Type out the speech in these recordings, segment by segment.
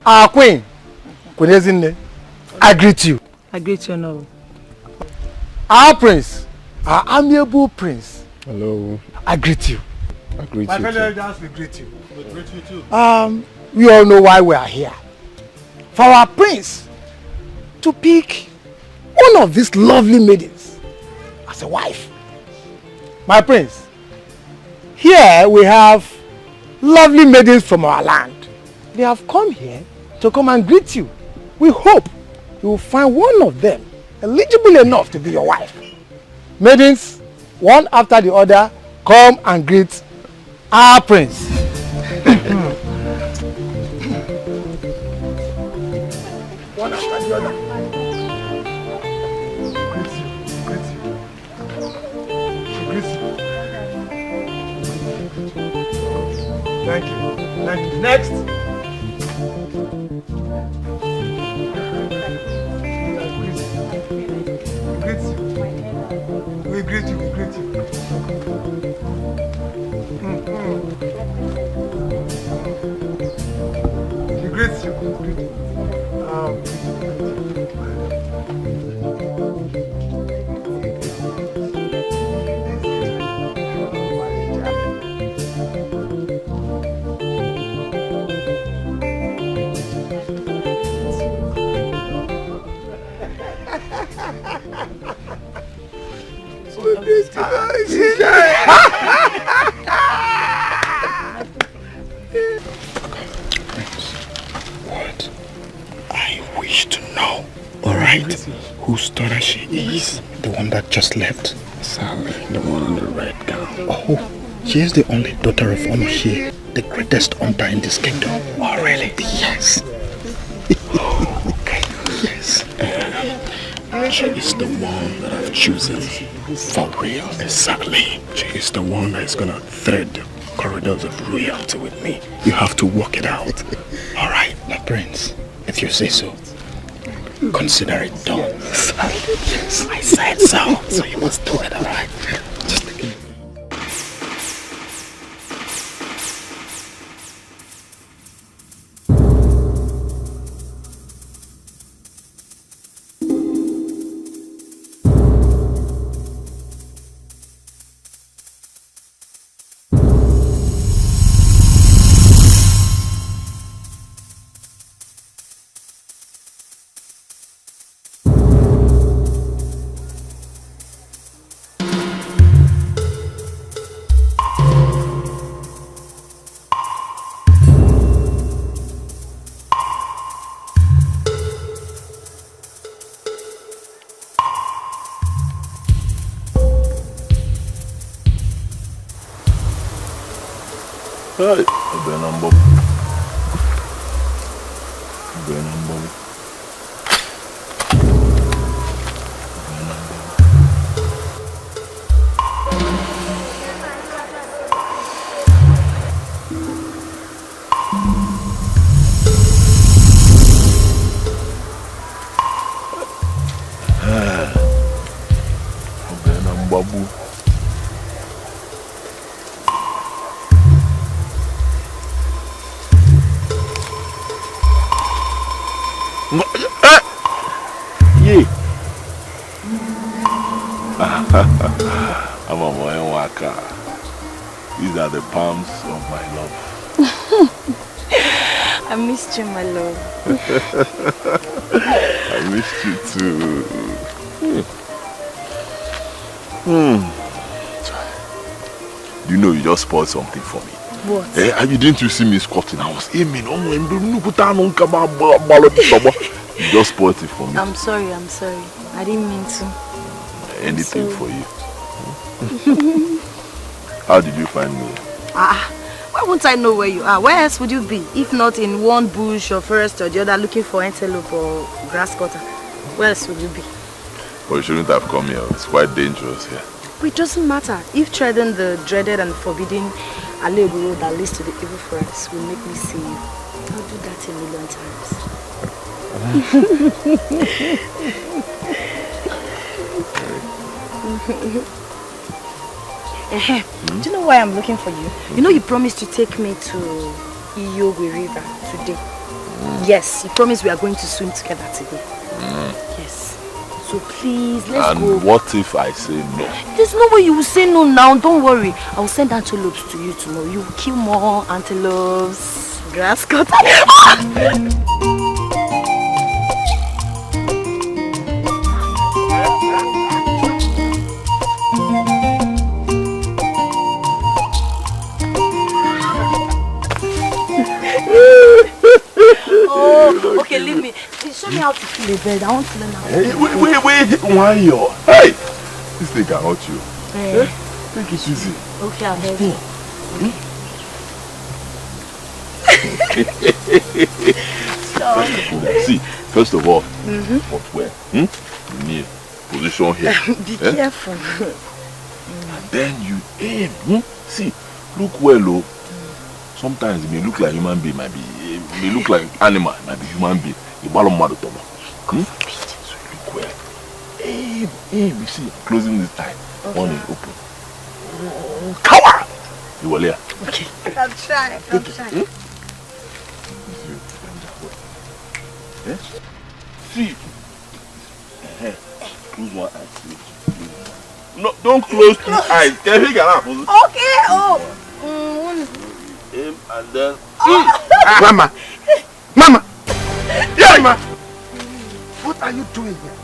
Our queen, Queen Ezinne, I greet you. I greet you now. Our prince, our amiable prince. Hello. I greet you. I greet My you fellow too. elders, we greet you. We greet you too. We all know why we are here. For our prince to pick one of these lovely maidens as a wife. My prince, here we have lovely maidens from our land. They have come here to come and greet you. We hope you will find one of them eligible enough to be your wife. Maidens, one after the other, come and greet our prince. One after the other. Greet you, greet you. Greet you. Thank you, thank you. Next. We greet you, we greet you. We greet you, we greet you. What? I wish to know. Alright. Whose daughter she is? The one that just left? Sally, the one in the red gown. Oh, she is the only daughter of Onoshie, the greatest hunter in this kingdom. Oh, really? Yes. Okay. Yes. She is the one that I've chosen. For real. Exactly. She is the one that is gonna thread the corridors of royalty with me. You have to work it out. Alright, now Prince, if you say so, consider it done. Yes, I said so. So you must do it, alright? Just take it. Hey, Benambo. I'm a boy waka. These are the palms of my love. I missed you, my love. I missed you too. You know you just spoiled something for me. What? You didn't see me squatting. I was aiming. You just spoiled it for me. I'm sorry. I didn't mean to. Anything for you. How did you find me? Why won't I know where you are? Where else would you be? If not in one bush or forest or the other looking for antelope or grass cutter. Where else would you be? Well, you shouldn't have come here. It's quite dangerous here. But it doesn't matter. If treading the dreaded and forbidden Alegu road that leads to the evil forest will make me see you, I'll do that 1,000,000 times. Do you know why I'm looking for you? You know you promised to take me to Iyogwe River today. Yes, he promised we are going to swim together today. Yes. So please, let's go. And what if I say no? There's no way you will say no now. Don't worry. I will send antelopes to you tomorrow. You will kill more antelopes. Grass cutter. Oh, okay, leave me. Please show me how to fill a bed. I want to learn how. Hey, wait. Why you? Hey! This thing can hurt you. Hey. Take it easy. Okay, I'm ready. See, first of all, footwear. You need position here. Be careful. And then you aim. See, look well, oh. Sometimes it may look like human being, it may look like animal, it might be human being. You bottom mad to so you look well. Aim, you see, closing this time. Okay. One is open. Cover! You will hear. Okay. I'll try. See. Close one eye. No, don't close two eyes. Okay, Aim and then. Mama! Yeah, Mama! What are you doing here?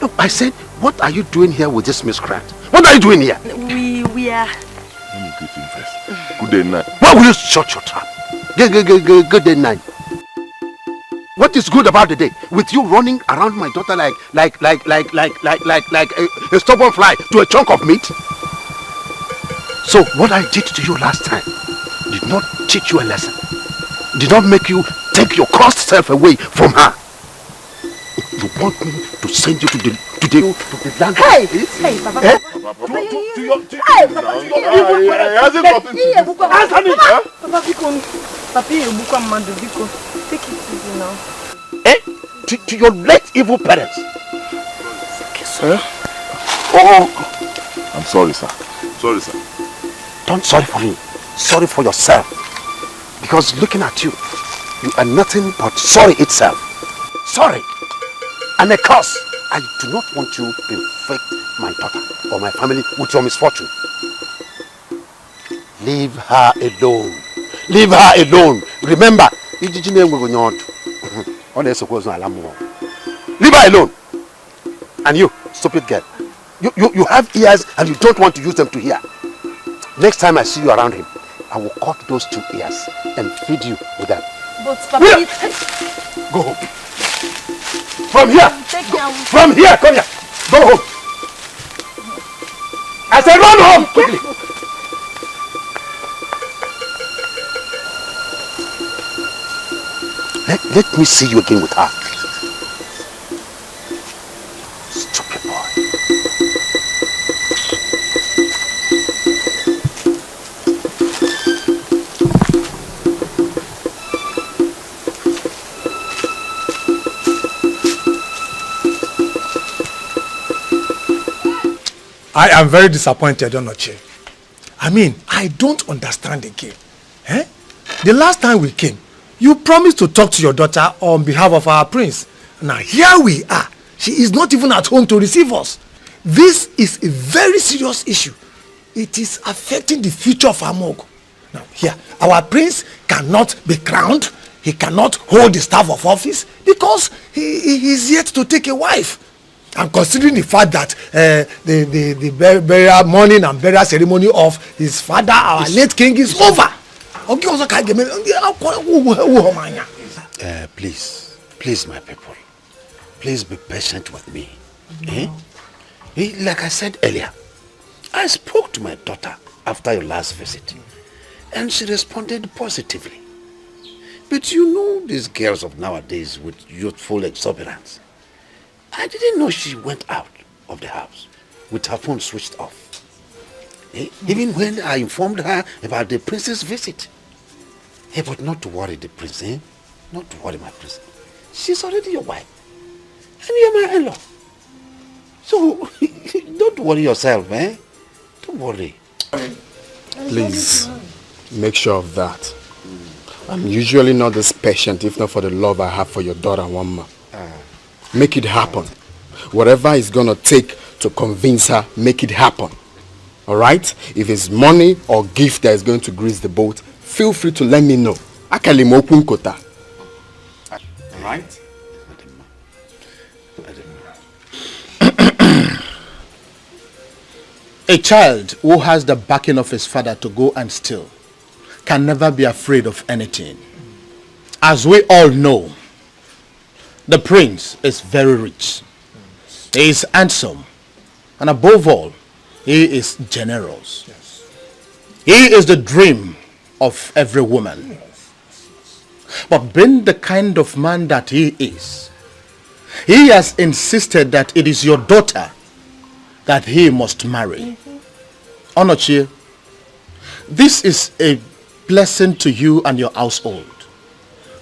No, I said, what are you doing here with this miscreant? What are you doing here? We are. Let me greet him first. Good day, night. Why will you shut your trap? Good day, night. What is good about the day? With you running around my daughter like a stubborn fly to a chunk of meat? So what I did to you last time did not teach you a lesson. Did not make you take your cursed self away from her. You want me to send you to the land? Hey, Papa. Eh? Papa, take it easy now. Eh? To your late evil parents. Okay, sir. Oh, I'm sorry, sir. Sorry, sir. don't sorry for me. Sorry for yourself. Because looking at you, you are nothing but sorry itself. Sorry. And a curse. I do not want you to infect my daughter or my family with your misfortune. Leave her alone. Leave her alone. Remember, leave her alone. And you, stupid girl, you have ears and you don't want to use them to hear. Next time I see you around him, I will cut those 2 ears and feed you with them. But Papa, Go home. From here. From here, come here. Go home. I said run home quickly. Let me see you again with her. Stupid boy. I am very disappointed, Onoche. I mean, I don't understand again. Eh? The last time we came, you promised to talk to your daughter on behalf of our prince. Now here we are. She is not even at home to receive us. This is a very serious issue. It is affecting the future of Amogo. Now here, our prince cannot be crowned. He cannot hold the staff of office because he is yet to take a wife. And considering the fact that the burial mourning and burial ceremony of his father, our late king, is over. Please, my people, please be patient with me. Like I said earlier, I spoke to my daughter after your last visit, and she responded positively. But you know these girls of nowadays with youthful exuberance. I didn't know she went out of the house with her phone switched off. Even when I informed her about the prince's visit. But not to worry the prince, Not to worry my prince. She's already your wife. And you're my in-law. So, don't worry yourself, Don't worry. Please, make sure of that. I'm usually not this patient if not for the love I have for your daughter, Wamma. Make it happen. Whatever it's gonna take to convince her, make it happen. Alright? If it's money or gift that is going to grease the boat, feel free to let me know. Alright? A child who has the backing of his father to go and steal can never be afraid of anything. As we all know, the prince is very rich. He is handsome. And above all, he is generous. He is the dream of every woman. But being the kind of man that he is, he has insisted that it is your daughter that he must marry. Onochie, this is a blessing to you and your household.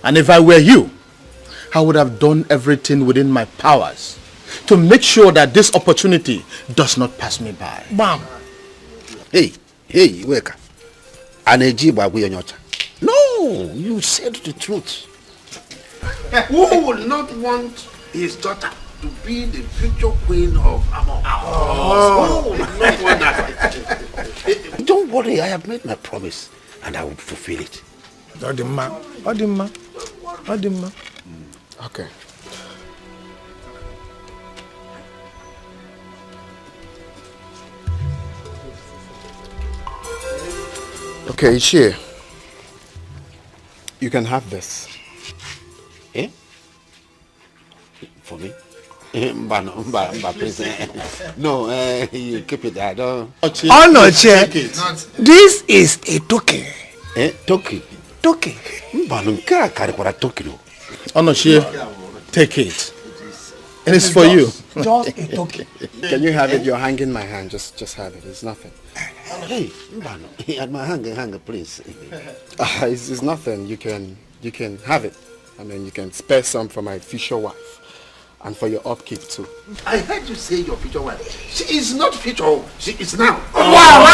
And if I were you, I would have done everything within my powers to make sure that this opportunity does not pass me by. Bam. Hey, wake up. No, you said the truth. Who would not want his daughter to be the future queen of Amon? Who would not want that? Don't worry, I have made my promise and I will fulfill it. Odimma. Okay. Okay, Ishie. You can have this. Eh? For me? Mba, please. No, you keep it. I don't. Onoche, this is a token. Eh? Toki. Token. Mba, nunca karipora toki no. Onochie, take it. And it's for you. Just a token. Can you have it? You're hanging my hand. Just have it. It's nothing. Hey, Mbano, at my hanger, please. It's nothing. You can have it. I mean, you can spare some for my future wife. And for your upkeep too. I heard you say your future wife. She is not future. She is now. Wow!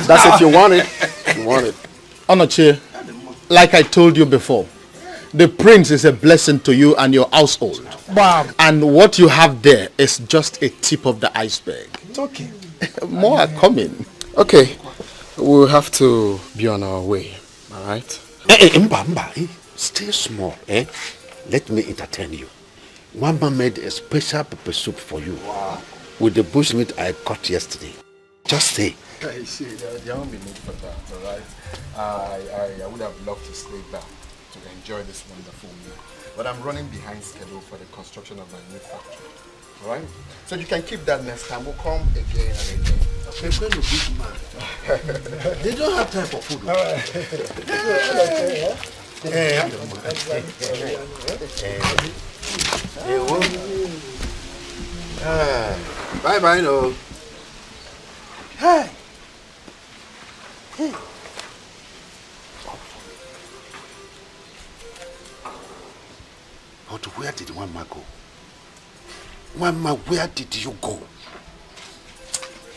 That's if you want it. You want it. Onochie, like I told you before, the prince is a blessing to you and your household. Bam. And what you have there is just a tip of the iceberg. Token. More are coming. Okay. We'll have to be on our way. Alright? Mba, stay small, eh? Let me entertain you. Mama made a special pepper soup for you. Wow. With the bushmeat I caught yesterday. Just say. You see, there won't be need for that, alright? I would have loved to stay back to enjoy this wonderful meal. But I'm running behind schedule for the construction of my new factory. Alright? So you can keep that next time. We'll come again and again. Okay, when you big man. They don't have time for food. Bye, no. Hey. But where did Mama go? Mama, where did you go?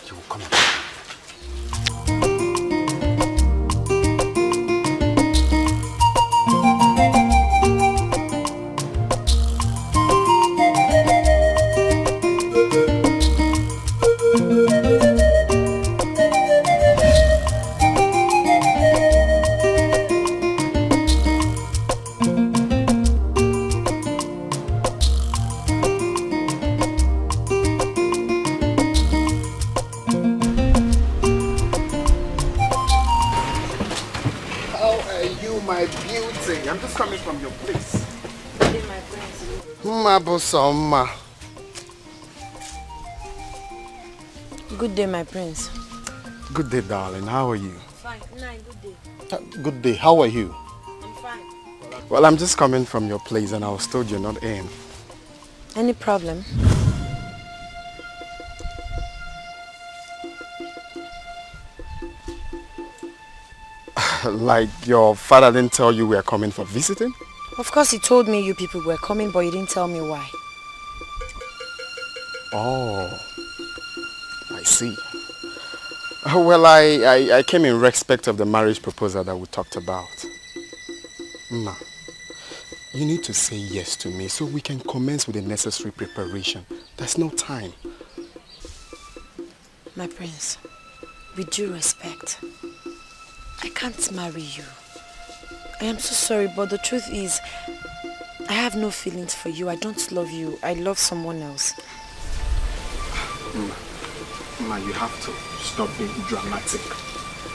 You will come back. I'm just coming from your place. Good day, my prince. Good day, darling. How are you? Fine. Good day. Good day. How are you? I'm fine. Well, I'm just coming from your place and I was told you're not in. Any problem? Like your father didn't tell you we are coming for visiting? Of course he told me you people were coming, but he didn't tell me why. Oh, I see. Well, I came in respect of the marriage proposal that we talked about. Ma, you need to say yes to me so we can commence with the necessary preparation. There's no time. My prince, with due respect, I can't marry you. I am so sorry, but the truth is, I have no feelings for you. I don't love you. I love someone else. Ma, you have to stop being dramatic.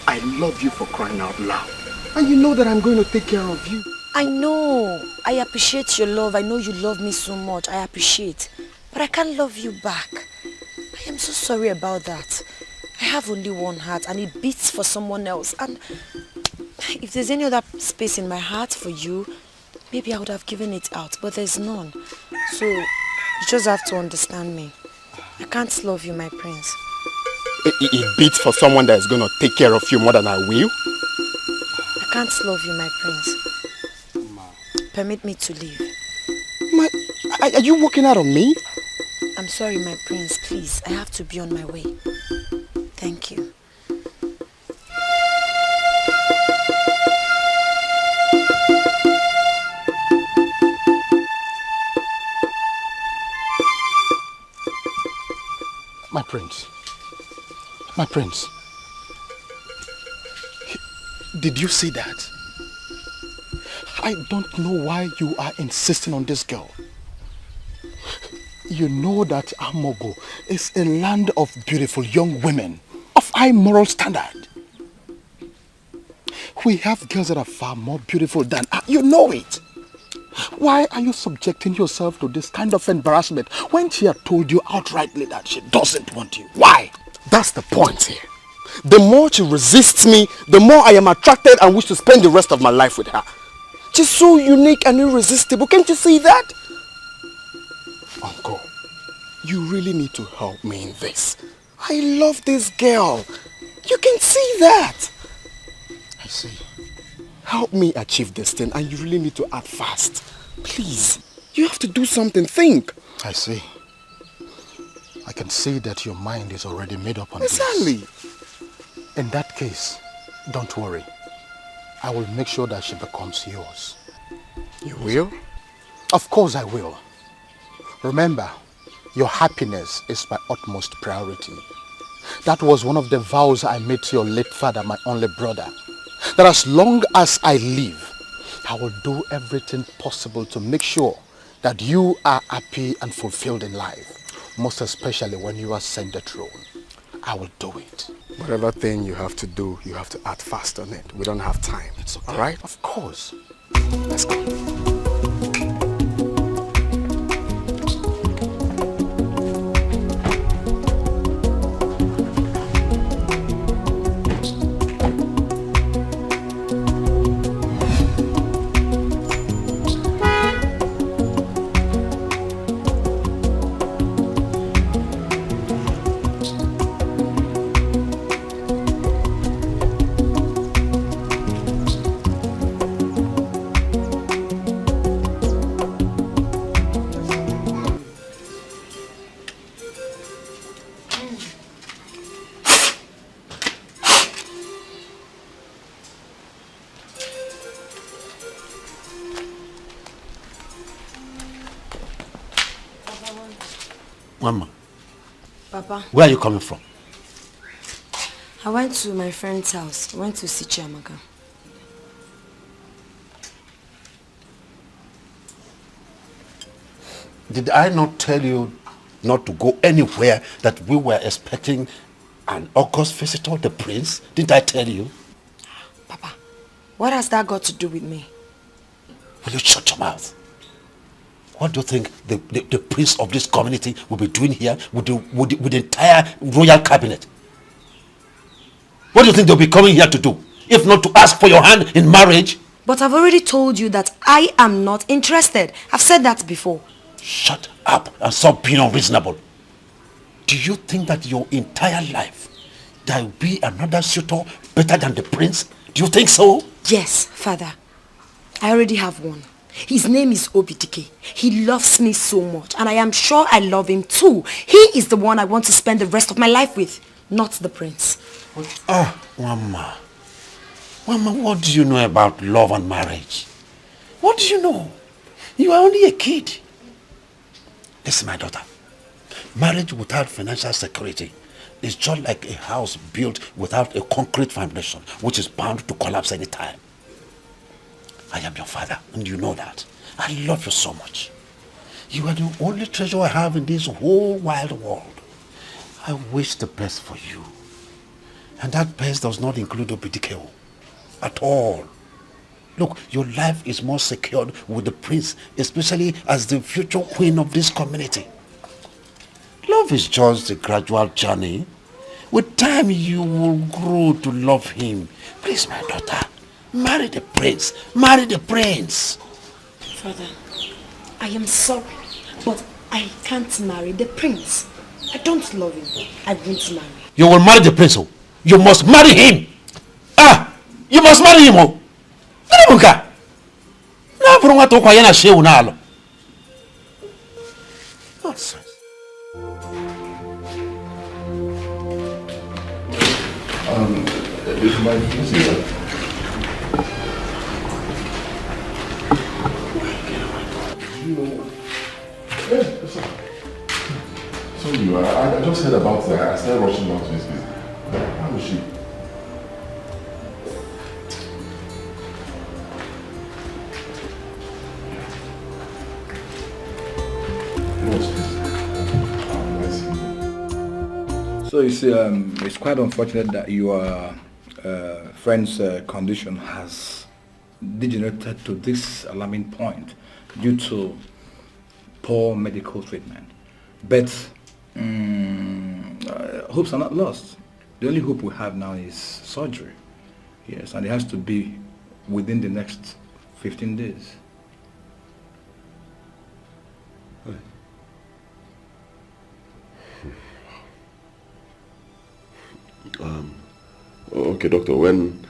I love you for crying out loud. And you know that I'm going to take care of you. I know. I appreciate your love. I know you love me so much. I appreciate. But I can't love you back. I am so sorry about that. I have only one heart and it beats for someone else. And if there's any other space in my heart for you, maybe I would have given it out. But there's none. So you just have to understand me. I can't love you, my prince. It beats for someone that is going to take care of you more than I will? I can't love you, my prince. Ma. Permit me to leave. Ma, are you walking out on me? I'm sorry, my prince. Please, I have to be on my way. Thank you. My prince. My prince. Did you see that? I don't know why you are insisting on this girl. You know that Amogo is a land of beautiful young women of high moral standard. We have girls that are far more beautiful than her. You know it. Why are you subjecting yourself to this kind of embarrassment when she had told you outrightly that she doesn't want you? Why? That's the point here. The more she resists me, the more I am attracted and wish to spend the rest of my life with her. She's so unique and irresistible. Can't you see that? Uncle, you really need to help me in this. I love this girl. You can see that. I see. Help me achieve this thing, and you really need to act fast. Please. You have to do something. Think. I see. I can see that your mind is already made up on this. Exactly. In that case, don't worry. I will make sure that she becomes yours. You will? Of course I will. Remember, your happiness is my utmost priority. That was one of the vows I made to your late father, my only brother. That as long as I live, I will do everything possible to make sure that you are happy and fulfilled in life. Most especially when you ascend the throne. I will do it. Whatever thing you have to do, you have to act fast on it. We don't have time. It's okay. All right? Of course. Let's go. Mama. Papa. Where are you coming from? I went to my friend's house. I went to see Chiamaka. Did I not tell you not to go anywhere, that we were expecting an August visitor, the prince? Didn't I tell you? Papa, what has that got to do with me? Will you shut your mouth? What do you think the prince of this community will be doing here with the entire royal cabinet? What do you think they'll be coming here to do, if not to ask for your hand in marriage? But I've already told you that I am not interested. I've said that before. Shut up and stop being unreasonable. Do you think that your entire life there will be another suitor better than the prince? Do you think so? Yes, father. I already have one. His name is Obidike. He loves me so much, and I am sure I love him too. He is the one I want to spend the rest of my life with, not the prince. Mama. Mama, what do you know about love and marriage? What do you know? You are only a kid. Listen, my daughter. Marriage without financial security is just like a house built without a concrete foundation, which is bound to collapse any time. I am your father, and you know that. I love you so much. You are the only treasure I have in this whole wide world. I wish the best for you. And that best does not include Obidikeo at all. Look, your life is more secured with the prince, especially as the future queen of this community. Love is just a gradual journey. With time, you will grow to love him. Please, my daughter, marry the prince. Marry the prince. Father, I am sorry, but I can't marry the prince. I don't love him. I won't marry. You will marry the prince. Oh. You must marry him. You must marry him. Oh. Nonsense. If my visit. So I just heard about that. I started rushing down to his visit. How is she? So you see, it's quite unfortunate that your friend's condition has degenerated to this alarming point due to poor medical treatment. But hopes are not lost. The only hope we have now is surgery. Yes, and it has to be within the next 15 days. Okay, doctor. When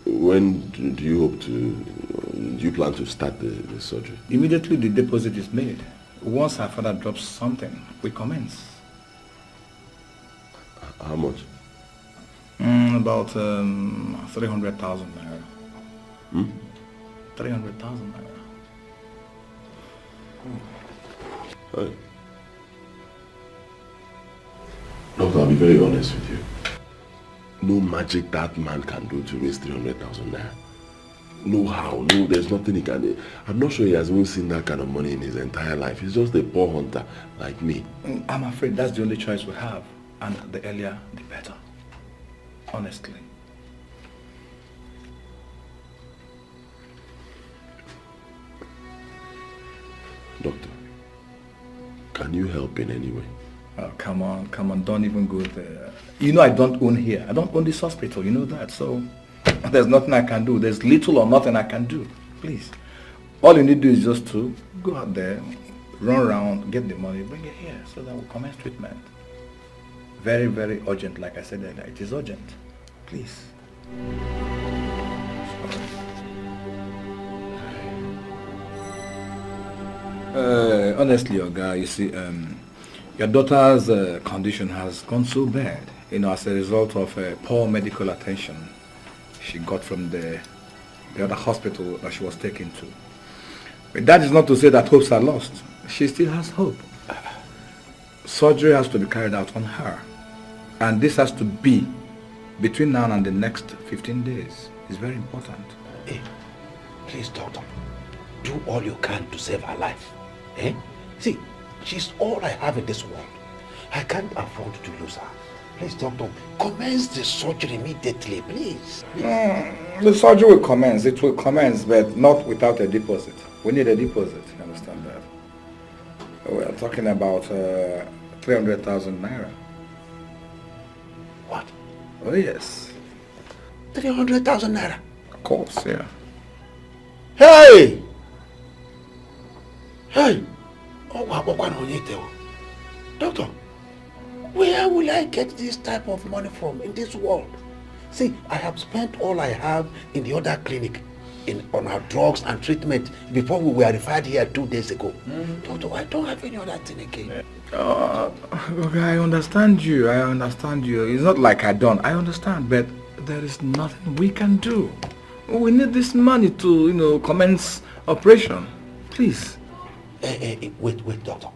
do you hope to? Do you plan to start the surgery? Immediately the deposit is made. Once her father drops something, we commence. How much? About 300,000 naira. 300,000 naira. Hey. Doctor, I'll be very honest with you. No magic that man can do to raise 300,000 naira. No how, no, there's nothing he can do. I'm not sure he has even seen that kind of money in his entire life. He's just a poor hunter like me. I'm afraid that's the only choice we have. And the earlier, the better. Honestly. Doctor, can you help in any way? Oh, come on, don't even go there. You know I don't own here. I don't own this hospital, you know that. So there's nothing I can do. There's little or nothing I can do. Please. All you need to do is just to go out there, run around, get the money, bring it here so that we'll commence treatment. Very, very urgent, like I said earlier. It is urgent. Please. Honestly, Oga, you see, your daughter's condition has gone so bad, you know, as a result of poor medical attention she got from the other hospital that she was taken to. But that is not to say that hopes are lost. She still has hope. Surgery has to be carried out on her. And this has to be between now and the next 15 days. It's very important. Hey, please, doctor, do all you can to save her life. Eh? See, she's all I have in this world. I can't afford to lose her. Please, doctor, commence the surgery immediately, please. The surgery will commence. It will commence, but not without a deposit. We need a deposit, you understand that? We're talking about 300,000 naira. What? Oh, yes. 300,000 naira? Of course, yeah. Hey! Hey! Oh, doctor, where will I get this type of money from in this world? See, I have spent all I have in the other clinic. on her drugs and treatment before we were referred here 2 days ago. Doctor, I don't have any other thing again. Okay, I understand you. It's not like I don't. I understand, but there is nothing we can do. We need this money to, commence operation. Please. Wait, doctor.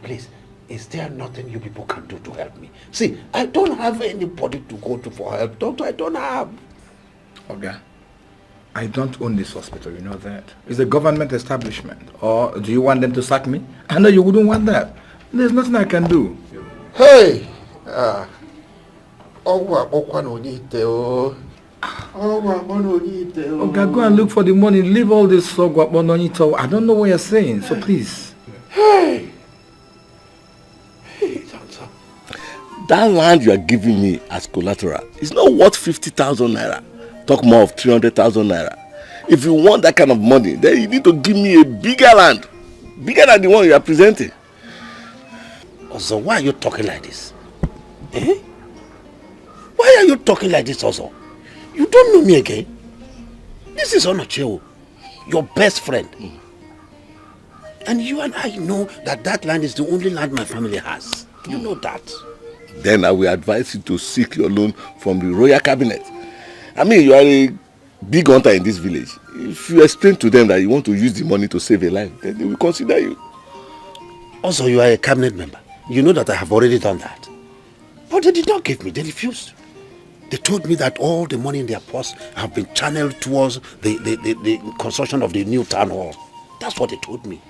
Please, is there nothing you people can do to help me? See, I don't have anybody to go to for help. Doctor, I don't have. Okay. I don't own this hospital, you know that. It's a government establishment. Or do you want them to sack me? I know you wouldn't want that. There's nothing I can do. Hey! Okay, go and look for the money. Leave all this so I don't know what you're saying, so please. Hey, doctor. That land you are giving me as collateral is not worth 50,000 naira. Talk more of 300,000 naira. If you want that kind of money, then you need to give me a bigger land. Bigger than the one you are presenting. Also, why are you talking like this? Why are you talking like this also? You don't know me again. This is Onocheo, your best friend. And you and I know that land is the only land my family has. You know that. Then I will advise you to seek your loan from the royal cabinet. I mean, you are a big hunter in this village. If you explain to them that you want to use the money to save a life, then they will consider you. Also, you are a cabinet member. You know that I have already done that. But they did not give me. They refused. They told me that all the money in their purse have been channeled towards the construction of the new town hall. That's what they told me.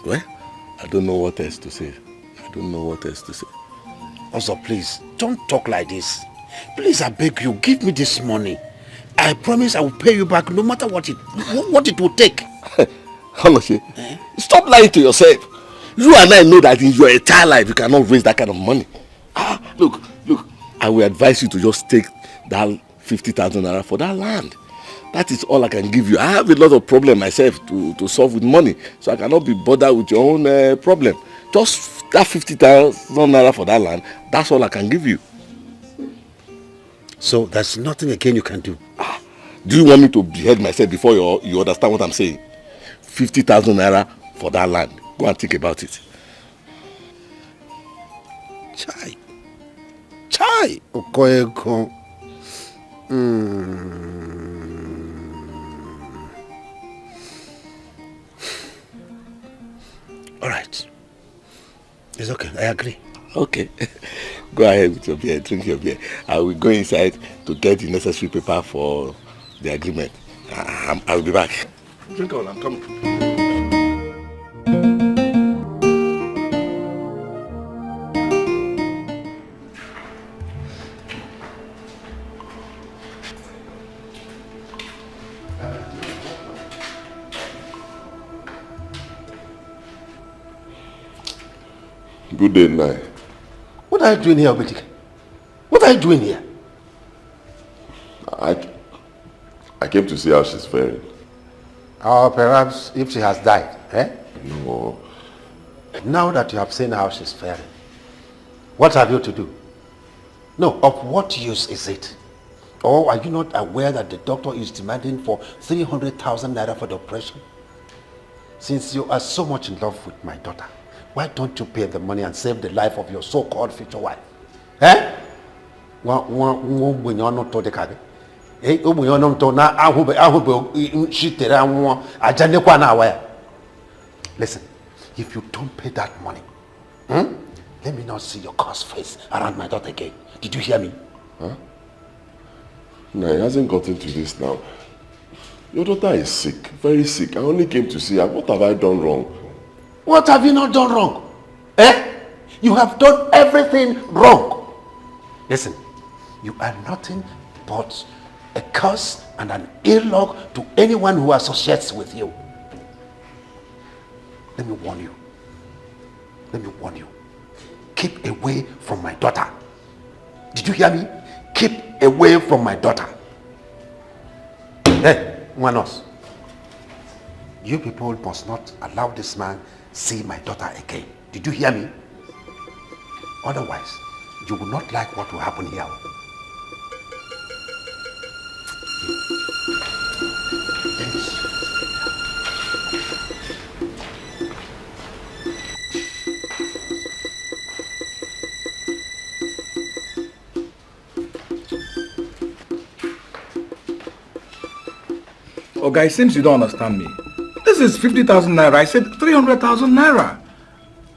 Well, I don't know what else to say. Also, please, don't talk like this. Please, I beg you, give me this money. I promise I will pay you back no matter what it will take. Honestly, stop lying to yourself. You and I know that in your entire life you cannot raise that kind of money. Look, I will advise you to just take that 50,000 naira for that land. That is all I can give you. I have a lot of problems myself to solve with money, so I cannot be bothered with your own problem. Just that 50,000 naira for that land, that's all I can give you. So there's nothing again you can do? Do you want me to behead myself before you understand what I'm saying? 50,000 naira for that land. Go and think about it. Chai. Okoeko. All right. It's okay. I agree. Okay. Go ahead with your beer. Drink your beer. I will go inside to get the necessary paper for the agreement. I'll be back. Drink on. I'm coming. Good day, Nai. What are you doing here, Wazico? What are you doing here? I came to see how she's faring. Or perhaps if she has died, No. Now that you have seen how she's faring, what have you to do? No, of what use is it? Or are you not aware that the doctor is demanding for 300,000 naira for the operation? Since you are so much in love with my daughter, why don't you pay the money and save the life of your so-called future wife? Listen, if you don't pay that money, let me not see your cursed face around my daughter again. Did you hear me? Huh? No, it hasn't gotten to this now. Your daughter is sick, very sick. I only came to see her. What have I done wrong? What have you not done wrong? You have done everything wrong. Listen, you are nothing but a curse and an ill luck to anyone who associates with you. Let me warn you. Keep away from my daughter. Did you hear me? Keep away from my daughter. Hey, Manos. You people must not allow this man see my daughter again. Did you hear me? Otherwise, you will not like what will happen here. Oh, guy, it seems you don't understand me. This is 50,000 naira. I said 300,000 naira.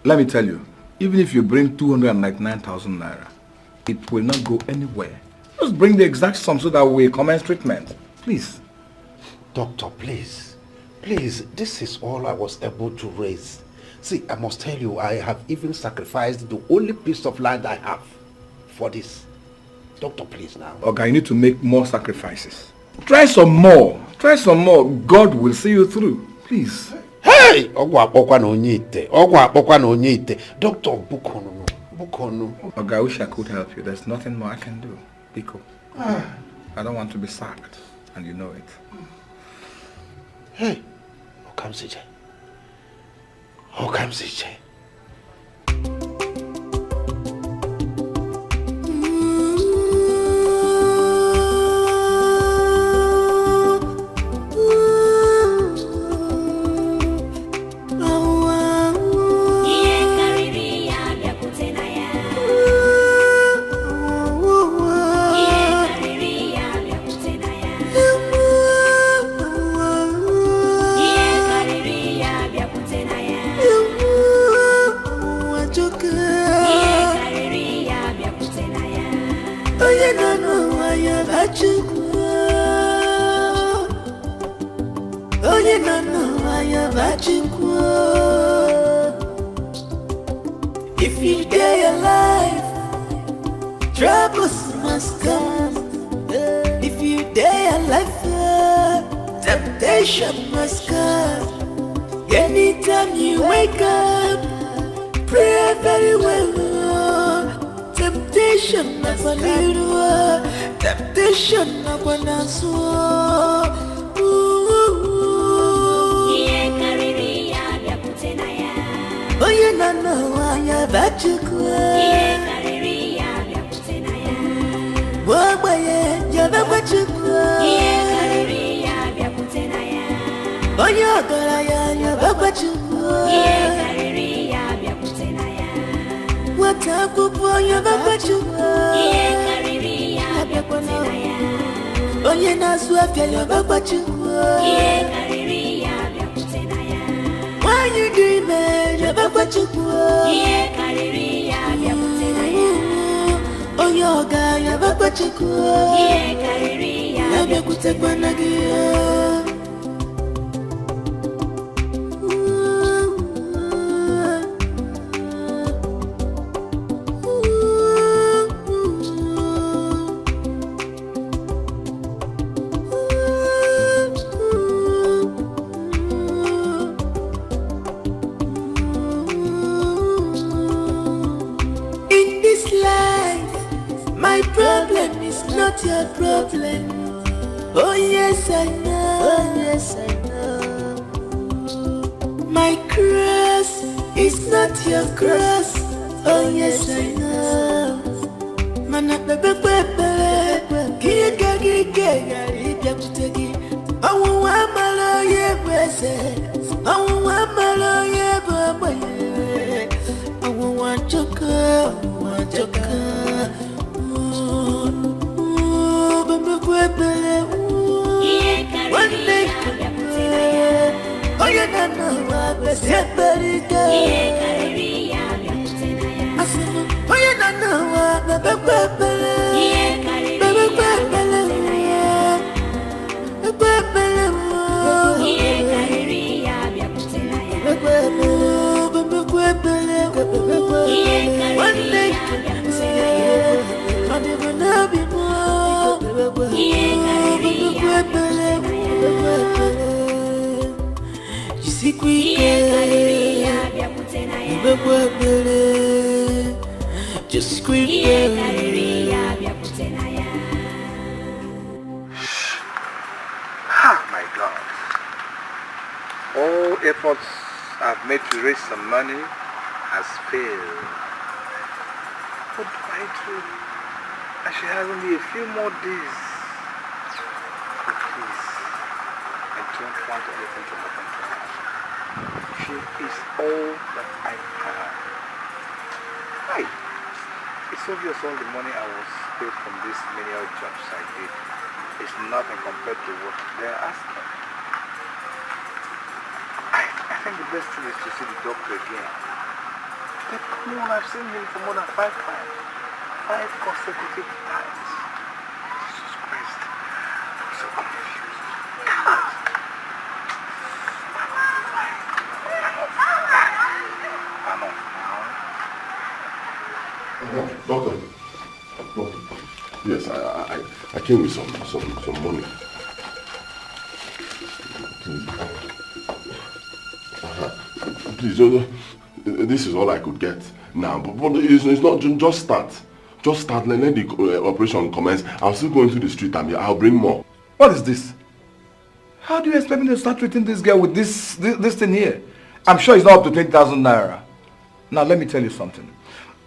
Let me tell you, even if you bring 299,000 naira, it will not go anywhere. Just bring the exact sum so that we commence treatment. Please. Doctor, please. Please, this is all I was able to raise. See, I must tell you, I have even sacrificed the only piece of land I have for this. Doctor, please now. Okay, you need to make more sacrifices. Try some more. Try some more. God will see you through. Please. Hey! Doctor, Bukonu. Okay, I wish I could help you. There's nothing more I can do. Biko. I don't want to be sacked, and you know it. Hey! Okamsije. If you stay alive, troubles must come. If you stay alive, temptation must come. Anytime you wake up, pray very well. Temptation must come. Temptation must come. Oye nana wanya bachukwa Wabaye jaba bachukwa Oye agara ya bachukwa Watakupo ya bachukwa Oye naswafya ya bachukwa When you dream it, you're back to go. Oh, yoga, you're back to go. I'm going to take one again. Not your problem. Oh yes I know. Oh yes I know. My cross is not your cross. Oh yes I know. Mana bebe bebe. Giga giga kutegi. Awu amalo ye bese. Awu amalo ye bebe. Awu wanchoka. One day, oh you don't know what separate. I said, oh you don't know what one day, I'll never know before. You see, just scream. Ah, my God. All efforts I've made to raise some money has failed. What do I do? And she has only a few more days. But please, I don't want anything to happen to her. She is all that I have. Why? It's obvious all the money I was paid from these menial jobs I did is nothing compared to what they're asking. think the best thing is to see the doctor again. But come on, I've seen him for more than 5 times. 5 consecutive times. Jesus Christ. I'm so confused. Doctor. Yes, I came with some money. Please, this is all I could get now. But it's not, just start. Just start, let the operation commence. I'll still go into the street and I'll bring more. What is this? How do you expect me to start treating this girl with this thing here? I'm sure it's not up to 20,000 naira. Now let me tell you something.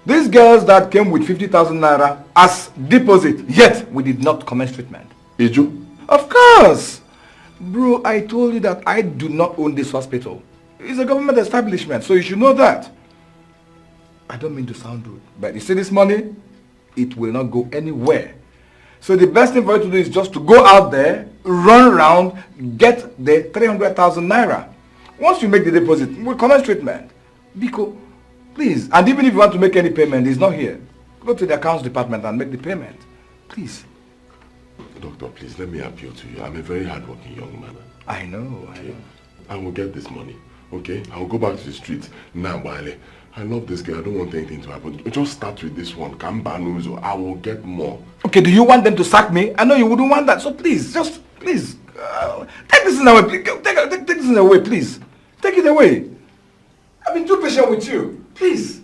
These girls that came with 50,000 naira as deposit, yet we did not commence treatment. Did you? Of course! Bro, I told you that I do not own this hospital. It's a government establishment, so you should know that. I don't mean to sound rude, but you see this money? It will not go anywhere. So the best thing for you to do is just to go out there, run around, get the 300,000 naira. Once you make the deposit, we'll commence treatment. Biko, please. And even if you want to make any payment, he's not here. Go to the accounts department and make the payment. Please. Doctor, please, let me appeal to you. I'm a very hardworking young man. I know. I will get this money, okay? I will go back to the street now, Wale. I love this girl. I don't want anything to happen. Just start with this one. Kambanuzo. I will get more. Okay, do you want them to sack me? I know you wouldn't want that. So please, just please, take this thing away. Please. Take this thing away, please. Take it away. I've been too patient with you. Please.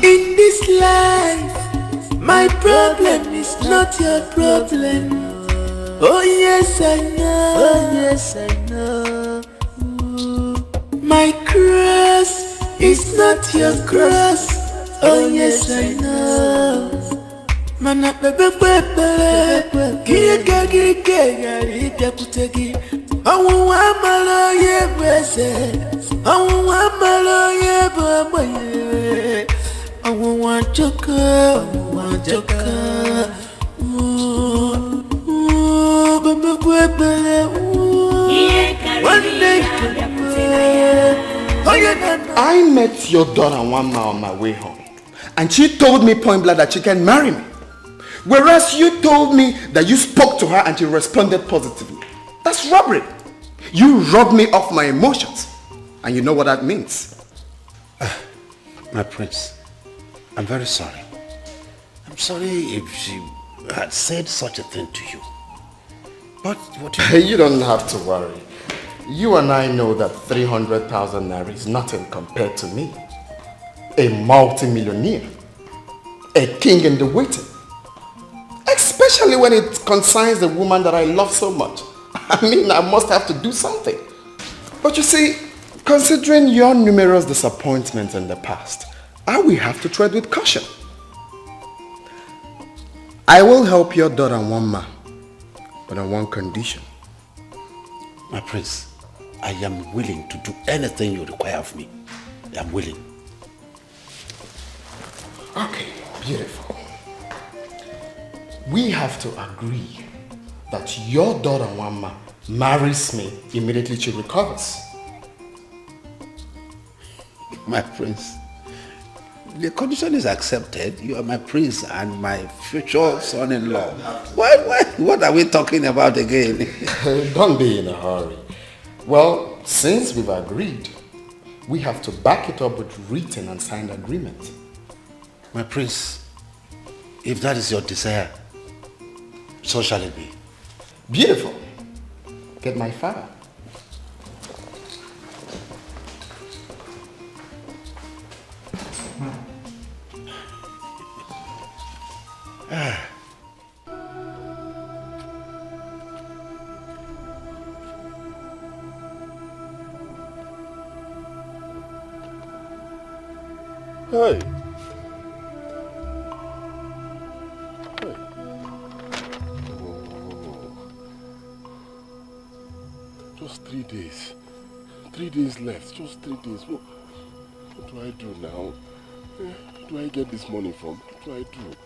In this life, my problem is not your problem. Oh yes, I know. Oh yes, I know. My cross is not your cross. Oh yes, I know. Mana bebe bebe, kiga kiga kutegi. Awu amalo ye bese, awu amalo ye baba. I want your girl, I want your girl. I met your daughter 1 mile on my way home, and she told me point blank that she can marry me. Whereas you told me that you spoke to her and she responded positively. That's robbery. You robbed me of my emotions, and you know what that means. My prince, I'm very sorry. I'm sorry if she had said such a thing to you. But what you don't have to worry. You and I know that 300,000 naira is nothing compared to me. A multi-millionaire. A king in the waiting. Especially when it concerns the woman that I love so much. I mean, I must have to do something. But you see, considering your numerous disappointments in the past, I will have to tread with caution. I will help your daughter Wamma, but on one condition. My prince, I am willing to do anything you require of me. I am willing. Okay, beautiful. We have to agree that your daughter Wamma marries me immediately she recovers. My prince, the condition is accepted. You are my prince and my future son-in-law. What are we talking about again? Don't be in a hurry. Well, since we've agreed, we have to back it up with written and signed agreement. My prince, if that is your desire, so shall it be. Beautiful. Get my father. Just 3 days. 3 days left. Just 3 days. What do I do now? Where do I get this money from? What do I do?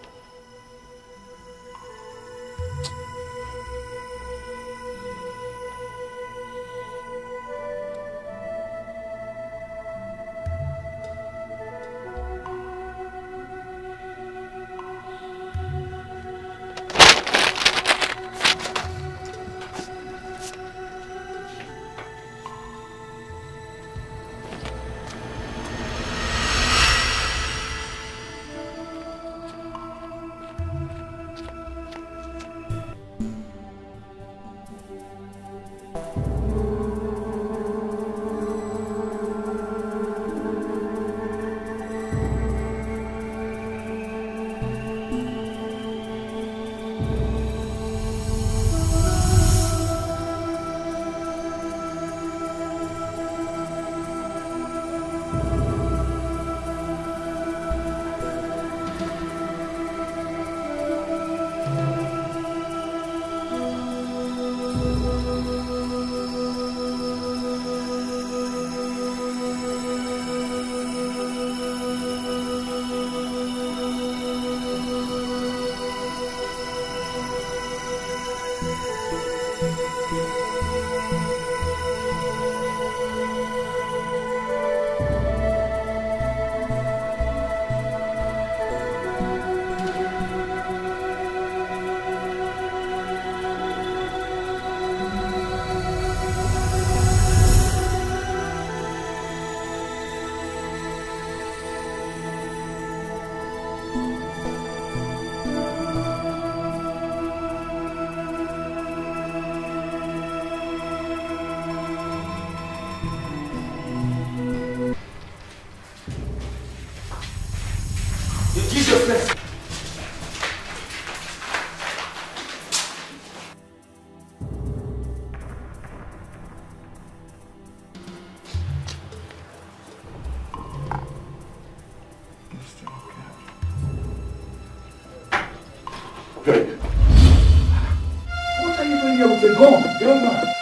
What are you doing here with a gun, young man?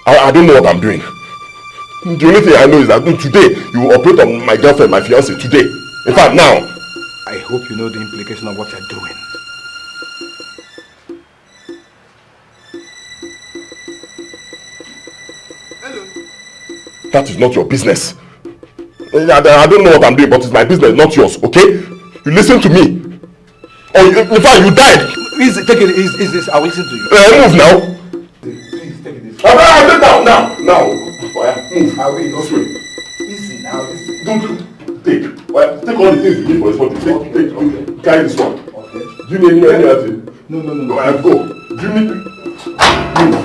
I don't know what I'm doing. The only thing I know is that today you will operate on my girlfriend, my fiancée, today. In fact, now. I hope you know the implication of what you're doing. Hello. That is not your business. I don't know what I'm doing, but it's my business, not yours, okay? You listen to me. Or in fact, you died. Easy, take it easy. I'll listen to you. Move now. Please take it easy. I'll take down now. Move. I will. This way. Easy now. Easy. Don't take. Take all the things you need for this body. Take. Carry this one. Okay. Do you need any other thing? No. Go. Do you need to... Move.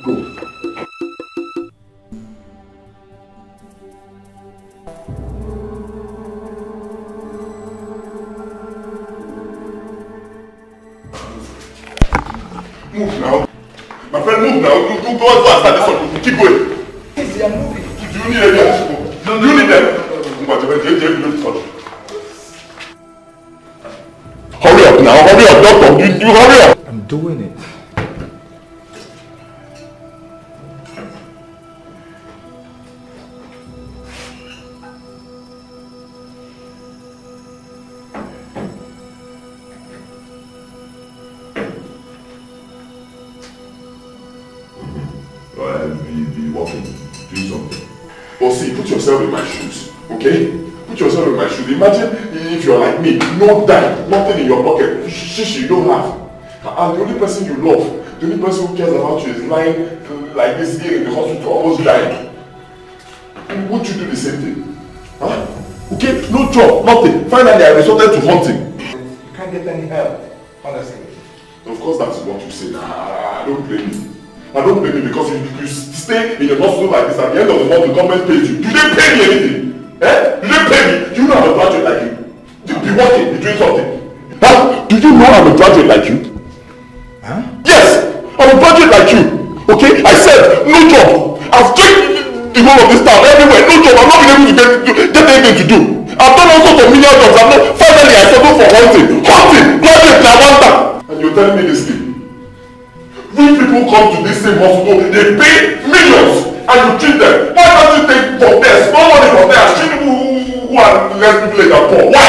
Go. Move now. My friend, move now. Go faster. This one. Keep going. Easy, I'm moving. Do you need any other people? Do you need them? Hurry up now. Hurry up, doctor. You hurry up. I'm doing it. Be walking, doing something. But see, put yourself in my shoes, okay? Put yourself in my shoes. Imagine if you're like me, no dime, nothing in your pocket, shish you don't have. And the only person you love, the only person who cares about you is lying like this here in the hospital, almost dying. Would you do the same thing? Huh? Okay, no job, nothing. Finally, I resorted to hunting. You can't get any help, honestly. Of course, that's what you say. I don't blame you. I don't blame you because you stay in your hospital like this. At the end of the month, the government pays you. Do they pay me anything? Do they pay me? Do you know I'm a graduate like you? You be working, be doing something. Huh? Do you know I'm a graduate like you? Huh? Yes! I'm a graduate like you. Okay? I said, no job. I've checked the whole of this town everywhere. No job. I'm not been able to get anything to do. I've done all sorts of menial jobs. I'm not. Finally, I settled for hunting. Graduate, I want that. And you're telling me this thing? Rich people come to this same hospital, they pay millions, and you treat them. Why can't you take for their small money from there and treat people who are less privileged and poor? Why?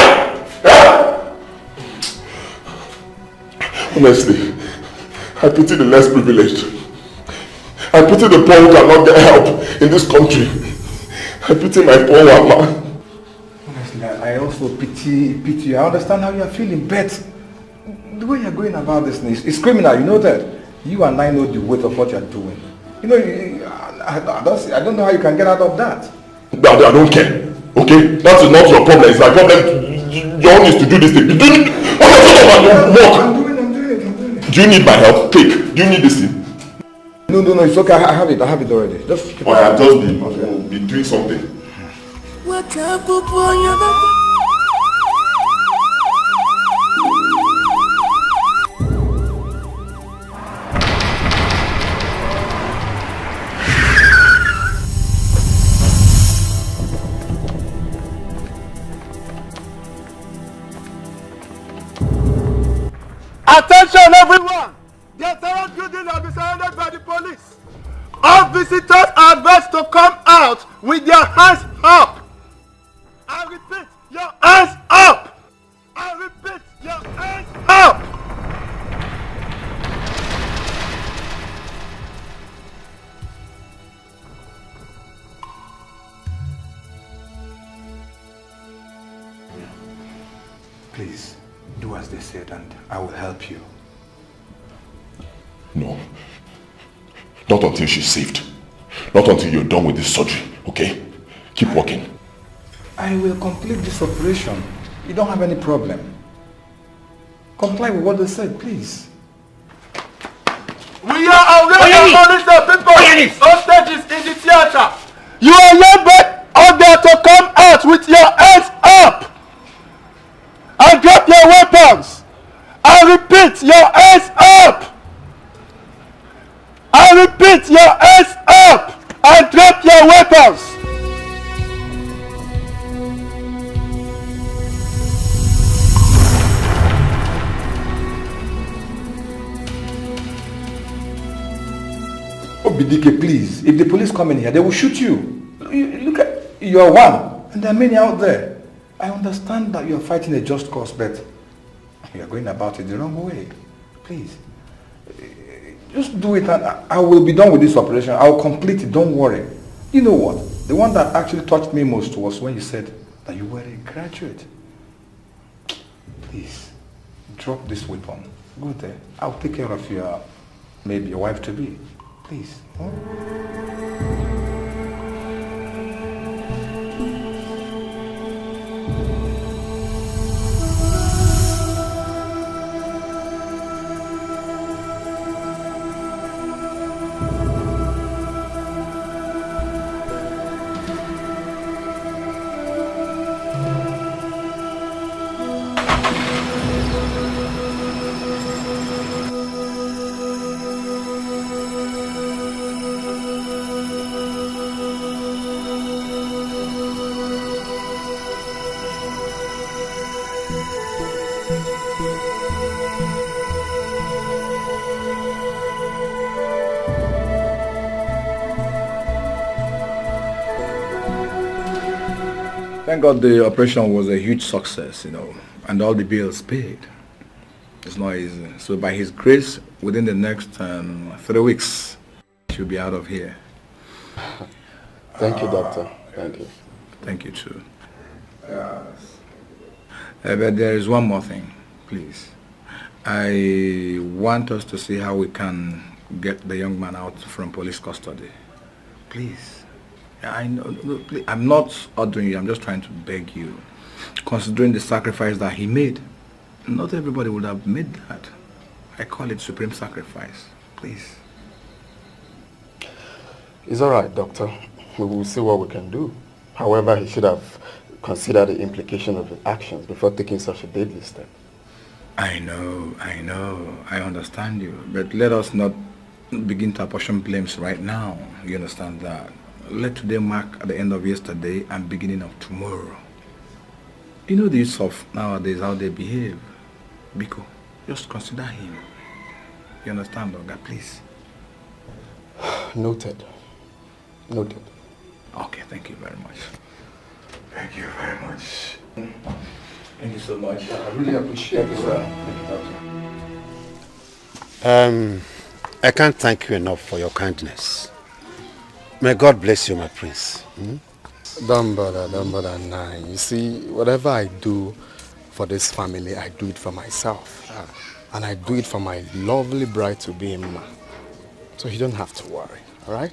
Yeah? Honestly, I pity the less privileged. I pity the poor who cannot get help in this country. I pity my poor mama. Honestly, I also pity you. I understand how you are feeling, but the way you are going about this is criminal, you know that? You and I know the weight of what you are doing. You know, I don't know how you can get out of that. I don't care. Okay? That is not your problem. It's my problem. Your own is to do this thing. I'm doing it. Do you need my help? Take. Do you need this thing? No, it's okay. I have it already. Just keep it. I've just been doing something. What up, Attention everyone! The entire building has been surrounded by the police. All visitors are advised to come out with their hands up. I repeat, your hands up! I repeat, your hands up! Please, do as they said and I will help you. No. Not until she's saved. Not until you're done with this surgery, okay? Keep working. I will complete this operation. You don't have any problem. Comply with what they said, please. We are already police the people. Hostages in the theater. You are hereby ordered to come out with your hands up and drop your weapons. I repeat, your hands up. I repeat, your hands up and drop your weapons. Obidike, please. If the police come in here, they will shoot you. Look at, you're one, and there are many out there. I understand that you're fighting a just cause, but you're going about it the wrong way. Please. Just do it and I will be done with this operation. I'll complete it, don't worry. You know what? The one that actually touched me most was when you said that you were a graduate. Please, drop this weapon. Go there. I'll take care of your, maybe your wife-to-be. Please. Huh? Thank God the operation was a huge success, you know, and all the bills paid. It's not easy. So by His grace, within the next 3 weeks, she'll be out of here. Thank you, doctor. Thank you. Thank you too. But there is one more thing, please. I want us to see how we can get the young man out from police custody. Please. I know, I'm not ordering you, I'm just trying to beg you. Considering the sacrifice that he made, not everybody would have made that. I call it supreme sacrifice. Please. It's all right, doctor. We will see what we can do. However, he should have considered the implication of his actions before taking such a deadly step. I know, I understand you. But let us not begin to apportion blames right now. You understand that? Let today mark the end of yesterday and beginning of tomorrow. You know the youth of nowadays, how they behave. Biko, just consider him. You understand, Oga, please? Noted. Noted. Okay, thank you very much. Thank you very much. Thank you so much. I really appreciate it, sir. I can't thank you enough for your kindness. May God bless you, my prince. Don't bother, Nine. You see, whatever I do for this family, I do it for myself. And I do it for my lovely bride-to-be, Imma. So you don't have to worry, all right?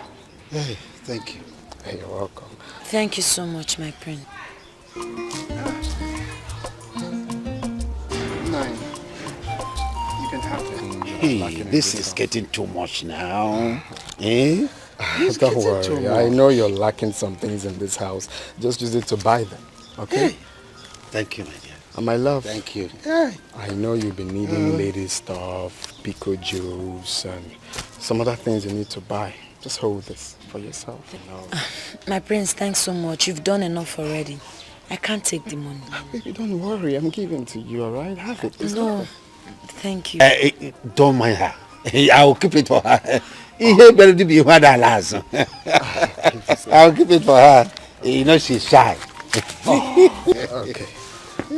Hey, thank you. Hey, you're welcome. Thank you so much, my prince. Nine. You can have it. Hey, this is getting too much now. Eh? Don't worry. I know you're lacking some things in this house. Just use it to buy them, okay? Hey. Thank you, my dear. And my love. Thank you. I know you've been needing lady stuff, pico juice, and some other things you need to buy. Just hold this for yourself. You know. My prince, thanks so much. You've done enough already. I can't take the money. Baby, don't worry. I'm giving to you, all right? Have it. It's no, thank you. Don't mind her. I'll keep it for her. I'll keep it for her. You know she's shy. Okay.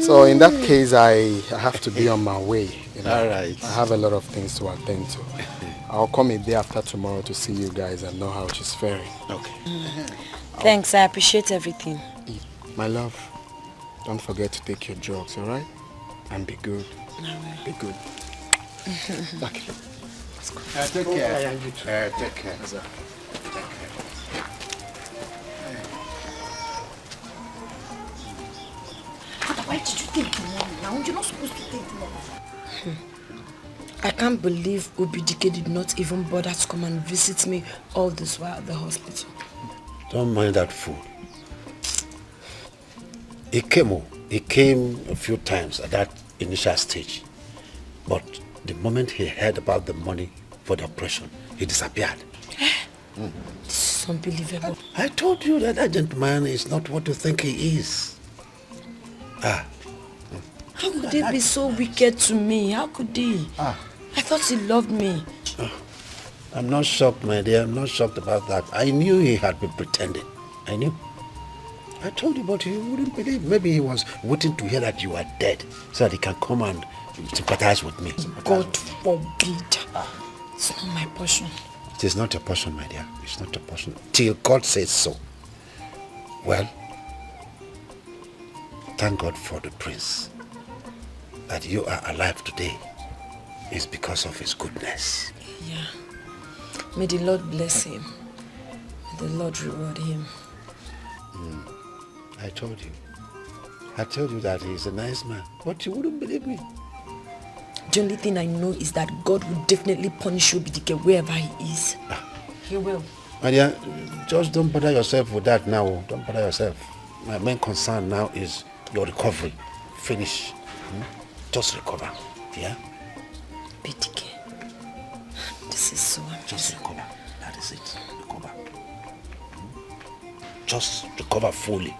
So in that case, I have to be on my way. You know? All right. I have a lot of things to attend to. I'll come a day after tomorrow to see you guys and know how she's faring. Okay. Thanks, I appreciate everything. My love, don't forget to take your drugs, all right? And be good. Be good. Okay. Let's go. Take care. Take care. Why did you take the money now? You're not supposed to take the money. I can't believe Obidike did not even bother to come and visit me all this while at the hospital. Don't mind that fool. He came a few times at that initial stage. But the moment he heard about the money for the operation, he disappeared. This is unbelievable. I told you that gentleman is not what you think he is. How could they be so wicked to me? How could they? I thought he loved me. I'm not shocked, my dear. I'm not shocked about that. I knew he had been pretending. I knew. I told you, but you wouldn't believe. Maybe he was waiting to hear that you are dead so that he can come and sympathize with me. God forbid. It's not my portion. It is not your portion, my dear. It's not your portion. Till God says so. Well, thank God for the prince. That you are alive today is because of his goodness. Yeah. May the Lord bless him. May the Lord reward him. I told you. I told you that he's a nice man. But you wouldn't believe me. The only thing I know is that God will definitely punish Obidike wherever he is. He will. My dear, just don't bother yourself with that now. Don't bother yourself. My main concern now is your recovery. Finish. Just recover. Yeah? Obidike. This is so amazing. Just recover. That is it. Recover. Just recover fully.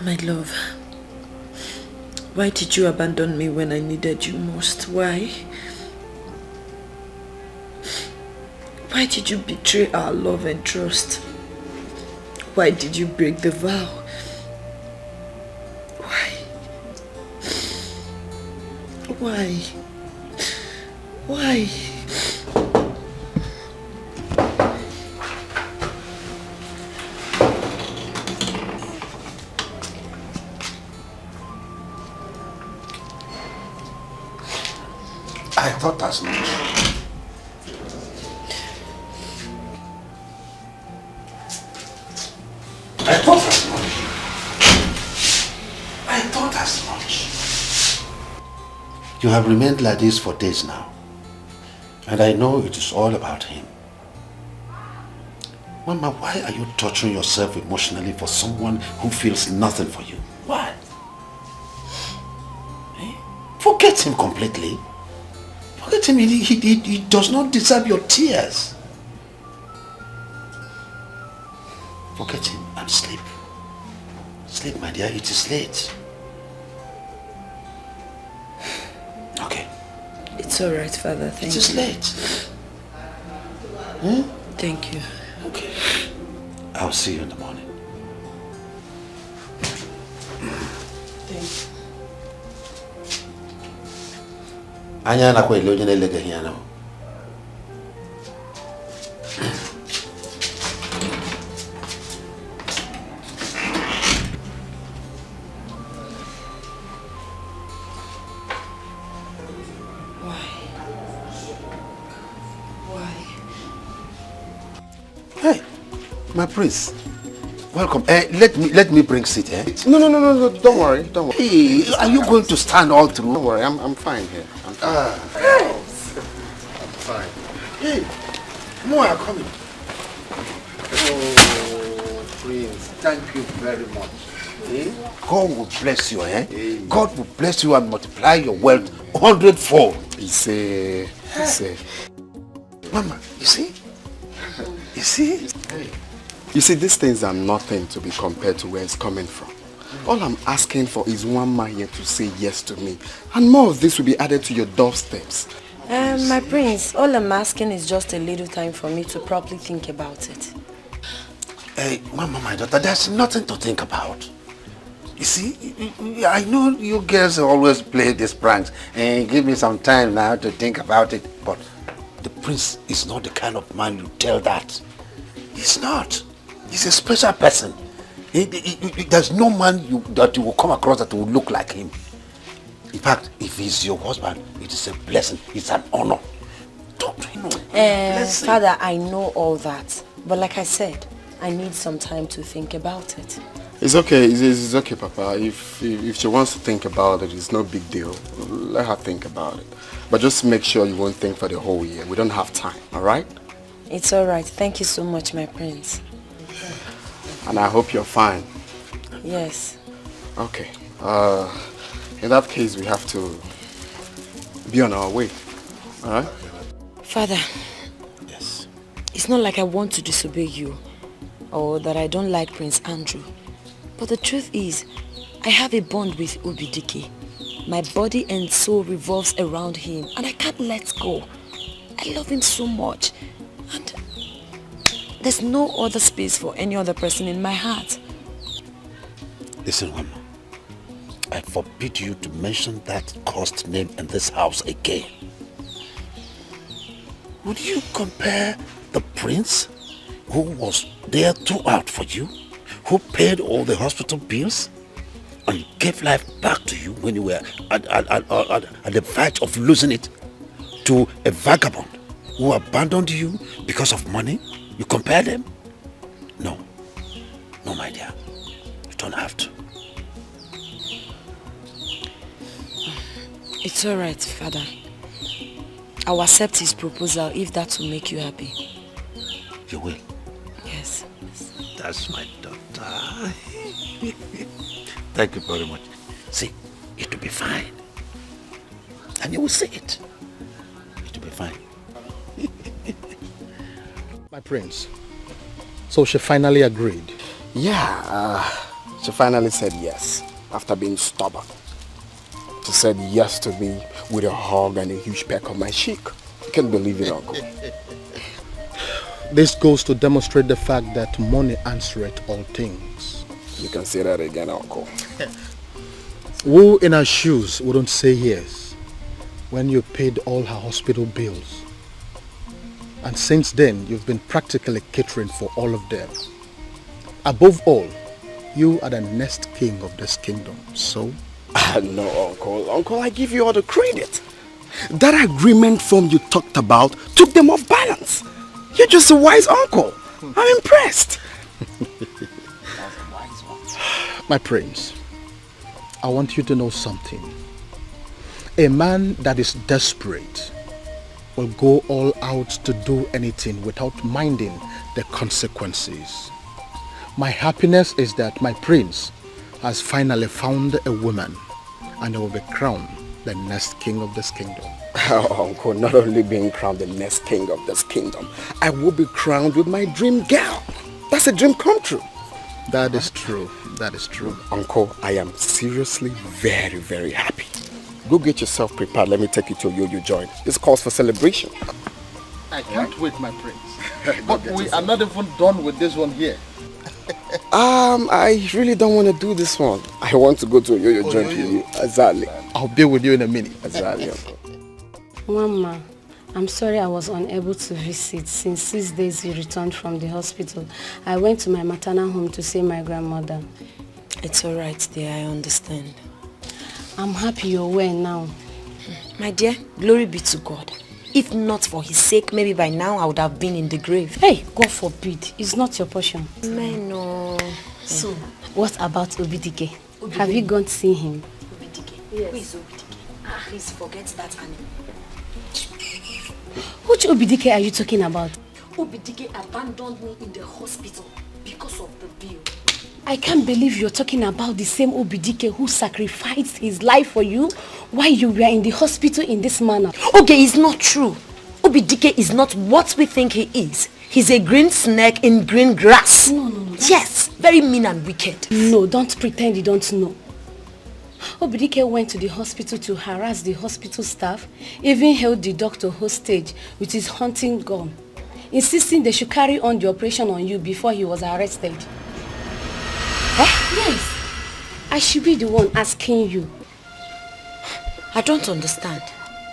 My love, why did you abandon me when I needed you most? Why? Why did you betray our love and trust? Why did you break the vow? Why? Why? Why? I thought as much. I thought as much. I thought as much. You have remained like this for days now. And I know it is all about him. Mama, why are you torturing yourself emotionally for someone who feels nothing for you? Why? Forget him completely. Forget him. He does not deserve your tears. Forget him and sleep. Sleep, my dear. It is late. Okay. It's all right, Father. Thank you. It is late. Thank you. Okay. I'll see you in the morning. Thanks. Anya na kwa iloje na ilega hiya na. Hey, my prince. Welcome. Let me bring seat. No, don't worry. Don't worry. Hey, are you going to stand all through? Don't worry, I'm fine here. I'm fine. I'm fine. Hey, more are coming. Oh, Prince, thank you very much. God will bless you, God will bless you and multiply your wealth 100-fold. He say. Mama, you see? You see? You see, these things are nothing to be compared to where it's coming from. All I'm asking for is one man here to say yes to me. And more of this will be added to your doorsteps. My prince, all I'm asking is just a little time for me to properly think about it. Hey, Mama, my daughter, there's nothing to think about. You see, I know you girls always play these pranks and give me some time now to think about it. But the prince is not the kind of man you tell that. He's not. He's a special person. There's no man that you will come across that will look like him. In fact, if he's your husband, it is a blessing. It's an honor. Talk to him. Father, I know all that. But like I said, I need some time to think about it. It's okay. It's okay, Papa. If she wants to think about it, it's no big deal. Let her think about it. But just make sure you won't think for the whole year. We don't have time, all right? It's all right. Thank you so much, my prince. And I hope you're fine. Yes. Okay. In that case, we have to be on our way. All right? Father. Yes. It's not like I want to disobey you or that I don't like Prince Andrew. But the truth is, I have a bond with Obidike. My body and soul revolves around him and I can't let go. I love him so much. And there's no other space for any other person in my heart. Listen, Mama. I forbid you to mention that cursed name in this house again. Would you compare the prince who was there throughout for you, who paid all the hospital bills, and gave life back to you when you were at the verge of losing it, to a vagabond who abandoned you because of money? You compare them? No. No, my dear. You don't have to. It's all right, Father. I'll accept his proposal if that will make you happy. You will? Yes. That's my daughter. Thank you very much. See, it will be fine. And you will see it. It will be fine. My prince. So she finally agreed? Yeah, she finally said yes after being stubborn. She said yes to me with a hug and a huge peck on my cheek. You can't believe it, Uncle. This goes to demonstrate the fact that money answereth all things. You can say that again, Uncle. Who in her shoes wouldn't say yes when you paid all her hospital bills? And since then, you've been practically catering for all of them. Above all, you are the next king of this kingdom, so? No, Uncle. Uncle, I give you all the credit. That agreement form you talked about took them off balance. You're just a wise uncle. I'm impressed. My prince, I want you to know something. A man that is desperate will go all out to do anything without minding the consequences. My happiness is that my prince has finally found a woman and he will be crowned the next king of this kingdom. Oh, Uncle, not only being crowned the next king of this kingdom, I will be crowned with my dream girl. That's a dream come true. That is true. That is true. Uncle, I am seriously very, very happy. Go get yourself prepared. Let me take you to a yo-yo joint. This calls for celebration. I can't wait, my prince. But we are not even done with this one here. I really don't want to do this one. I want to go to a yo-yo joint with you. Exactly. I'll be with you in a minute. Exactly, Uncle. Mama, I'm sorry I was unable to visit. Since 6 days you returned from the hospital, I went to my maternal home to see my grandmother. It's all right, dear. I understand. I'm happy you're well now. My dear, glory be to God. If not for his sake, maybe by now I would have been in the grave. Hey, God forbid. It's not your portion. No. So, what about Obidike? Have you gone to see him? Obidike? Yes. Who is Obidike? Please forget that animal. Which Obidike are you talking about? Obidike abandoned me in the hospital because of the bill. I can't believe you're talking about the same Obidike who sacrificed his life for you while you were in the hospital in this manner. Okay, it's not true. Obidike is not what we think he is. He's a green snake in green grass. No. Yes, very mean and wicked. No, don't pretend you don't know. Obidike went to the hospital to harass the hospital staff, even held the doctor hostage with his hunting gun, insisting they should carry on the operation on you before he was arrested. Yes. I should be the one asking you. I don't understand.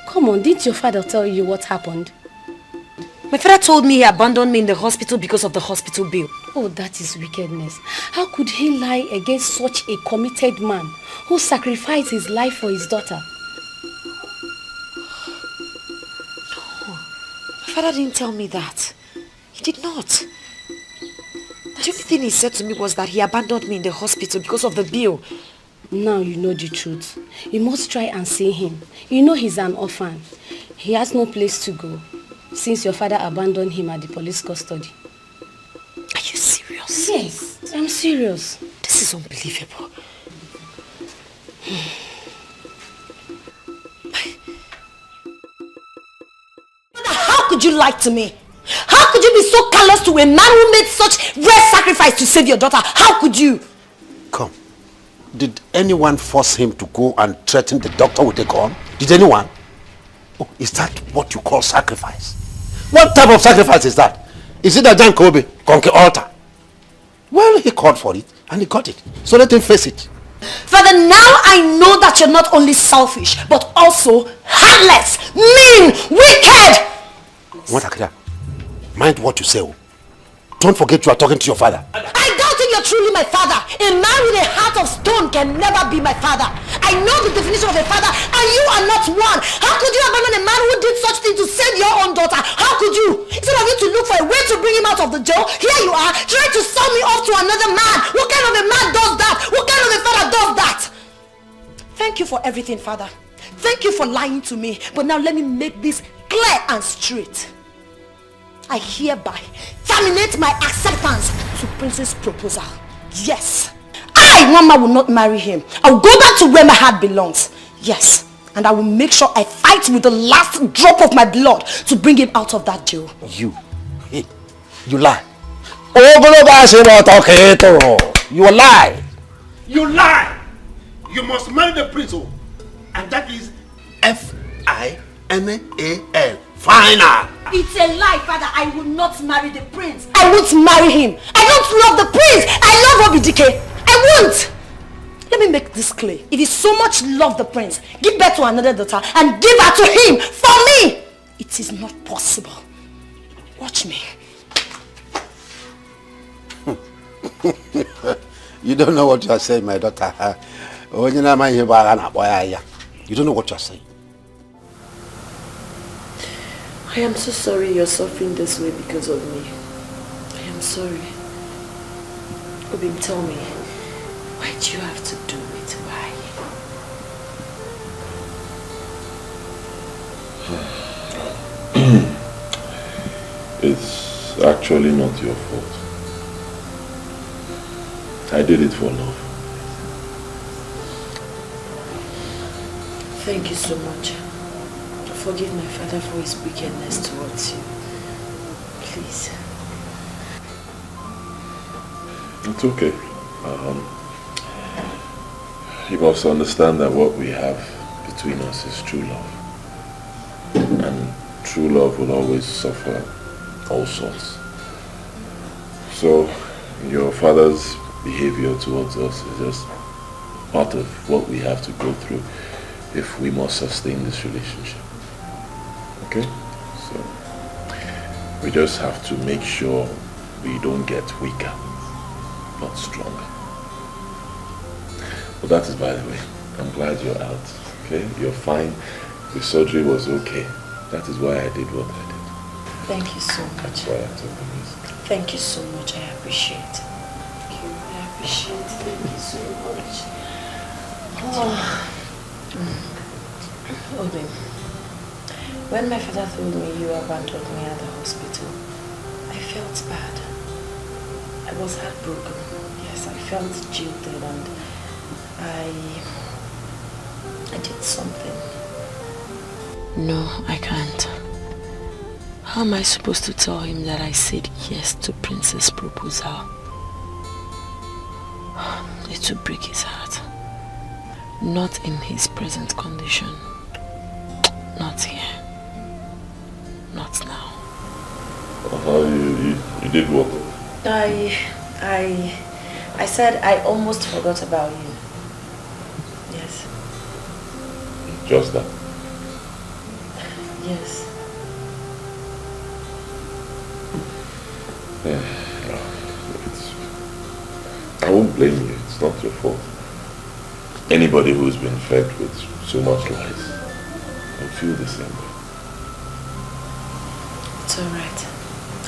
Come on, didn't your father tell you what happened? My father told me he abandoned me in the hospital because of the hospital bill. Oh, that is wickedness. How could he lie against such a committed man who sacrificed his life for his daughter? No, my father didn't tell me that. He did not. The only thing he said to me was that he abandoned me in the hospital because of the bill. Now you know the truth. You must try and see him. You know he's an orphan. He has no place to go since your father abandoned him at the police custody. Are you serious? Yes, I'm serious. This is unbelievable. How could you lie to me? How could you be so callous to a man who made such rare sacrifice to save your daughter? How could you? Come. Did anyone force him to go and threaten the doctor with a gun? Did anyone? Oh, is that what you call sacrifice? What type of sacrifice is that? Is it a Jan Kobe, Konke altar? Well, he called for it and he got it. So let him face it. Father, now I know that you're not only selfish, but also heartless, mean, wicked. Mind what you say. Don't forget you are talking to your father. I don't think you're truly my father. A man with a heart of stone can never be my father. I know the definition of a father and you are not one. How could you abandon a man who did such thing to save your own daughter? How could you? Instead of you to look for a way to bring him out of the jail, here you are trying to sell me off to another man. What kind of a man does that? What kind of a father does that? Thank you for everything, Father. Thank you for lying to me. But now let me make this clear and straight. I hereby terminate my acceptance to Prince's proposal. Yes, I, Mama, will not marry him. I will go back to where my heart belongs. Yes, and I will make sure I fight with the last drop of my blood to bring him out of that jail. You lie. You lie. You lie. You must marry the prince, and that is F-I-N-A-L. Final. It's a lie, Father. I will not marry the prince. I won't marry him. I don't love the prince. I love Obidike. I won't. Let me make this clear. If you so much love the prince, give birth to another daughter and give her to him for me. It is not possible. Watch me. You don't know what you are saying, my daughter. You don't know what you are saying. I am so sorry you're suffering this way because of me. I am sorry. Obin, tell me, why do you have to do it? Why? It's actually not your fault. I did it for love. Thank you so much. Forgive my father for his wickedness towards you. Please. It's okay. You must understand that what we have between us is true love. And true love will always suffer all sorts. So, your father's behavior towards us is just part of what we have to go through if we must sustain this relationship. Okay? So, we just have to make sure we don't get weaker, not stronger. Well, that is by the way. I'm glad you're out. Okay? You're fine. The surgery was okay. That is why I did what I did. Thank you so much. That's why I took the risk. Thank you so much. I appreciate it. Thank you. I appreciate it. Thank you so much. Oh, babe. When my father told me you abandoned me at the hospital, I felt bad. I was heartbroken. Yes, I felt jilted and I did something. No, I can't. How am I supposed to tell him that I said yes to Prince's proposal? It will break his heart. Not in his present condition. Not here. Not now. You did what? I said I almost forgot about you. Yes. Just that? Yes. Yeah. I won't blame you. It's not your fault. Anybody who's been fed with so much lies will feel the same way. It's alright.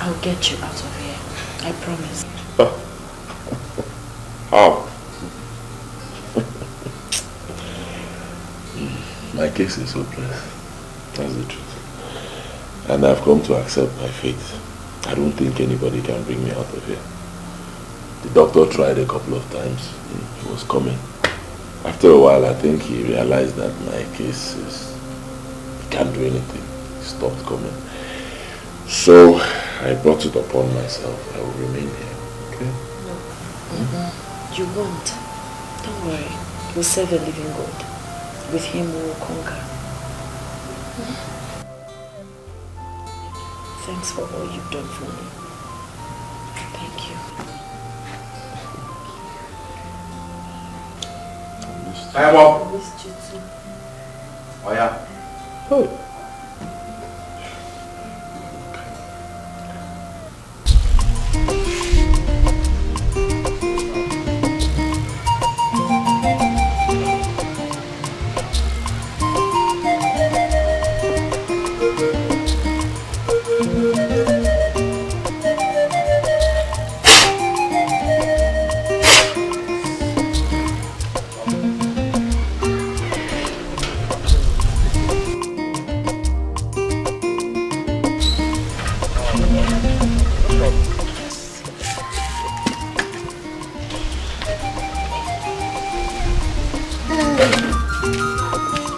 I'll get you out of here. I promise. How? My case is hopeless. That's the truth. And I've come to accept my fate. I don't think anybody can bring me out of here. The doctor tried a couple of times. He was coming. After a while, I think he realized that my case is... he can't do anything. He stopped coming. So, I brought it upon myself. I will remain here. Okay? No. You won't. Don't worry. We'll serve a living God. With him we will conquer. Thanks for all you've done for me. Thank you. Hey, Bob. I missed you too. Oh, yeah. Oh.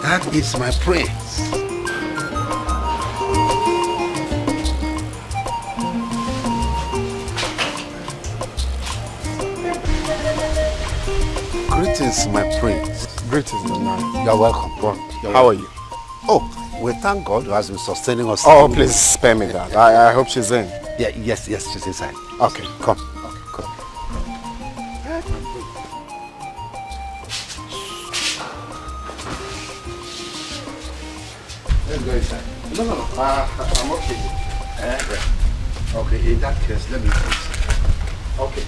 That is my prince. Greetings, my prince. Greetings, man. You're welcome. How are you? Oh, we thank God who has been sustaining us. Oh, please spare me that. I hope she's in. Yeah, yes, she's inside. Okay, come. Come. Let's go inside. No. I'm okay. Okay, in that case, let me fix. Okay.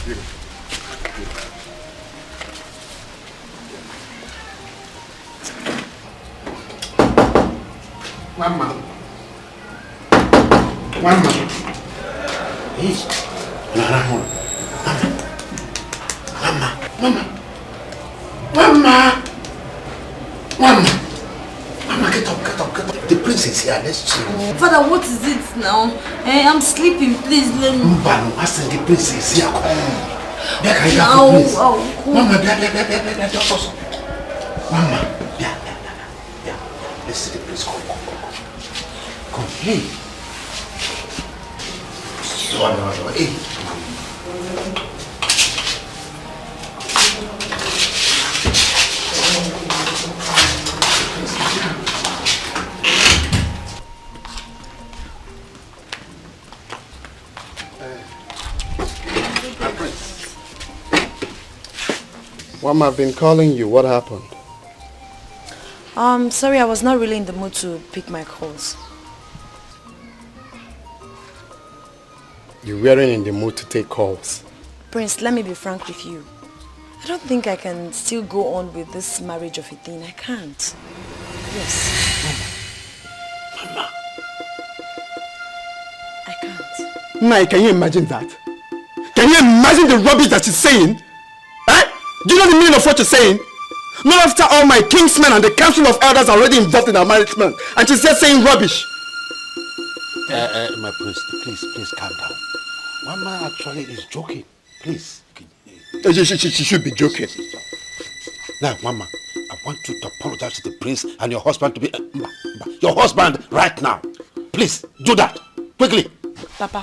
Beautiful. One man. Hey. Mama, get up. The prince is here, let's chill. Father, what is it now? I'm sleeping, please let me. Mbano, I said the prince is here, come. Mama, let's see the prince, come. Hey. Hey. Mama, I've been calling you. What happened? Sorry, I was not really in the mood to pick my calls. You weren't in the mood to take calls. Prince, let me be frank with you. I don't think I can still go on with this marriage of a thing. I can't. Yes. Mama. I can't. Nai, can you imagine that? Can you imagine the rubbish that she's saying? Eh? Do you know the meaning of what she's saying? Not after all my kingsmen and the council of elders are already involved in our marriage, man. And she's just saying rubbish. My prince, please calm down. Mama actually is joking. Please. She should be joking. Now, Mama, I want you to apologize to the prince and your husband to be... your husband right now. Please, do that. Quickly. Papa,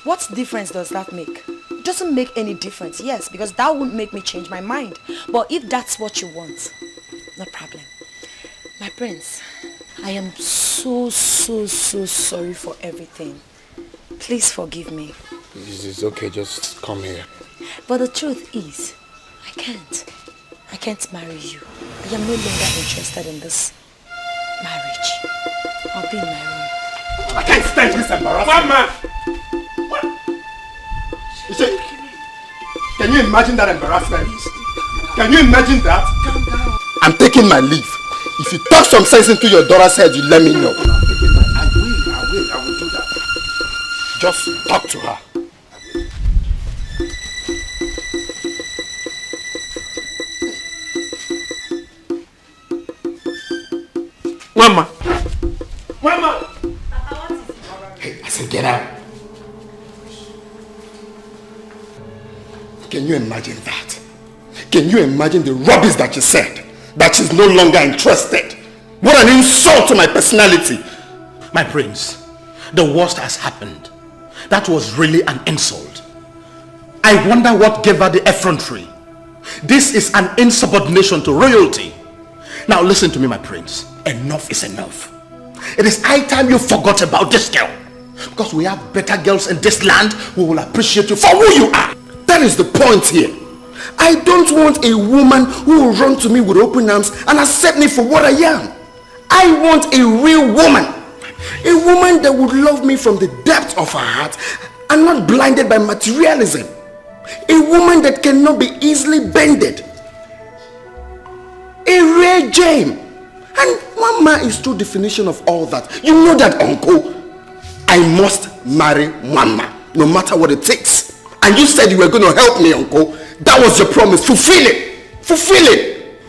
what difference does that make? It doesn't make any difference, yes, because that won't make me change my mind. But if that's what you want, no problem. My prince, I am so sorry for everything. Please forgive me. It's okay, just come here. But the truth is, I can't marry you. I am no longer interested in this marriage. I'll be in my room. I can't stand this embarrassment. Mama! What? You say, can you imagine that embarrassment? Can you imagine that? Calm down. I'm taking my leave. If you talk some sense into your daughter's head, you let me know. I will do that. Just talk to her. Mama! Mama! Hey, I said get out. Can you imagine that? Can you imagine the rubbish that she said? That she's no longer interested? What an insult to my personality! My prince, the worst has happened. That was really an insult. I wonder what gave her the effrontery. This is an insubordination to royalty. Now listen to me, my prince. Enough is enough. It is high time you forgot about this girl. Because we have better girls in this land who will appreciate you for who you are. That is the point here. I don't want a woman who will run to me with open arms and accept me for what I am. I want a real woman. A woman that would love me from the depth of her heart and not blinded by materialism. A woman that cannot be easily bended. A rare gem. And Mama is true definition of all that. You know that, uncle. I must marry Mama, no matter what it takes. And you said you were going to help me, uncle. That was your promise. Fulfill it. Fulfill it.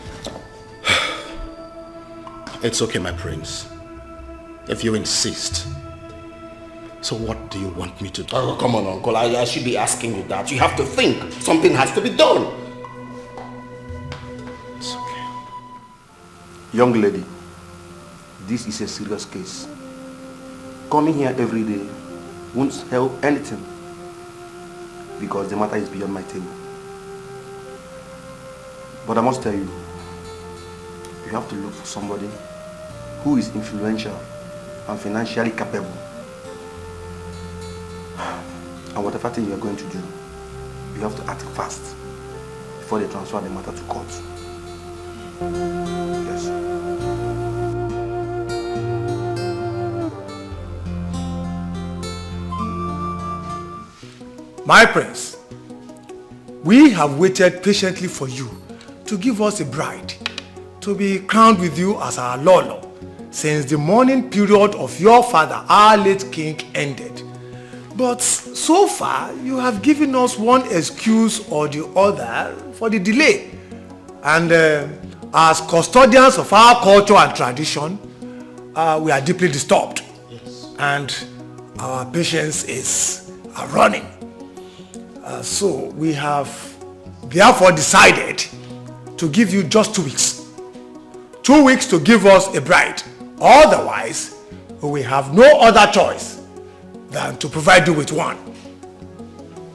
It's okay, my prince. If you insist. So what do you want me to do? Oh, come on, uncle. I should be asking you that. You have to think. Something has to be done. It's okay. Young lady, this is a serious case. Coming here every day won't help anything because the matter is beyond my table. But I must tell you, you have to look for somebody who is influential and financially capable. And whatever thing you are going to do, you have to act fast before they transfer the matter to court. Yes. My prince, we have waited patiently for you to give us a bride to be crowned with you as our Lolo since the mourning period of your father, our late king, ended. But so far, you have given us one excuse or the other for the delay. And as custodians of our culture and tradition, we are deeply disturbed. Yes. And our patience is running. So we have therefore decided to give you just 2 weeks. 2 weeks to give us a bride. Otherwise, we have no other choice than to provide you with one.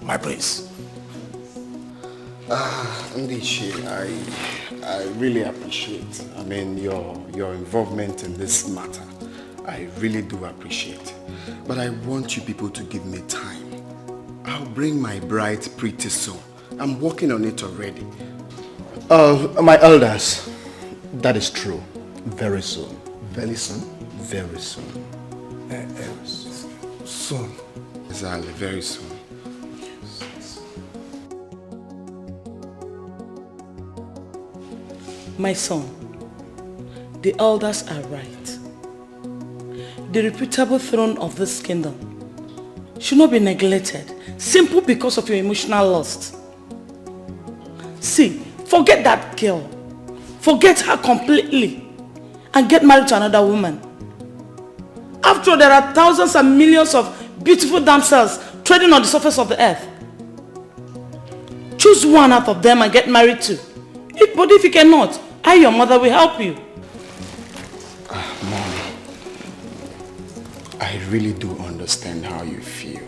My prince. Ndiche, I really appreciate, your involvement in this matter. I really do appreciate. But I want you people to give me time. I'll bring my bride pretty soon. I'm working on it already. My elders, that is true. Very soon. Very soon? Very soon. Soon. Exactly, very soon. My son, the elders are right. The reputable throne of this kingdom should not be neglected simply because of your emotional lust. See, forget that girl. Forget her completely and get married to another woman. After all, there are thousands and millions of beautiful damsels trading on the surface of the earth. Choose one out of them and get married to. But if you cannot, I, your mother, will help you. Mom, I really do understand how you feel.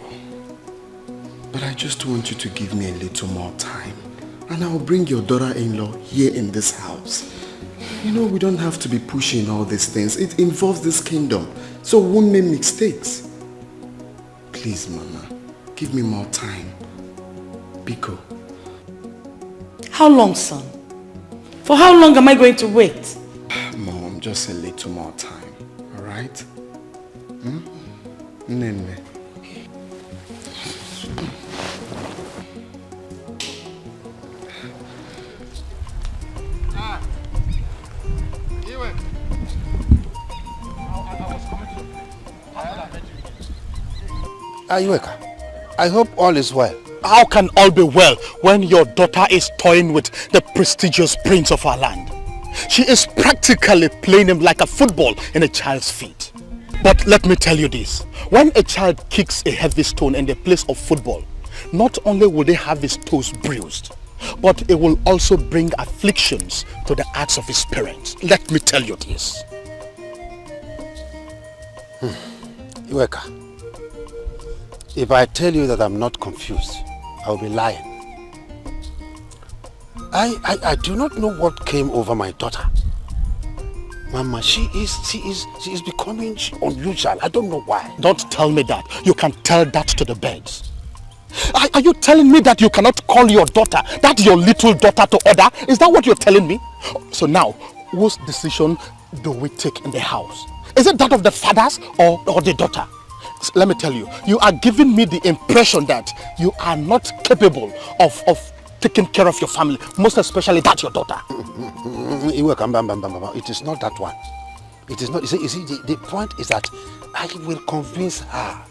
But I just want you to give me a little more time. And I'll bring your daughter-in-law here in this house. You know, we don't have to be pushing all these things. It involves this kingdom. So we won't make mistakes. Please, Mama, give me more time. Biko. How long, son? For how long am I going to wait? Mom, just a little more time, alright? Nene. Iweka, I hope all is well. How can all be well when your daughter is toying with the prestigious prince of our land? She is practically playing him like a football in a child's feet. But let me tell you this, when a child kicks a heavy stone in the place of football, not only will they have his toes bruised, but it will also bring afflictions to the hearts of his parents. Let me tell you this. Iweka, if I tell you that I'm not confused, I'll be lying. I do not know what came over my daughter. Mama, she is becoming unusual. I don't know why. Don't tell me that. You can tell that to the birds. Are you telling me that you cannot call your daughter, that your little daughter, to order? Is that what you're telling me? So now, whose decision do we take in the house? Is it that of the fathers or the daughter? Let me tell you, you are giving me the impression that you are not capable of taking care of your family, most especially that your daughter. It is not that one. It is not. You see, the point is that I will convince her.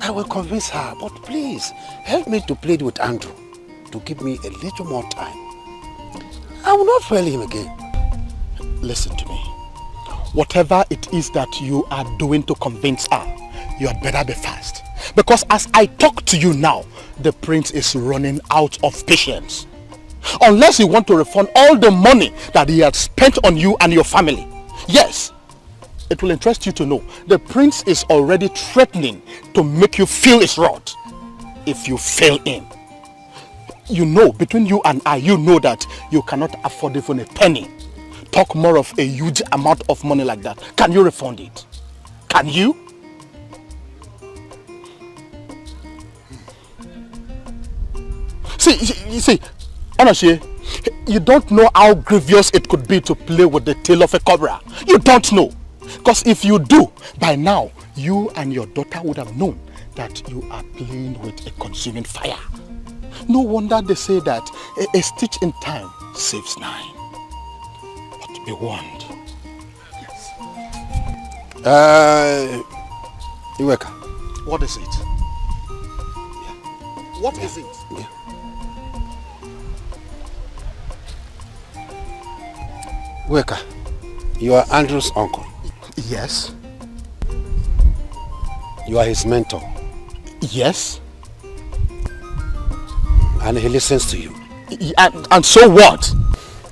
I will convince her, but please help me to plead with Andrew to give me a little more time. I will not fail him again. Listen to me. Whatever it is that you are doing to convince her, you had better be fast. Because as I talk to you now, the prince is running out of patience. Unless you want to refund all the money that he had spent on you and your family. Yes, it will interest you to know the prince is already threatening to make you feel his wrath if you fail him. You know, between you and I, you know that you cannot afford even a penny. Talk more of a huge amount of money like that. Can you refund it? Can you? See, honestly, you don't know how grievous it could be to play with the tail of a cobra. You don't know. Because if you do, by now, you and your daughter would have known that you are playing with a consuming fire. No wonder they say that a stitch in time saves 9. But be warned. Yes. Iweka. What is it? Yeah. What is it? Yeah. Iweka, you are Andrew's uncle. Yes. You are his mentor. Yes. And he listens to you. And so what?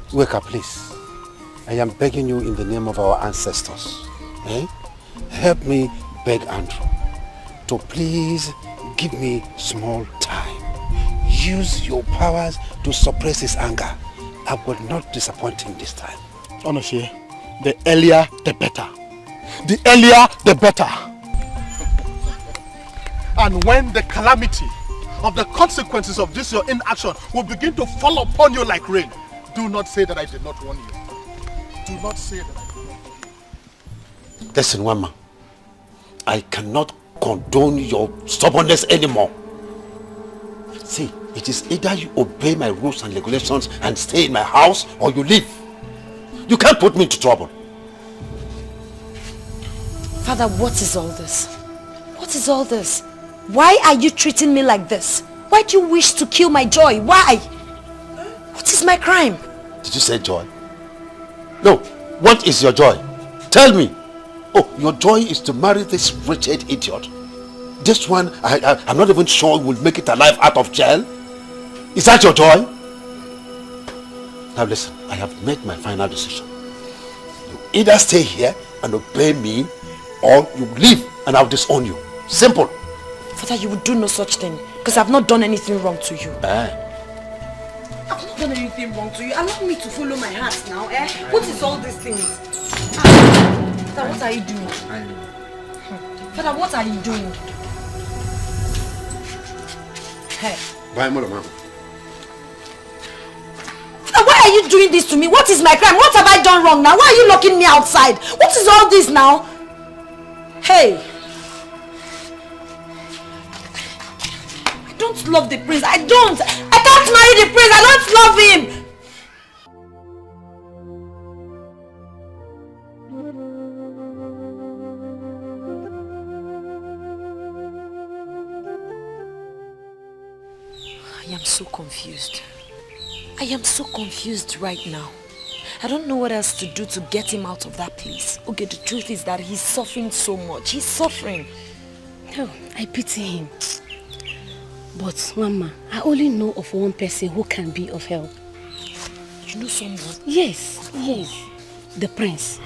Iweka, please. I am begging you in the name of our ancestors. Help me beg Andrew to please give me small time. Use your powers to suppress his anger. I will not disappoint him this time. Honestly, the earlier the better. The earlier the better. And when the calamity of the consequences of this your inaction will begin to fall upon you like rain, Do not say that I did not warn you. Do not say that I did not. Listen, Wama. I cannot condone your stubbornness anymore. See, it is either you obey my rules and regulations and stay in my house, or you leave. You can't put me into trouble. Father, what is all this? What is all this? Why are you treating me like this? Why do you wish to kill my joy? Why? What is my crime? Did you say joy? No. What is your joy? Tell me. Oh, your joy is to marry this wretched idiot. This one, I'm not even sure will make it alive out of jail. Is that your joy? Now listen, I have made my final decision. You either stay here and obey me, or you leave and I'll disown you. Simple. Father, you would do no such thing, because I've not done anything wrong to you. I've not done anything wrong to you. Allow me to follow my heart now, eh? What is all these things? Father, what are you doing? Father, what are you doing? Hey. Bye, Mama. Father, why are you doing this to me? What is my crime? What have I done wrong now? Why are you locking me outside? What is all this now? Hey. I don't love the prince. I don't. I can't marry the prince. I don't love him. I am so confused. I am so confused right now. I don't know what else to do to get him out of that place. Okay, the truth is that he's suffering so much. He's suffering. Oh, I pity him. But Mama, I only know of one person who can be of help. You know someone? Yes, yes. The prince.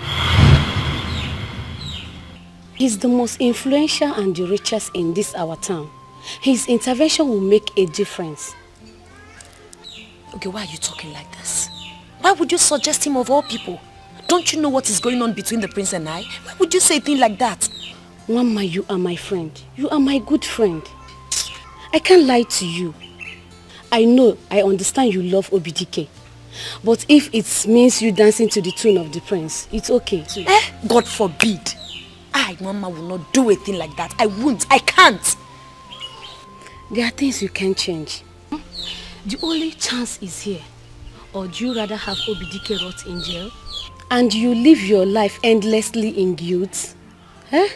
He's the most influential and the richest in this our town. His intervention will make a difference. Okay, why are you talking like this? Why would you suggest him of all people? Don't you know what is going on between the prince and I? Why would you say a thing like that? Mama, you are my friend. You are my good friend. I can't lie to you. I know, I understand you love Obidike. But if it means you dancing to the tune of the prince, it's okay too. God forbid. I, Mama, will not do a thing like that. I won't. I can't. There are things you can't change. The only chance is here. Or do you rather have Obidike rot in jail? And you live your life endlessly in guilt? Huh?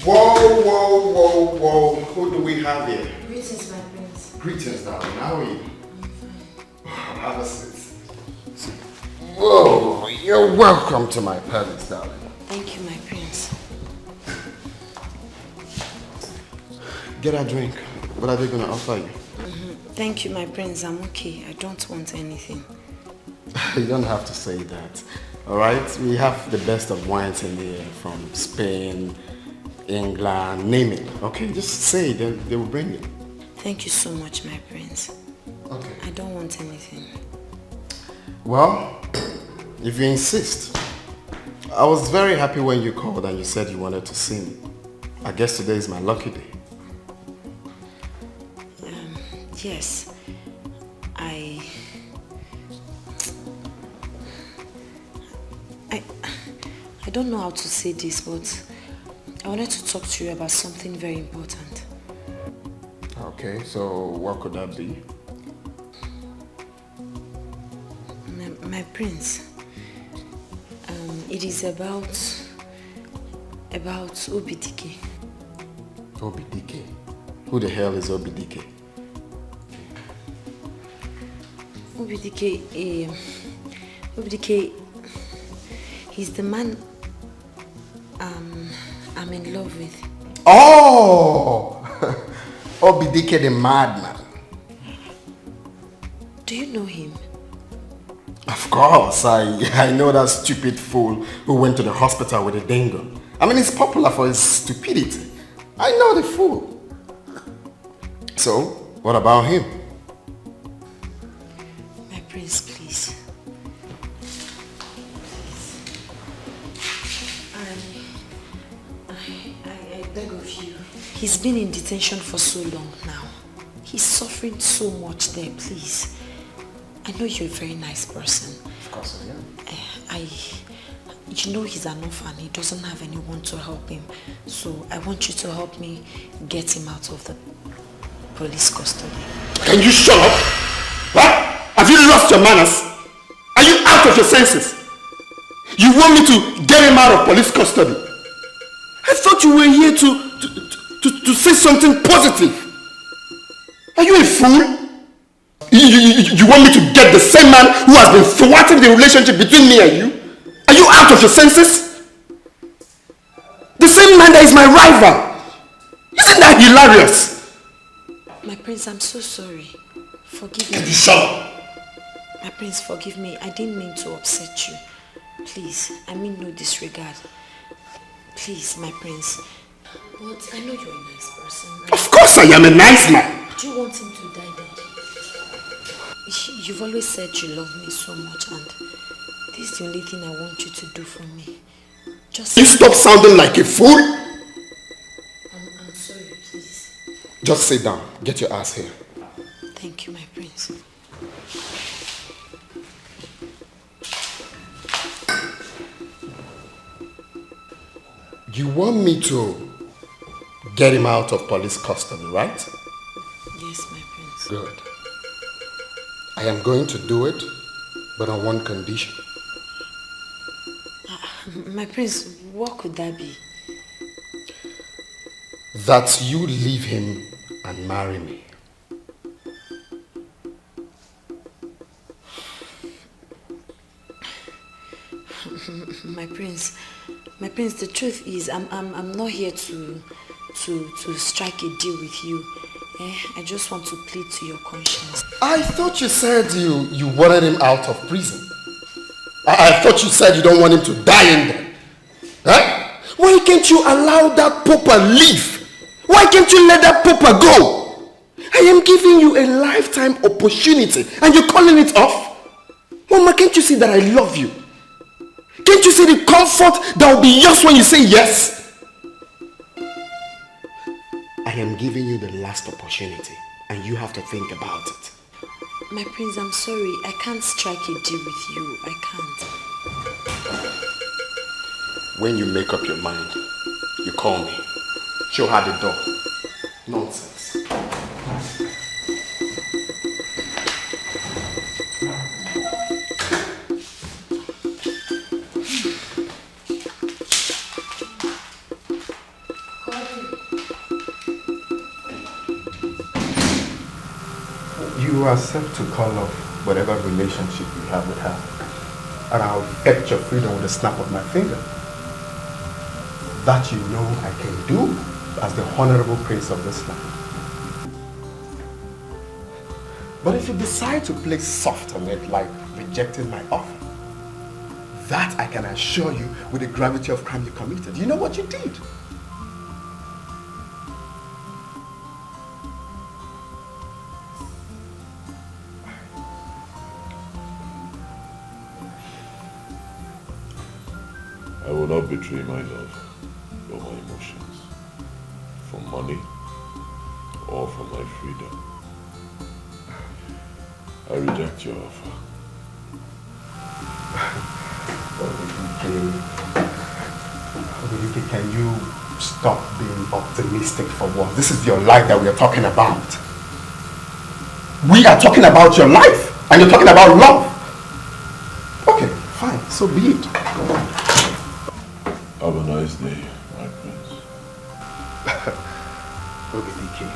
Whoa, whoa, whoa, whoa. Who do we have here? Greetings, my prince. Greetings, darling. How are you? Have a seat. Whoa, you're welcome to my palace, darling. Thank you, my prince. Get a drink. What are they going to offer you? Thank you, my prince. I'm okay. I don't want anything. You don't have to say that. All right? We have the best of wines in here from Spain, England, name it. Okay, just say it, then they will bring it. Thank you so much, my prince. Okay. I don't want anything. Well, if you insist. I was very happy when you called and you said you wanted to see me. I guess today is my lucky day. Yes. I don't know how to say this, but I wanted to talk to you about something very important. Okay, so what could that be? My prince, it is about Obidike. Obidike? Who the hell is Obidike? Obidike, he's the man I'm in love with. Oh! Obidike the madman. Do you know him? Of course, I know that stupid fool who went to the hospital with a dingo I mean, he's popular for his stupidity. I know the fool. So, what about him? My prince, please. I beg of you. He's been in detention for so long now. He's suffering so much there, please. I know you're a very nice person. Of course I am. You know he's an orphan. He doesn't have anyone to help him. So I want you to help me get him out of the police custody. Can you shut up? What? Have you lost your manners? Are you out of your senses? You want me to get him out of police custody? I thought you were here to say something positive. Are you a fool? You want me to get the same man who has been thwarting the relationship between me and you? Are you out of your senses? The same man that is my rival. Isn't that hilarious? My prince, I'm so sorry. Forgive me. Can you shut up? My prince, forgive me. I didn't mean to upset you. Please, I mean no disregard. Please, my prince. But I know you're a nice person. Of course I am a nice man. Do you want him to die then? You've always said you love me so much, and this is the only thing I want you to do for me. Just... You stop sounding like a fool? I'm sorry, please. Just sit down. Get your ass here. Thank you, my prince. You want me to get him out of police custody, right? Yes, my prince. Good. I am going to do it, but on one condition. My prince, what could that be? That you leave him and marry me. My prince, the truth is I'm not here to strike a deal with you. I just want to plead to your conscience. I thought you said you wanted him out of prison. I thought you said you don't want him to die in there. Huh? Why can't you allow that pauper leave? Why can't you let that pauper go? I am giving you a lifetime opportunity and you're calling it off? Mama, can't you see that I love you? Can't you see the comfort that will be yours when you say yes? I am giving you the last opportunity and you have to think about it. My prince, I'm sorry. I can't strike a deal with you. I can't. When you make up your mind, you call me. Show her the door. Nonsense. You are set to call off whatever relationship you have with her, and I'll get your freedom with a snap of my finger. That you know I can do as the honorable prince of this land. But if you decide to play soft on it, like rejecting my offer, that I can assure you with the gravity of crime you committed. You know what you did? I will not betray my love or my emotions for money or for my freedom. I reject your offer. Can you stop being optimistic for once? This is your life that we are talking about. We are talking about your life and you're talking about love. Okay, fine, so be it. Have a nice day, my prince. Wazico,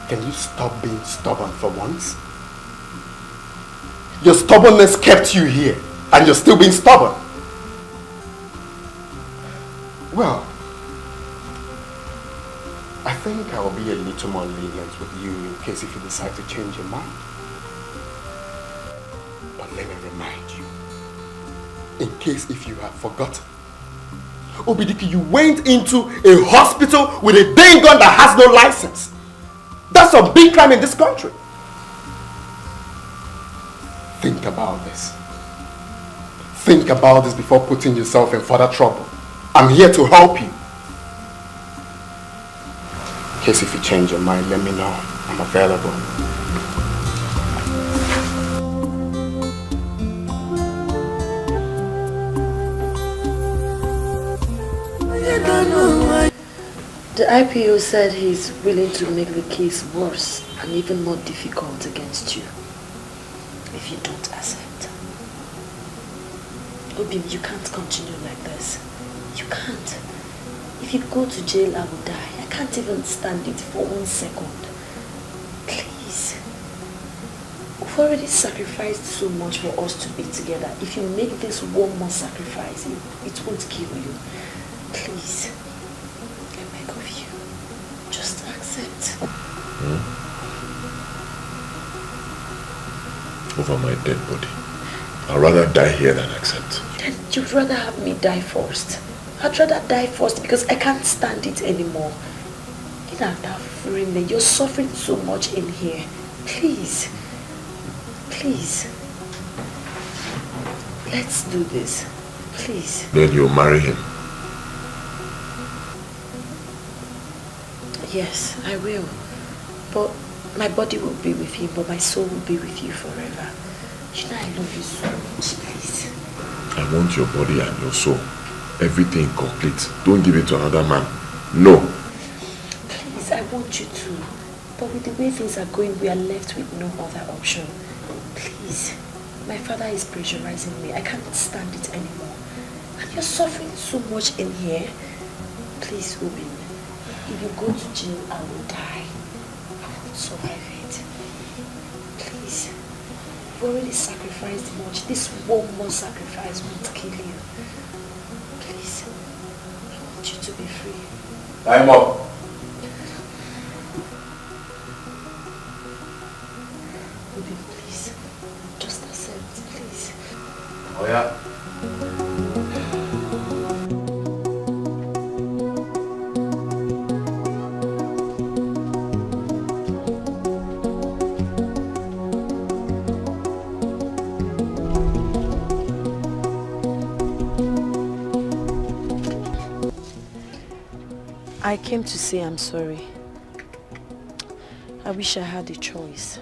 can you stop being stubborn for once? Your stubbornness kept you here, and you're still being stubborn. Well, I think I will be a little more lenient with you in case if you decide to change your mind. But let me remind you, in case if you have forgotten, Obidiki, you went into a hospital with a dang gun that has no license. That's a big crime in this country. Think about this. Think about this before putting yourself in further trouble. I'm here to help you. In case if you change your mind, let me know. I'm available. The IPO said he's willing to make the case worse and even more difficult against you if you don't accept. Obim, you can't continue like this. You can't. If you go to jail, I will die. I can't even stand it for 1 second. Please. We've already sacrificed so much for us to be together. If you make this one more sacrifice, it won't kill you. Please. I beg of you. Just accept. Over my dead body. I'd rather die here than accept. Then you'd rather have me die first. I'd rather die first because I can't stand it anymore. You're suffering so much in here. Please. Please. Let's do this. Please. Then you'll marry him. Yes, I will. But my body will be with him, but my soul will be with you forever. You know I love you so much, please. I want your body and your soul. Everything complete. Don't give it to another man. No. Please, I want you to. But with the way things are going, we are left with no other option. Please. My father is pressurizing me. I can't stand it anymore. And you're suffering so much in here. Please, Obin. If you go to jail, I will die. I won't survive it. Please. You've already sacrificed much. This one more sacrifice won't kill you. Please. I want you to be free. Time up. Ruby, please. Just accept, please. Oh yeah. I came to say I'm sorry. I wish I had a choice.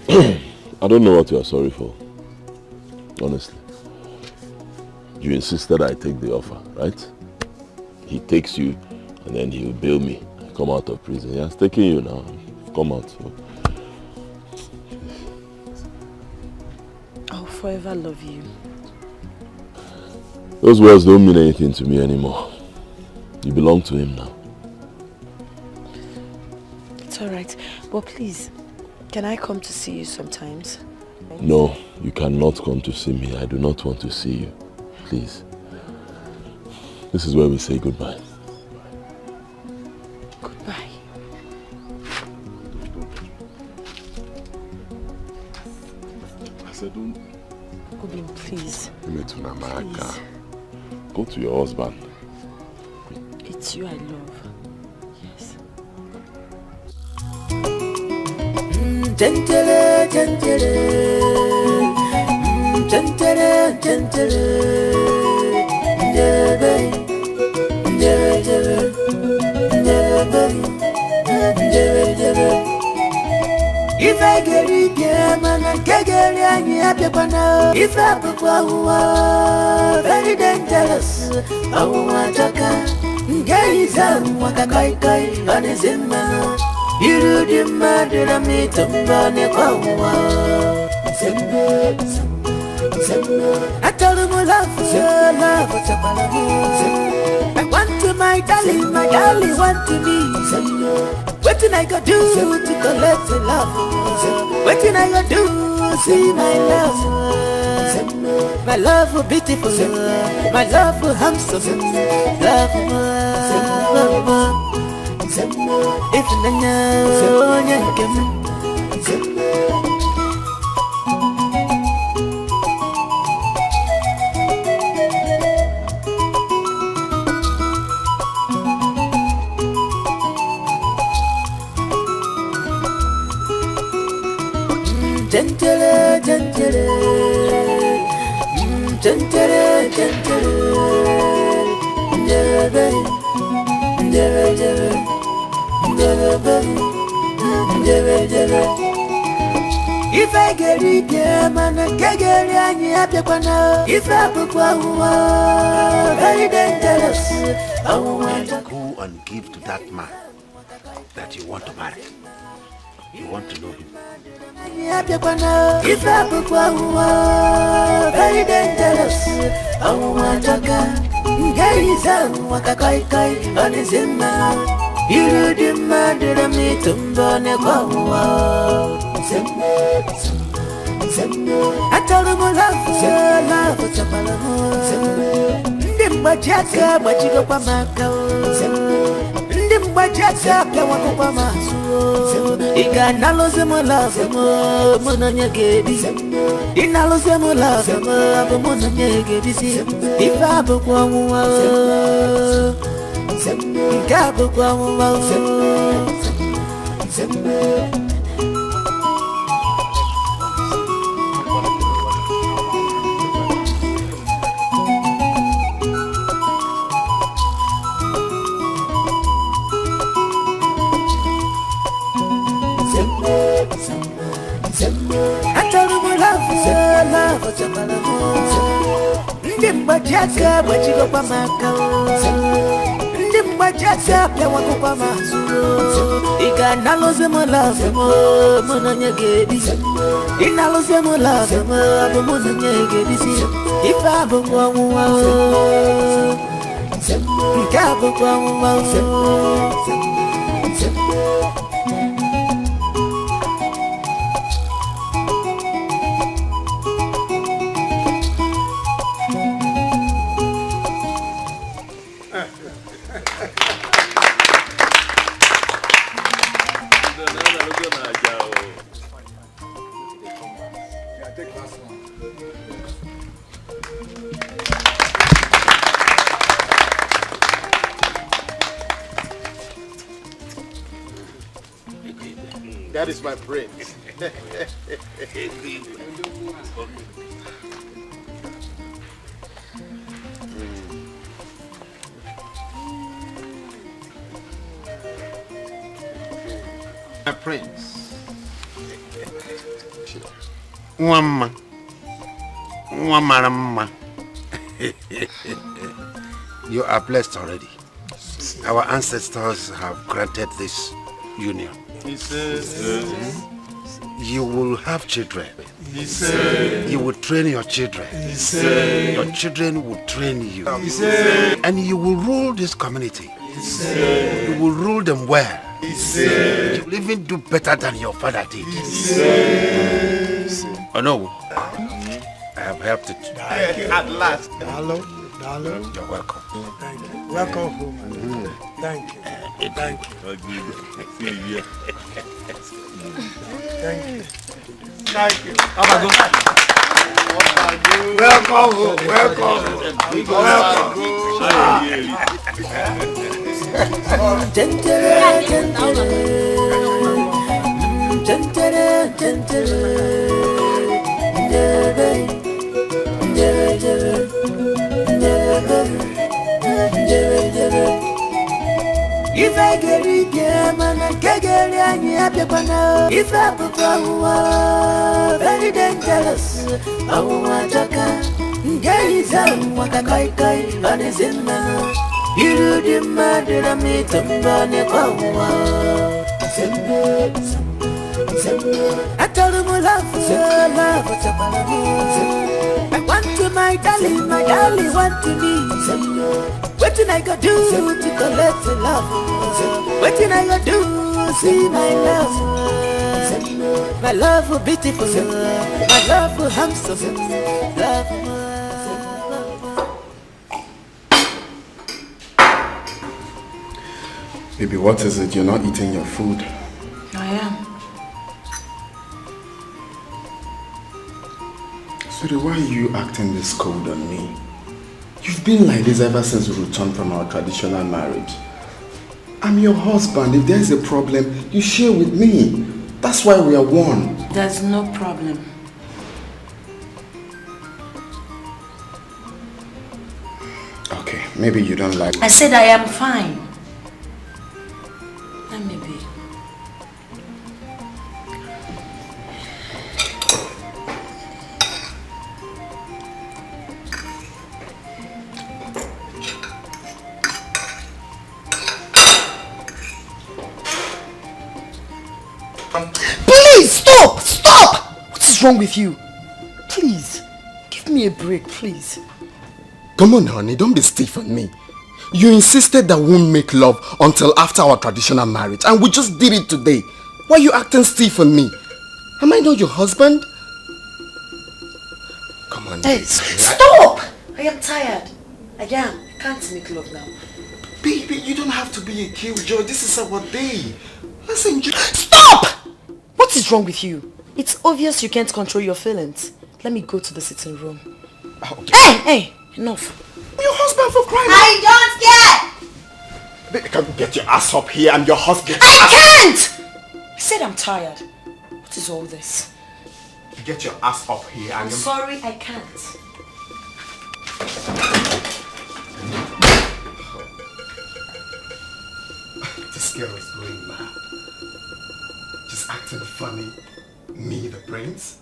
I don't know what you are sorry for. Honestly. You insisted I take the offer, right? He takes you and then he'll bail me. I come out of prison. He has taken you now. Come out. So. I'll forever love you. Those words don't mean anything to me anymore. You belong to him now. It's alright. But please, can I come to see you sometimes? No, you cannot come to see me. I do not want to see you. Please. This is where we say goodbye. Goodbye. I said don't. Obin, please. Please. Go to your husband. It's you I love. Yes. Gentile, gentile. Gentile, gentile. If I get it, yeah, man, I can't get it, if I put very dangerous, I want to come. Guys, I'm what I kai, on his in man. You do the murder of me to burn a power. I told him I love what's up on the I want to my darling want to me. What did I go do to collect the love? What did I go do? See my love. My love for beautiful, my love for handsome, love for if you know, Tentere, tentere, tentere, tentere, ndebe, ndebe, ndebe, ndebe, ndebe. If I get it, man, I can't get any happy pana. If I put one, very dangerous. I want to go and give to that man that you want to marry. You want to know him. If I put one, very dangerous. I want to go. Guys, I want to kai on his man. You demanded a meet him on a go. I told him I love what's up, I love Ndimbajaga, majigo kwa makao Ndimbajaga, pewa kwa masu Iga naloze mo love mo, muna nyegebi Inaloze mo love mo, abo muna nyegebi si Ifa kwa muwa Iga kwa muwa Ndimbajaga, majigo kwa makao Ndimbajaga, pewa kwa masu Iga naloze mo love mo, muna nyegebi Inaloze mo love mo, abo muna nyegebi si Ifa abo kwa muwa Ika abo kwa muwa That is my prince. My prince. Mama. You are blessed already. Our ancestors have granted this union. He says, you will have children. He said, you will train your children. He said, your children will train you. He said, and you will rule this community. He said, you will rule them well. He said, you will even do better than your father did. He said, oh no, I have helped it. at last. Hello. You're welcome. Thank you. Welcome home. Thank you. Thank you. Thank you. Thank you. Welcome home. Welcome. If I get it, man, I can't get any happy pana. If I put very dangerous, I want to come. Guys, I want to kai on his man. You do the murder, I meet him on a go. I told him I love what's up, I want to my darling want to me. What did I go do to collect the love? What did I go do? See my love. My love for beautiful, my love for handsome, love. Baby, what is it? You're not eating your food. I am. Sweetie, why are you acting this cold on me? You've been like this ever since we returned from our traditional marriage. I'm your husband. If there's a problem, you share with me. That's That's why we are warned. There's no problem. Okay, maybe you don't like... I said I am fine. Let me be. Please, stop! Stop! What is wrong with you? Please, give me a break, please. Come on, honey, don't be stiff on me. You insisted that we won't make love until after our traditional marriage, and we just did it today. Why are you acting stiff on me? Am I not your husband? Come on. Hey, stop! I am tired. I can't make love now. Baby, you don't have to be a killjoy. This is our day. Let's enjoy. Stop! What is wrong with you? It's obvious you can't control your feelings. Let me go to the sitting room. Okay. Hey, enough. Your husband for crying out. I don't care! Baby, come get your ass up here. I'm your husband. I can't! I said I'm tired. What is all this? Get your ass up here. I'm sorry, I can't. This girl is going mad. Just acting funny. Me, the prince?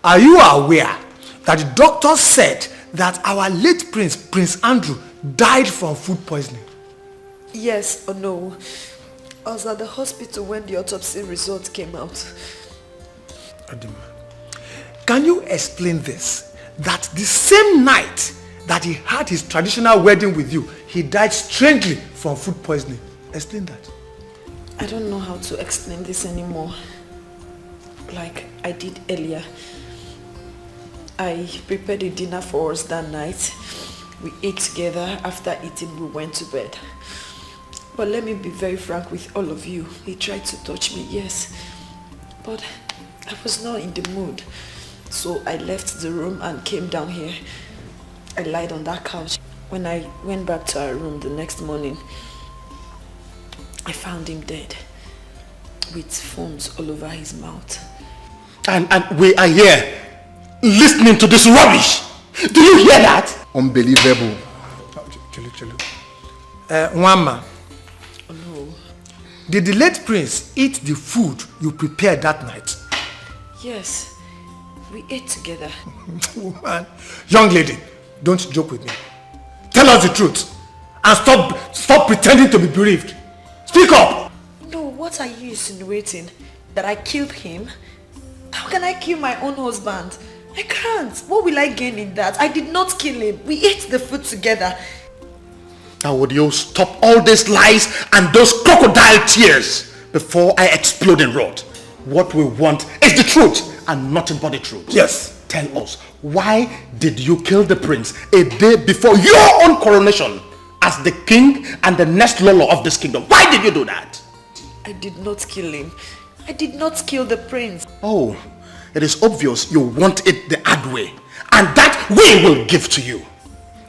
Are you aware that the doctor said that our late prince, Prince Andrew, died from food poisoning? Yes or no? I was at the hospital when the autopsy result came out. Adima, can you explain this? That the same night that he had his traditional wedding with you, he died strangely from food poisoning. Explain that. I don't know how to explain this anymore. Like I did earlier. I prepared a dinner for us that night. We ate together. After eating, we went to bed. But let me be very frank with all of you. He tried to touch me, yes. But I was not in the mood. So I left the room and came down here. I lied on that couch. When I went back to our room the next morning, I found him dead with foams all over his mouth. And we are here listening to this rubbish. Do you hear that? Unbelievable. Wama, No. did the late prince eat the food you prepared that night? Yes, we ate together. Woman, young lady, don't joke with me. Tell us the truth and stop pretending to be bereaved. Speak up! No, what are you insinuating? That I killed him? How can I kill my own husband? I can't. What will I gain in that? I did not kill him. We ate the food together. Now would you stop all these lies and those crocodile tears before I explode in wrath? What we want is the truth and nothing but the truth. Yes. Tell us, why did you kill the prince a day before your own coronation as the king and the next ruler of this kingdom? Why did you do that? I did not kill him. I did not kill the prince. Oh, it is obvious you want it the hard way, and that we will give to you.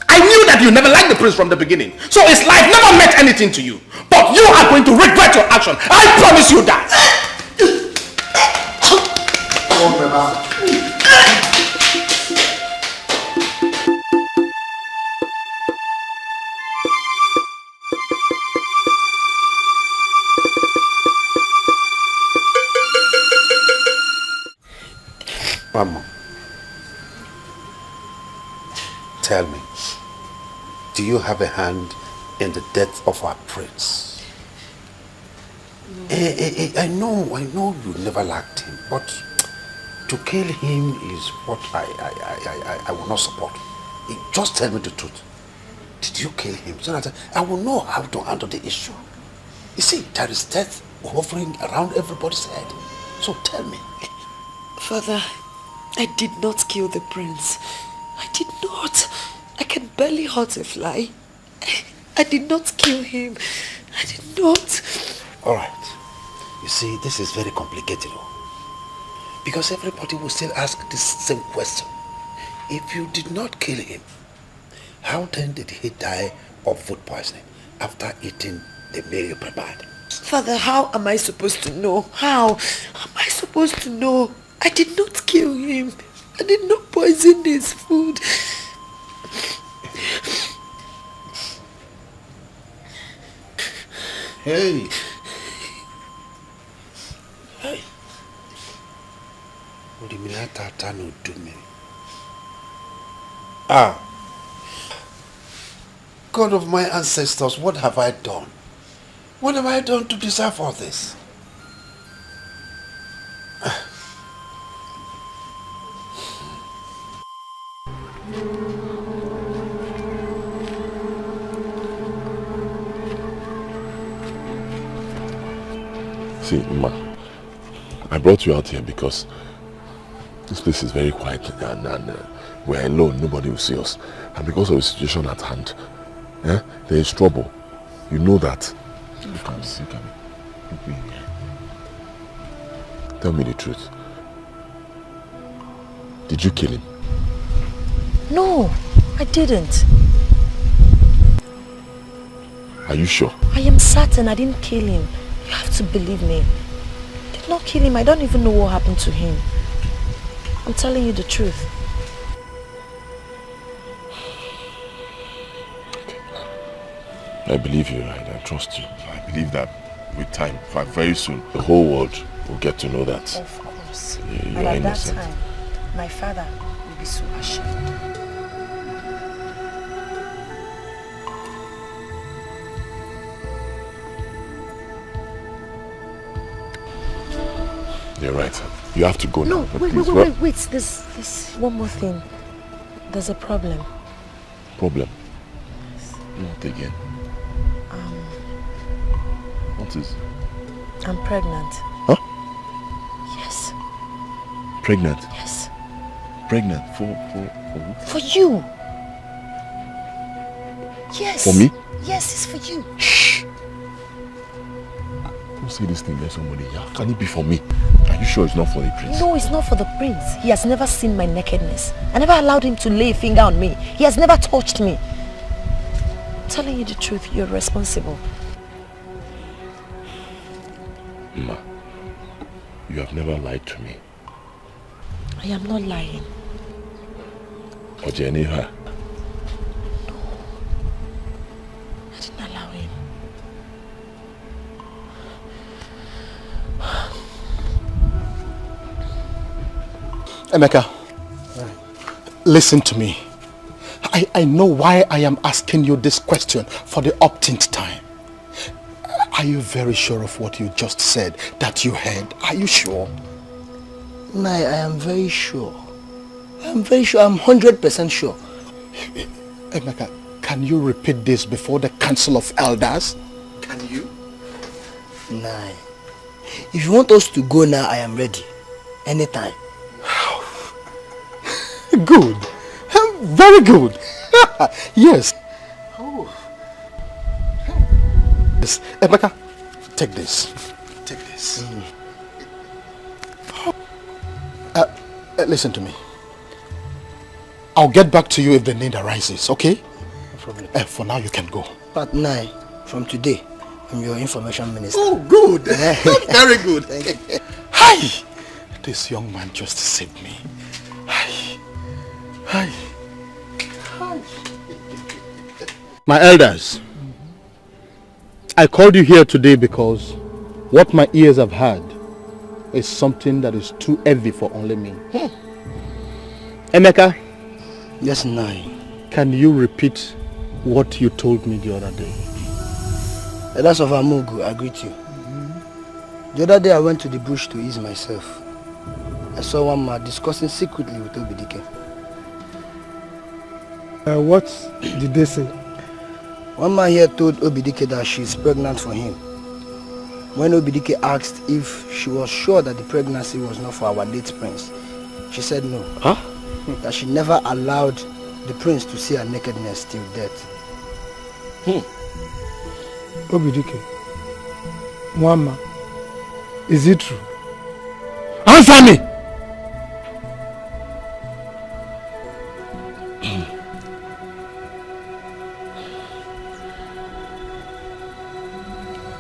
I knew that you never liked the prince from the beginning, so his life never meant anything to you. But you are going to regret your action. I promise you that. Mama, tell me, do you have a hand in the death of our prince? No. I know you never liked him, but to kill him is what I will not support. Just tell me the truth. Did you kill him? So that I will know how to handle the issue. You see, there is death hovering around everybody's head. So tell me. Father, I did not kill the prince. I did not. I can barely hurt a fly. I did not kill him. I did not. Alright. You see, this is very complicated. Because everybody will still ask this same question. If you did not kill him, how then did he die of food poisoning after eating the meal you prepared? Father, how am I supposed to know? How am I supposed to know? I did not kill him. I did not poison his food. Hey. Hey. Ah. God of my ancestors, what have I done? What have I done to deserve all this? See, Ma, I brought you out here because this place is very quiet and we're alone, nobody will see us. And because of the situation at hand, there is trouble. You know that. Tell me the truth. Did you kill him? No, I didn't. Are you sure? I am certain I didn't kill him. You have to believe me. I did not kill him. I don't even know what happened to him. I'm telling you the truth. I believe you, right? I trust you. I believe that with time, very soon, the whole world will get to know that. Of course. You and are at innocent. that time, my father will be so ashamed. You're right. You have to go no, now. Wait. This one more thing. There's a problem. Problem? What again? What is? I'm pregnant. Huh? Yes. Pregnant? Yes. Pregnant? For who? For you. Yes. For me? Yes, it's for you. Shh. Don't say this thing, let somebody. How can it be for me? Are you sure it's not for the prince? No, it's not for the prince. He has never seen my nakedness. I never allowed him to lay a finger on me. He has never touched me. telling you the truth, you're responsible. Ma, you have never lied to me. I am not lying. Ojeniha. No. I didn't allow him. Emeka, listen to me. I know why I am asking you this question for the umpteenth time. Are you very sure of what you just said that you heard? Are you sure? Nai, I am very sure. I'm very sure. I'm 100% sure. Emeka, can you repeat this before the Council of Elders? Can you? Nai, if you want us to go now, I am ready. Anytime. Good. Very good. Yes. Oh. Yes. Emeka, take this. Take this. Listen to me. I'll get back to you if the need arises, okay? No problem. For now, you can go. But Nai, from today, I'm your information minister. Oh, good. Very good. Thank you. Hi. This young man just saved me. Hi. Hi. Hi. My elders, I called you here today because what my ears have heard is something that is too heavy for only me. Emeka. Yes, Nai. Can you repeat what you told me the other day? Elders of Amugu, I greet you. The other day I went to the bush to ease myself. I saw one man discussing secretly with Obidike. What did they say? One man here told Obidike that she is pregnant for him. When Obidike asked if she was sure that the pregnancy was not for our late prince, she said no. Huh? That she never allowed the prince to see her nakedness till death. Obidike, Mwama, is it true? Answer me!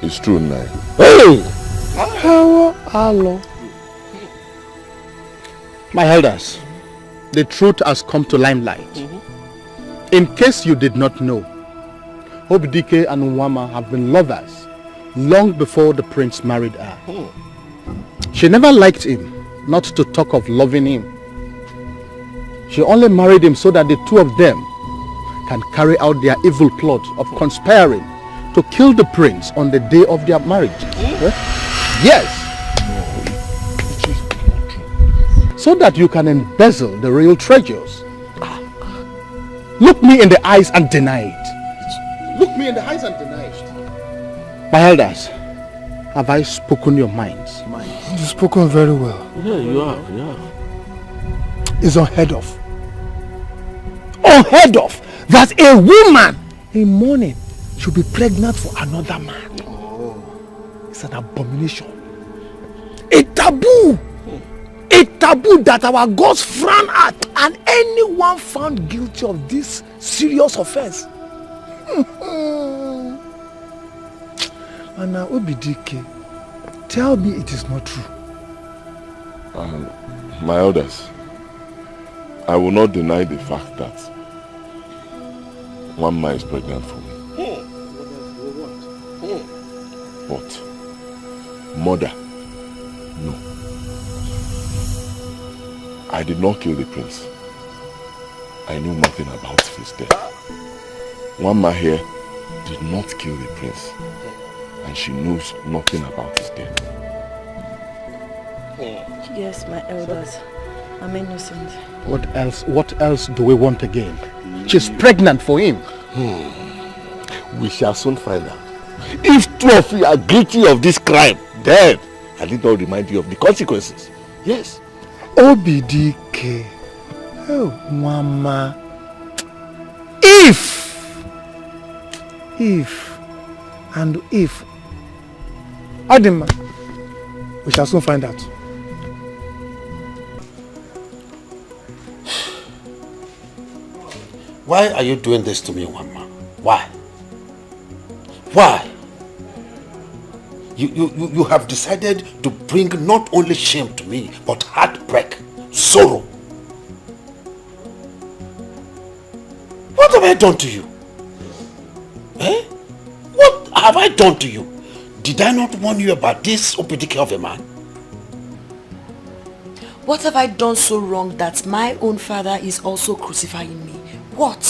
It's true, Nai. Hey! Hello. My elders, the truth has come to limelight. In case you did not know, Obidike and Nwama have been lovers long before the prince married her. She never liked him, not to talk of loving him. She only married him so that the two of them can carry out their evil plot of conspiring to kill the prince on the day of their marriage. Yes. So that you can embezzle the real treasures. Look me in the eyes and deny it. Look me in the eyes and deny it. My elders, have I spoken your minds? You've spoken very well. Yeah, you have, yeah. It's unheard of. Unheard of that a woman in mourning should be pregnant for another man. It's an abomination. A taboo. A taboo that our gods frown at, and anyone found guilty of this serious offense. And now Obidike, tell me it is not true. My elders, I will not deny the fact that one man is pregnant for me. But mother, no. I did not kill the prince. I knew nothing about his death. One man here did not kill the prince, and she knows nothing about his death. Yes, my elders. I'm innocent. What else do we want again? She's pregnant for him. We shall soon find out. If two of you are guilty of this crime, then I need not remind you of the consequences. Yes. Obidike. Oh, Mama. If Adima, we shall soon find out. Why are you doing this to me, Mama? Why? Why? You have decided to bring not only shame to me, but heartbreak, sorrow. What have I done to you? Eh? What have I done to you? Did I not warn you about this opidike of a man? What have I done so wrong that my own father is also crucifying me? What?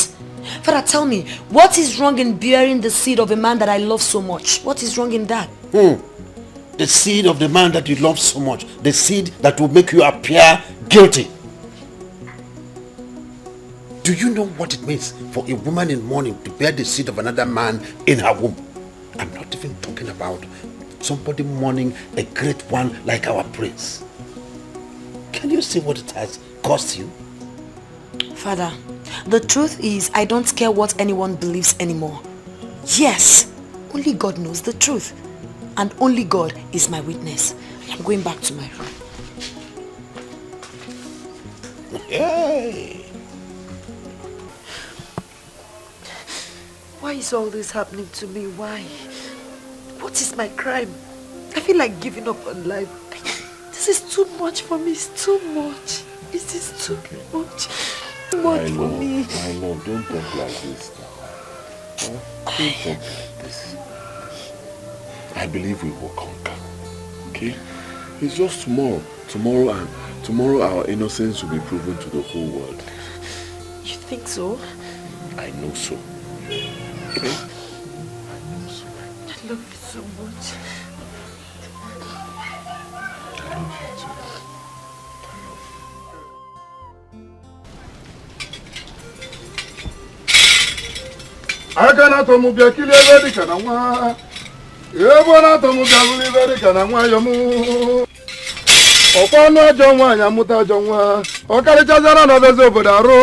Father, tell me, what is wrong in bearing the seed of a man that I love so much? What is wrong in that? The seed of the man that you love so much. The seed that will make you appear guilty. Do you know what it means for a woman in mourning to bear the seed of another man in her womb? I'm not even talking about somebody mourning a great one like our prince. Can you see what it has cost you? Father, the truth is I don't care what anyone believes anymore. Yes, only God knows the truth. And only God is my witness. I am going back to my room. Hey. Why is all this happening to me? Why? What is my crime? I feel like giving up on life. This is too much for me. It's too much. This is too much. Too much for me. I know. Don't think like this now. Don't think like this. I believe we will conquer. Okay? It's just tomorrow. Tomorrow our innocence will be proven to the whole world. You think so? I know so. Okay? I know so. I love you so much. I love you too. I cannot move your killer ready, can I want? You want to move your ready, can I want you? Ọ̀pọ̀nà jọ̀wọ́ àyàmúta jọ̀wọ́ ọ̀káríjà sára náà fẹ́ sí òbòdà ró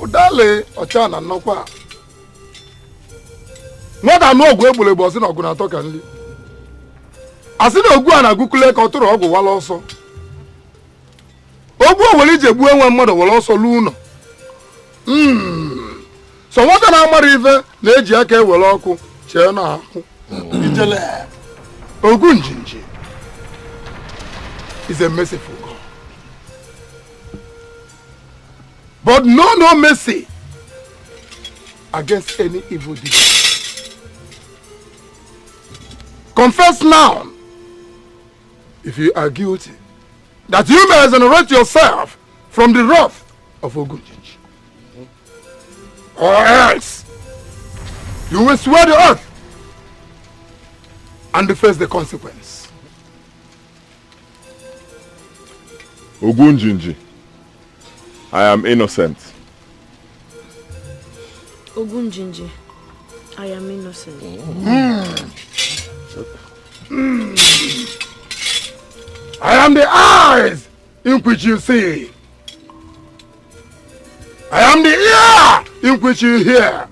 ọ̀dálẹ̀ ọ̀chá nà nnọ́kwà. Nwata nụ ọgwụ egbulegbu ọsị na ọgụ na-atọ ka nli. Asị na ogwu a na-agụkule ka ọ tụrụ ọgwụ wala ọsọ. Ogwu owere ije gbuo enwe mmadụ wala ọsọ lu ụlọ. So nwata na-amara ife na-eji aka ewere ọkụ chee na ahụ. Ijele ogwu njinji is a merciful God. But no mercy against any evil deed. Confess now, if you are guilty, that you may exonerate yourself from the wrath of Ogunjinji. Or else, you will swear the earth and face the consequence. Ogunjinji, I am innocent. Ogunjinji, I am innocent. I am the eyes in which you see. I am the ear in which you hear.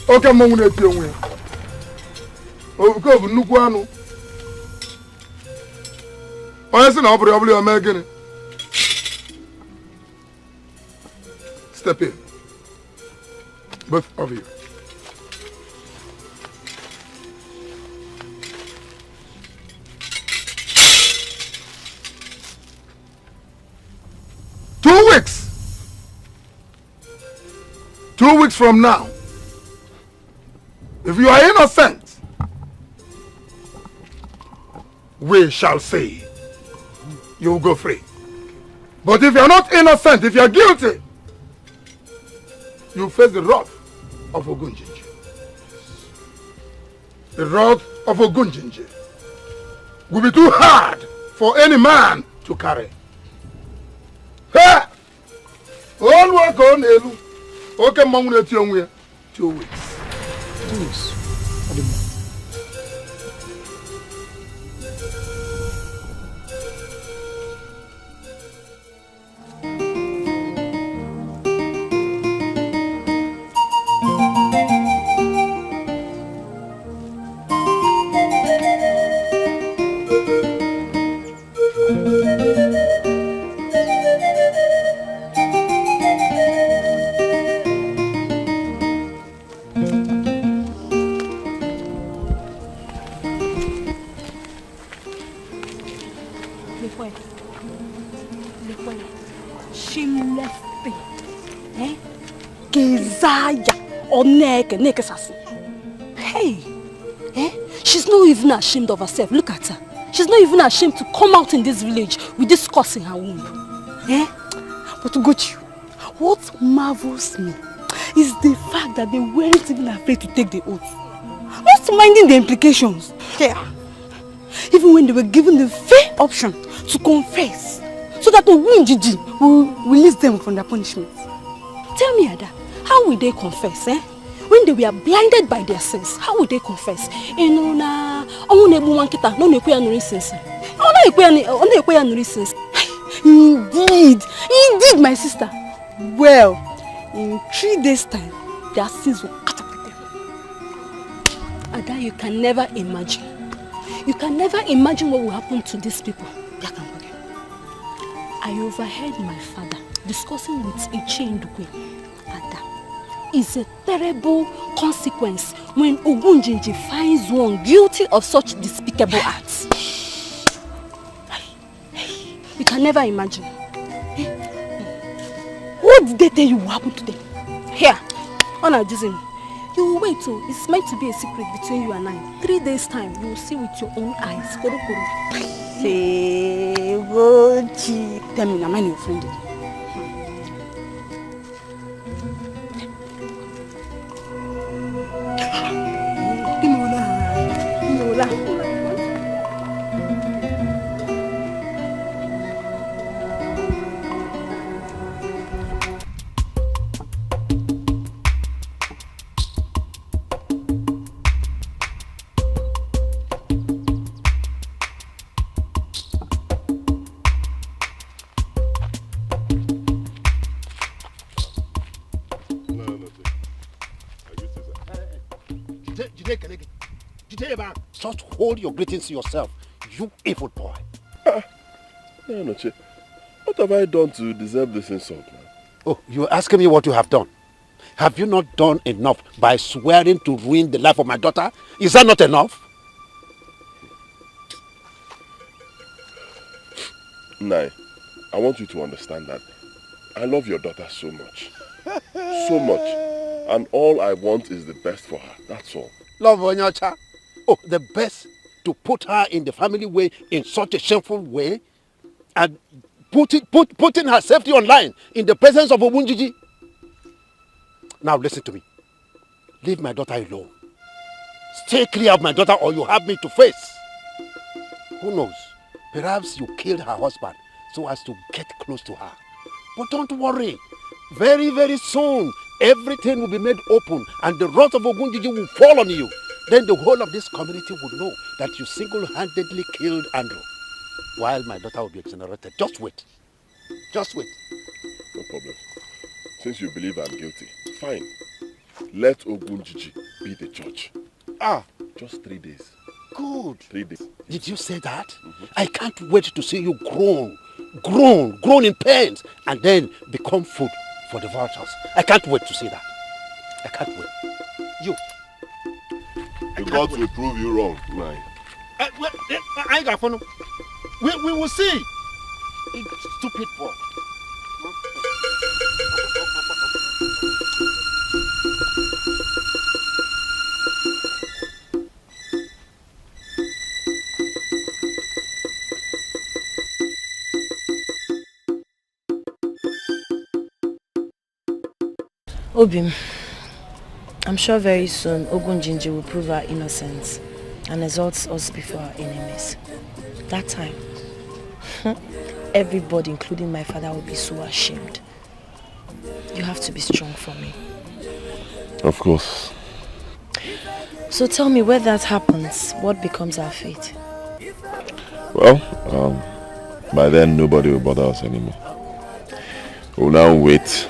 Okay, mama, na eti onwe. Obuko bu nnukwu anu. Onye si na ọ bụrụ ya ọbụla ome gịnị? Step in. Both of you. Two weeks from now, if you are innocent, we shall say you will go free. But if you are not innocent, if you are guilty, you face the wrath of Ogunjinji. The wrath of Ogunjinji will be too hard for any man to carry. Hey! All work on Elu. Okay, mom, let's you on 2 weeks. 2 weeks. Kezaya or Neke Sassi. Hey, she's not even ashamed of herself. Look at her. She's not even ashamed to come out in this village with this curse in her womb. But Ugochi, what marvels me is the fact that they weren't even afraid to take the oath. Not minding the implications. Yeah. Even when they were given the fair option to confess, so that Ogunjiji will release them from their punishment. Tell me, Ada, how will they confess, when they were blinded by their sins? How will they confess? Indeed, my sister. Well, in 3 days' time, their sins will catch up with them. Ada, you can never imagine. You can never imagine what will happen to these people. I overheard my father discussing with Ichi Ndukwe. Ada, it's a terrible consequence when Ogunjinji finds one guilty of such despicable acts. You can never imagine. What did they tell you will happen to them? Here, on our Disney. You will wait too. It's meant to be a secret between you and I. 3 days time, you will see with your own eyes. Koro koro. Tell me, am I your friend? Just hold your greetings to yourself, you evil boy. No, what have I done to deserve this insult, man? Oh, you're asking me what you have done. Have you not done enough by swearing to ruin the life of my daughter? Is that not enough? Nai, I want you to understand that I love your daughter so much. So much. And all I want is the best for her. That's all. Love Onyacha. Oh, the best to put her in the family way in such a shameful way and putting her safety online in the presence of Ogunjiji. Now listen to me. Leave my daughter alone. Stay clear of my daughter or you have me to face. Who knows? Perhaps you killed her husband so as to get close to her. But don't worry. Very, very soon, everything will be made open and the wrath of Ogunjiji will fall on you. Then the whole of this community will know that you single-handedly killed Andrew, while my daughter will be exonerated. Just wait. Just wait. No problem. Since you believe I'm guilty, fine. Let Ogunjiji be the judge. Just 3 days. Good. 3 days. Did you say that? Mm-hmm. I can't wait to see you grown in pains, and then become food for the vultures. I can't wait to see that. I can't wait. You. The gods will prove you wrong, Nai. I got fun. We will see. Stupid boy. Obim, I'm sure very soon Ogunjinji will prove our innocence and exalt us before our enemies. That time, everybody, including my father, will be so ashamed. You have to be strong for me. Of course. So tell me, where that happens, what becomes our fate? Well, by then nobody will bother us anymore. We'll now wait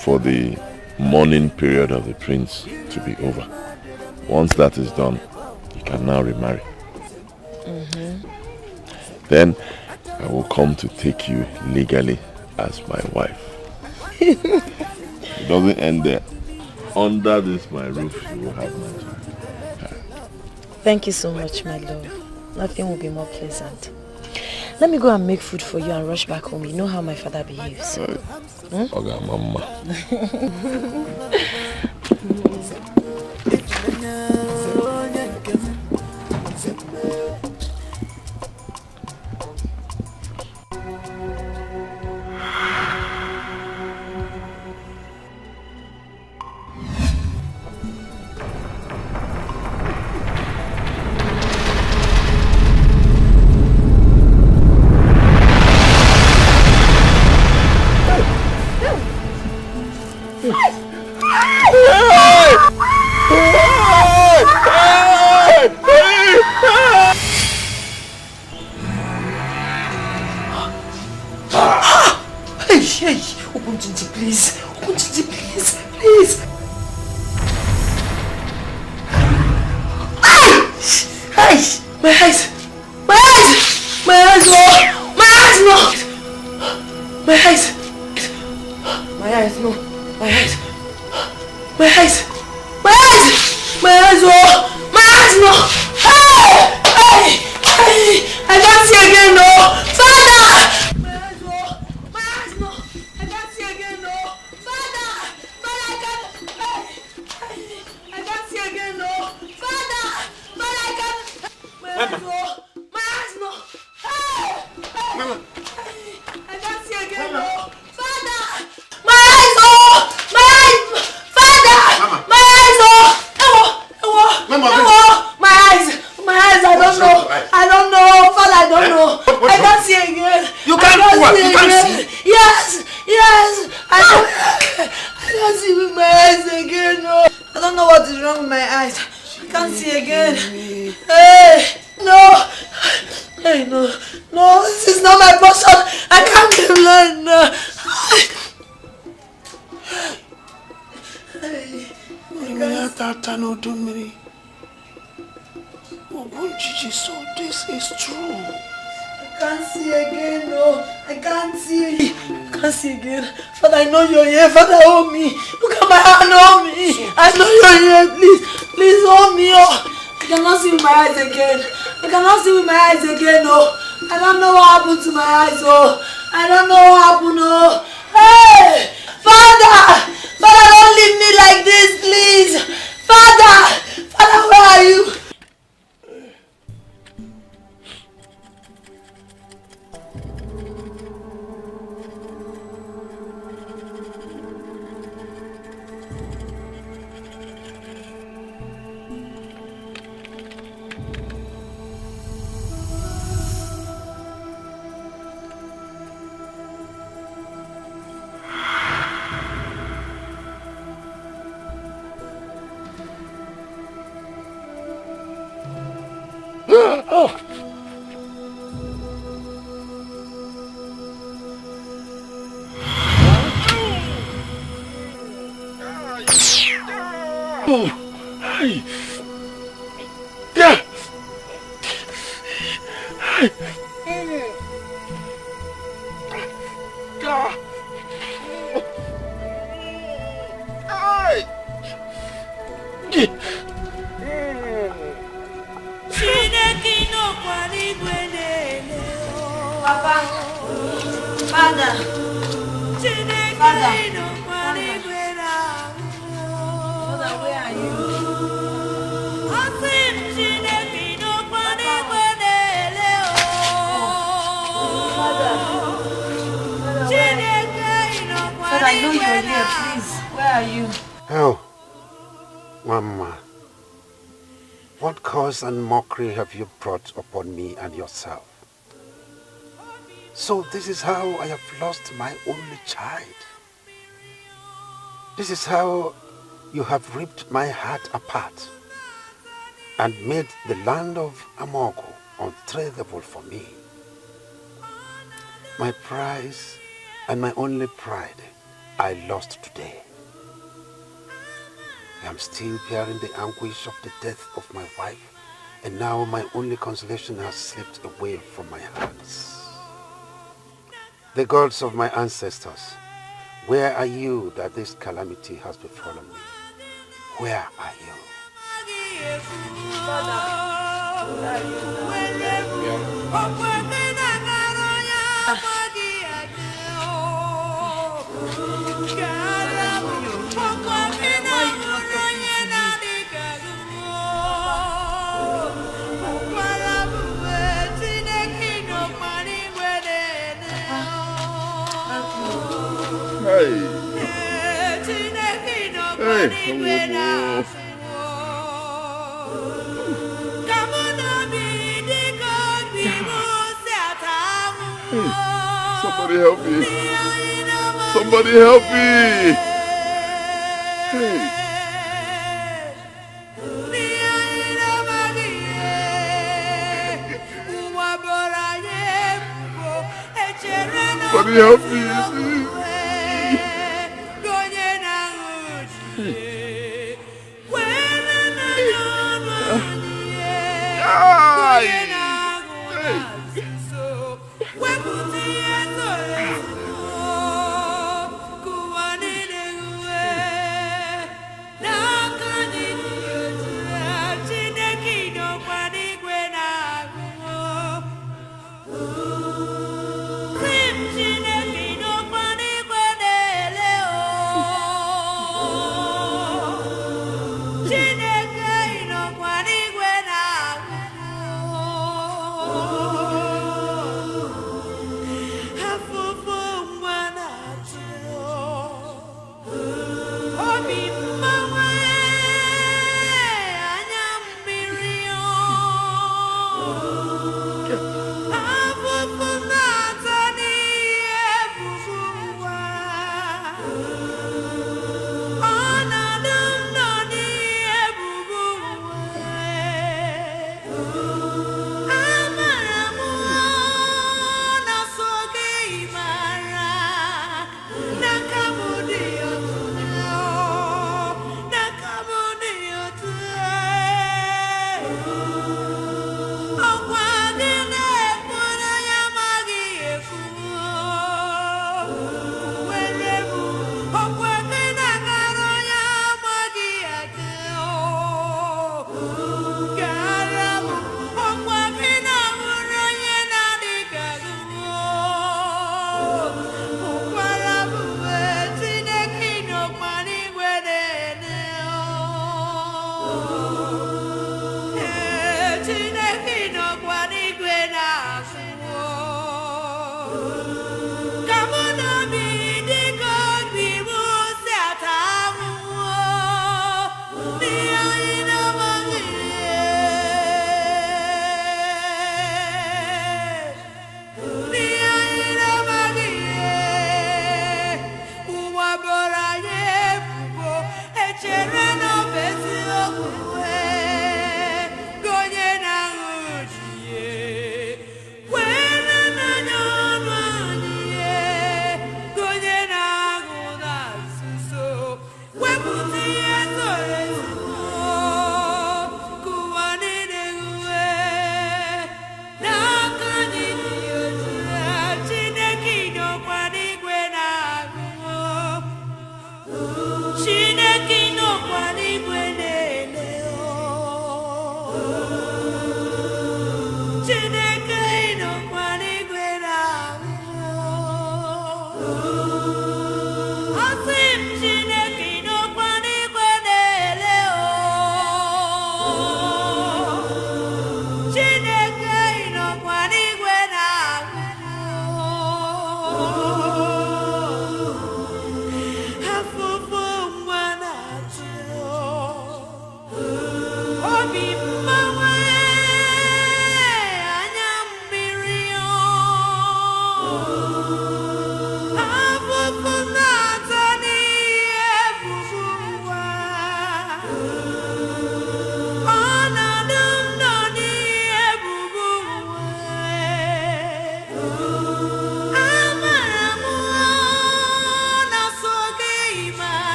for the mourning period of the prince to be over. Once that is done, you can now remarry. Then I will come to take you legally as my wife. It doesn't end there. Under this my roof, you will have my child. Thank you so much, my love. Nothing will be more pleasant. Let me go and make food for you and rush back home. You know how my father behaves. Okay, mama. Hey, open Gigi, please. Open Gigi, please. Please. Hey! My eyes! My eyes! My eyes, no! My eyes, no! My eyes! My eyes, no! My eyes! My eyes! My eyes! My eyes, no! My eyes, no! Hey! Hey! Hey! I can't see again, no! Father! My eyes, no! My eyes, no! I can't see again, no! Father! Father, I can't... Hey! Hey! I can't see again, no! Father! Father, I can't... My eyes, no! My eyes, no! Hey! Hey! Mama! Hey! I can't see again, no! Father! My eyes, no! My eyes! Father! Mama! My eyes, no! Mama! My eyes! My eyes, I don't know! I don't know! Father, I don't know! I can't see again! You can't see what? You can't see? Yes! Yes! I can't see with my eyes again, no! I don't know what is wrong with my eyes. I can't see again. Hey! No! Hey, no! No, this is not my portion! I can't be blind now! Hey! So this is true. I can't see again, no. I can't see. I can't see again. Father, I know you're here. Father, hold me. Look at my hand, hold me. I know you're here. Please, please hold me. Oh. I cannot see with my eyes again. I cannot see with my eyes again, no. I don't know what happened to my eyes, oh. I don't know what happened, oh. Hey! Father! Father, don't leave me like this, please. Father! Father, where are you? And mockery have you brought upon me and yourself? So this is how I have lost my only child. This is how you have ripped my heart apart and made the land of Amogo untradeable for me. My prize and my only pride I lost today. I am still bearing the anguish of the death of my wife, and now my only consolation has slipped away from my hands. The gods of my ancestors, where are you that this calamity has befallen me? Where are you? Somebody help me. Somebody help me. Hey. Somebody help me.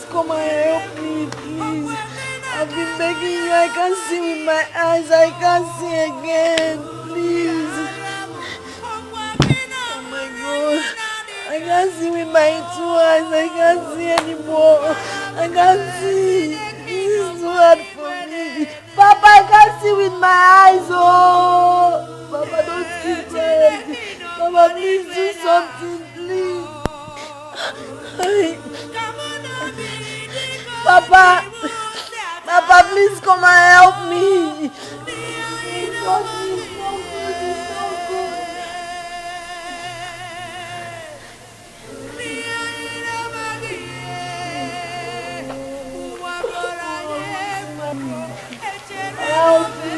Come and help me, please. I've been begging you. I can't see with my eyes. I can't see again. Please. Oh my God. I can't see with my two eyes. I can't see anymore. I can't see. This is too hard for me. Papa, I can't see with my eyes. Oh. Papa, don't keep quiet. Papa, please do something, please. Papa! Papa, please come and help me! God is so good, he's so good. Help me!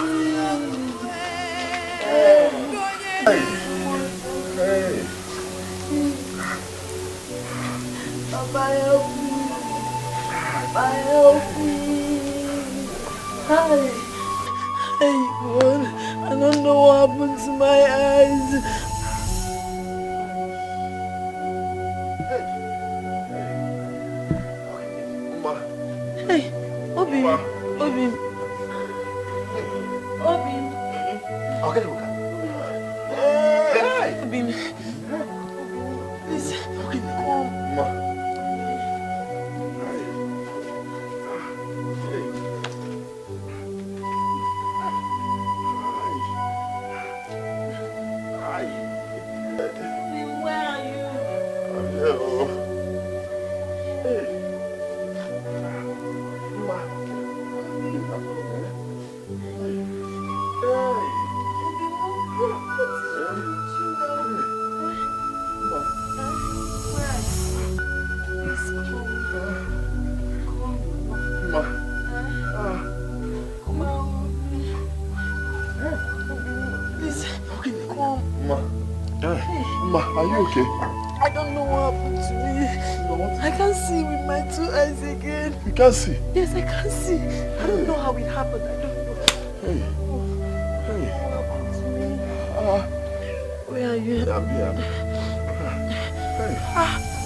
Papa, help me! Papa, help me! Hi! Hey, God, I don't know what happened to my eyes. Hey, Obi, Obi. Obi. Okay, look. Hey, Obi. Please, come. Where are you? Ma, are you okay? I don't know what happened to me. I can't see with my 2 eyes again. You can't see? Yes, I can't see. I don't know how it happened. I don't know. Hey. Hey. What happened to me? Where are you? I'm here. Hey.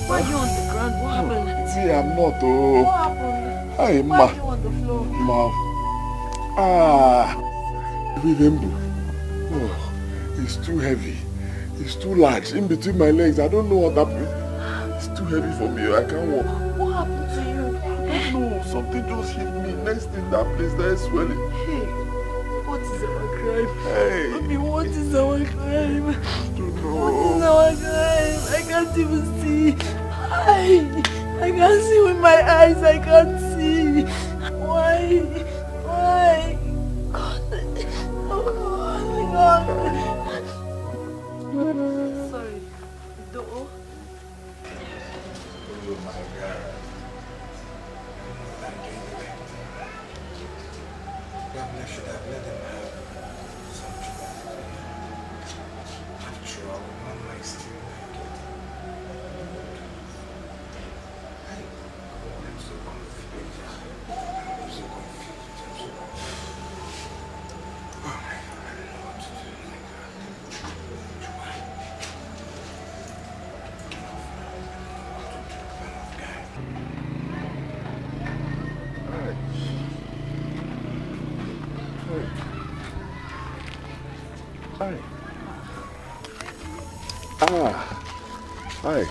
Why are you on the ground? What happened? See, I'm not. Oh. What happened? Hey, Why Ma. are you on the floor? Ma. Remember. Oh, it's too heavy. It's too large in between my legs. I don't know what happened. It's too heavy for me. I can't walk. What happened to you? I don't know. Something just hit me. Next thing, that place there is swelling. Hey, what is our crime? Hey. Baby, what is our crime? I don't know. What is our crime? I can't even see. I can't see with my eyes. I can't see. Why? Why? God. Oh, my God. Sorry. Do. Oh my God. Probably should have let them have some trouble. After all, Mama is still naked. I'm so confused. I'm so confused. Oh my God, I don't know what to do. Hi. Hi.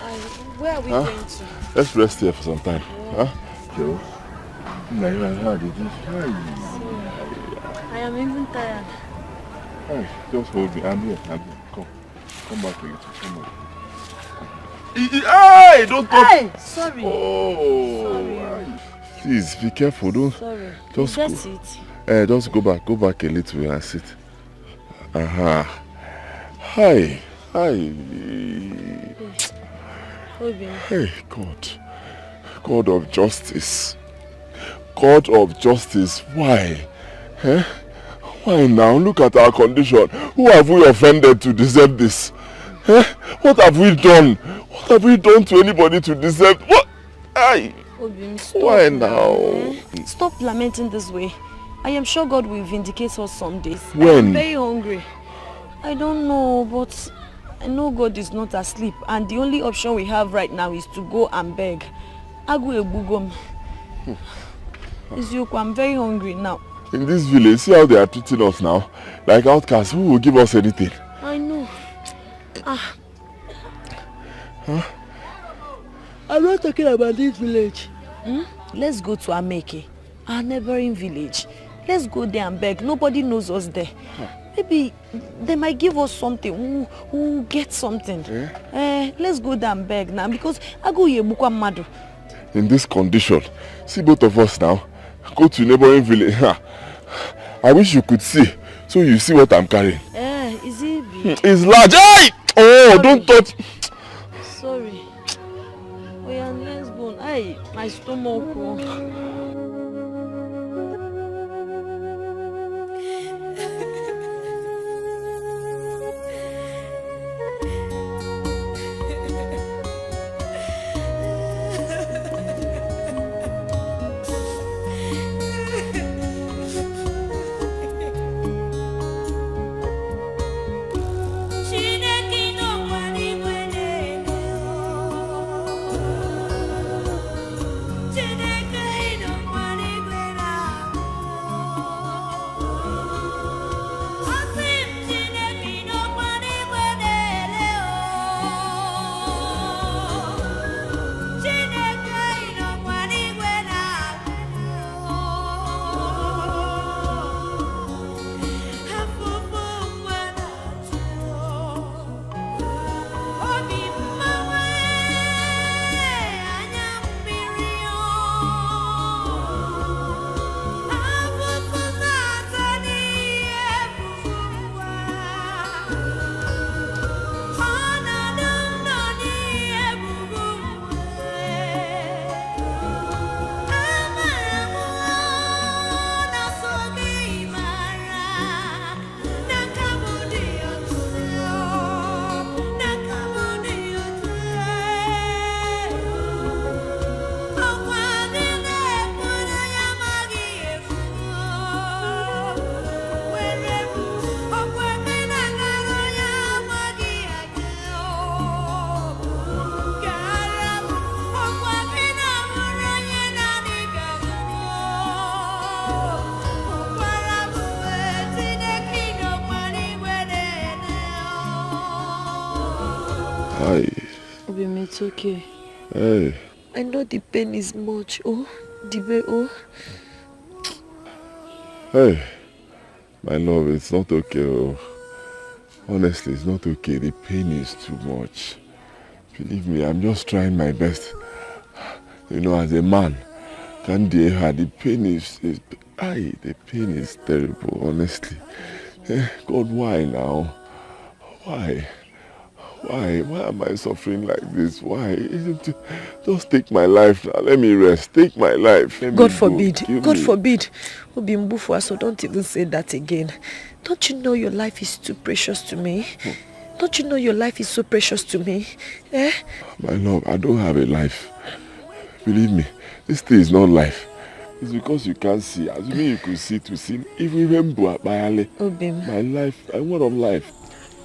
Where are we going to? Let's rest here for some time. Huh? Joe? Hi. I am even tired. Hi. Just hold me. I'm here. Come. Come back again. Come back. Hey! Don't touch. Hey! Sorry. Oh. Sorry. Please be careful. Don't. Sorry. Just go. Just go back. Go back a little and sit. Hi. Hi. Hey, God. God of justice. God of justice. Why? Eh? Why now? Look at our condition. Who have we offended to deserve this? Eh? What have we done? What have we done to anybody to deserve? What? Aye. Why now? Stop lamenting this way. I am sure God will vindicate us some days. When? I am very hungry. I don't know, but I know God is not asleep, and the only option we have right now is to go and beg. Agu ebugom. I'm very hungry now. In this village, see how they are treating us now? Like outcasts. Who will give us anything? I know. Huh? I'm not talking about this village. Let's go to Ameke, our neighboring village. Let's go there and beg. Nobody knows us there. Maybe they might give us something. We'll get something. Yeah? Let's go there and beg now, because I go here Madu. in this condition. See both of us now. Go to neighboring village. I wish you could see. So you see what I'm carrying. Is it big? It's large. Hey! Oh, sorry. Don't touch. Sorry. Oh yeah, let's go. Hey, my stomach. It's okay. Hey. I know the pain is much. Oh, the Hey, my love, it's not okay. Oh. Honestly, it's not okay. The pain is too much. Believe me, I'm just trying my best. You know, as a man, the pain is the pain is terrible, honestly. God, why now? Why? Why am I suffering like this? Why? Just take my life now. Let me rest. Take my life. God forbid. God forbid. So don't even say that again. Don't you know your life is too precious to me? Don't you know your life is so precious to me? Eh? My love, I don't have a life. Believe me, this thing is not life. It's because you can't see. Assuming you could see to see. If we remember my life, I want of life.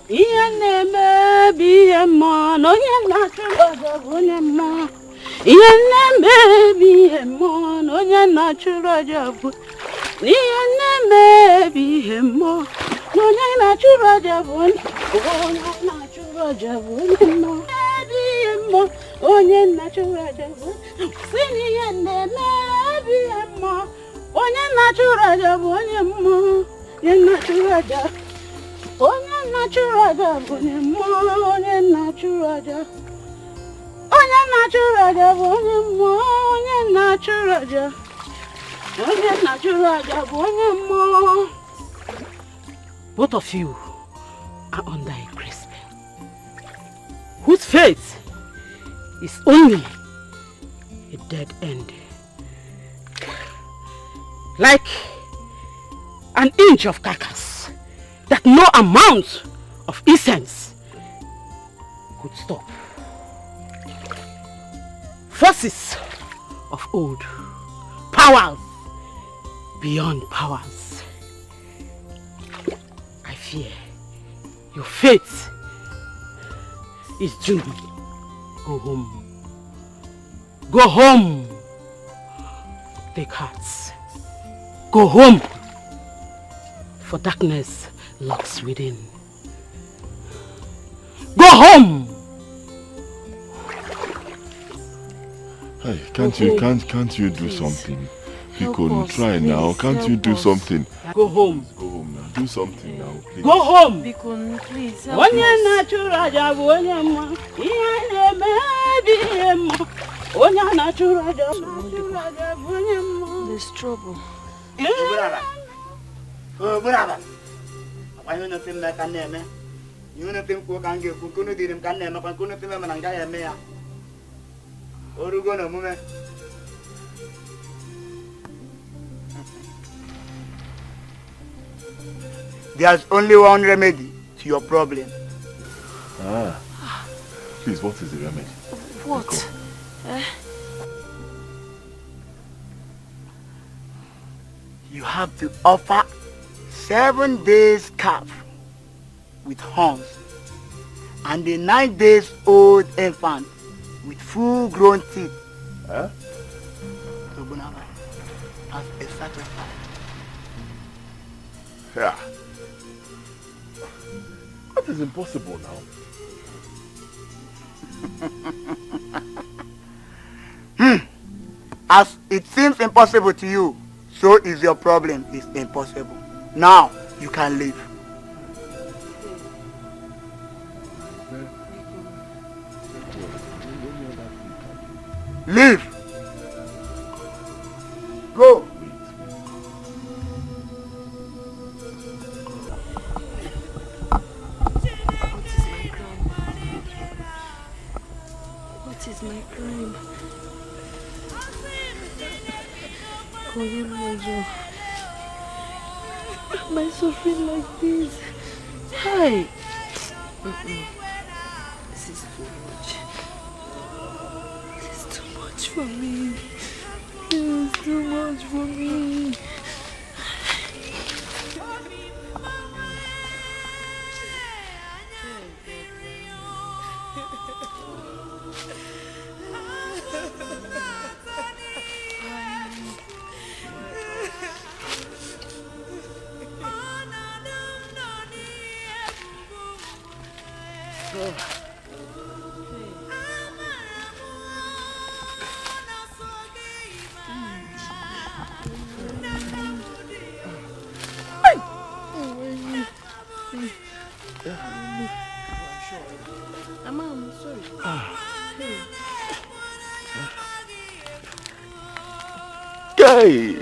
Ihe na-eme bi ihe mmụọ na onye na-achụrụ ọjọ bụ onye mmụọ. Ihe na-eme bi ihe mmụọ na onye na-achụrụ ọjọ bụ. Ihe na-eme bi ihe mmụọ na onye na-achụrụ ọjọ bụ onye na-achụrụ ọjọ bụ onye mmụọ. Bi ihe mmụọ onye na-achụrụ ọjọ bụ. Si n'ihe na-eme bi ihe mmụọ onye na-achụrụ ọjọ bụ onye mmụọ. Onye na-achụrụ ọjọ. Onye na-achụrụ aja bụ onye mmụọ, onye na-achụrụ aja. Onye na-achụrụ aja bụ onye mmụọ, onye na-achụrụ aja. Onye na-achụrụ aja bụ onye mmụọ. Both of you are under a grace spell, whose fate is only a dead end. Like an inch of carcass that no amount of incense could stop. Forces of old, powers beyond powers. I fear your fate is doomed. Go home. Go home. Take hearts. Go home. For darkness lurks within. Go home. Hey, can't you do something? You couldn't try now. Can't you do something? Go home. Go home now. Do something now, please. Go home. Bikun, please help us. There's trouble. There's only one remedy to your problem. Please, what is the remedy? What? You have to offer 7 days calf with horns and a 9 days old infant with full grown teeth. Huh? So Bunaba, as a sacrifice. Yeah. That is impossible now. As it seems impossible to you, so is your problem is impossible. Now you can leave. Leave. Go. What is my crime? Oh, you know, am I suffering like this? Hi. This is too much. This is too much for me. This is too much for me. Hey!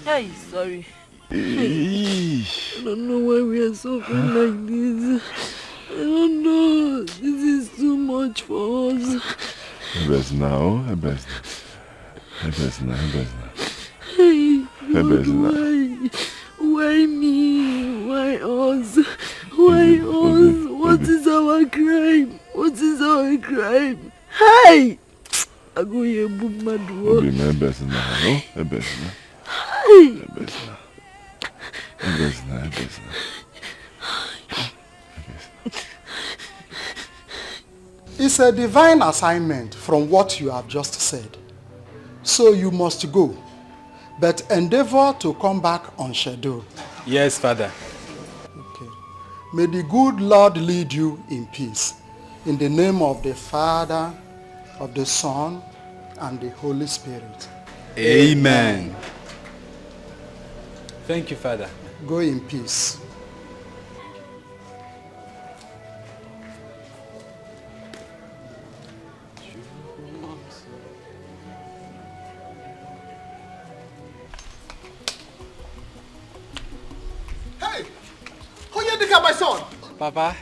Hey, sorry. I Eesh. don't know why we are suffering like this. I don't know. This is too much for us. Hebes now. Hey, God, why me? Why us? Why us? What is our crime? What is our crime? Hey! I go here, boom, my door. Hebes now. Hey! Hebes now. It's a divine assignment from what you have just said. So you must go, but endeavor to come back on schedule. Yes, Father. Okay. May the good Lord lead you in peace. In the name of the Father, of the Son, and the Holy Spirit. Amen. Thank you, Father. Go in peace. Hey! Onyedika, my son! Papa?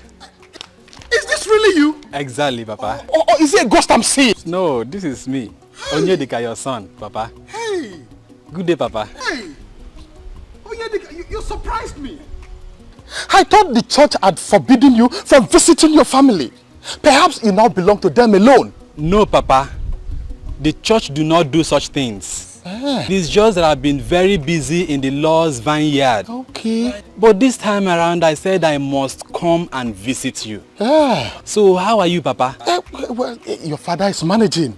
Is this really you? Exactly, Papa. Or is it a ghost I'm seeing? No, this is me. Onyedika, your son, Papa. Hey! Good day, Papa. Hey! Onyedika, you surprised me. I thought the church had forbidden you from visiting your family. Perhaps you now belong to them alone. No, Papa. The church do not do such things. It's just that I've been very busy in the Lord's vineyard. Okay. But this time around, I said I must come and visit you. So how are you, Papa? Well, your father is managing.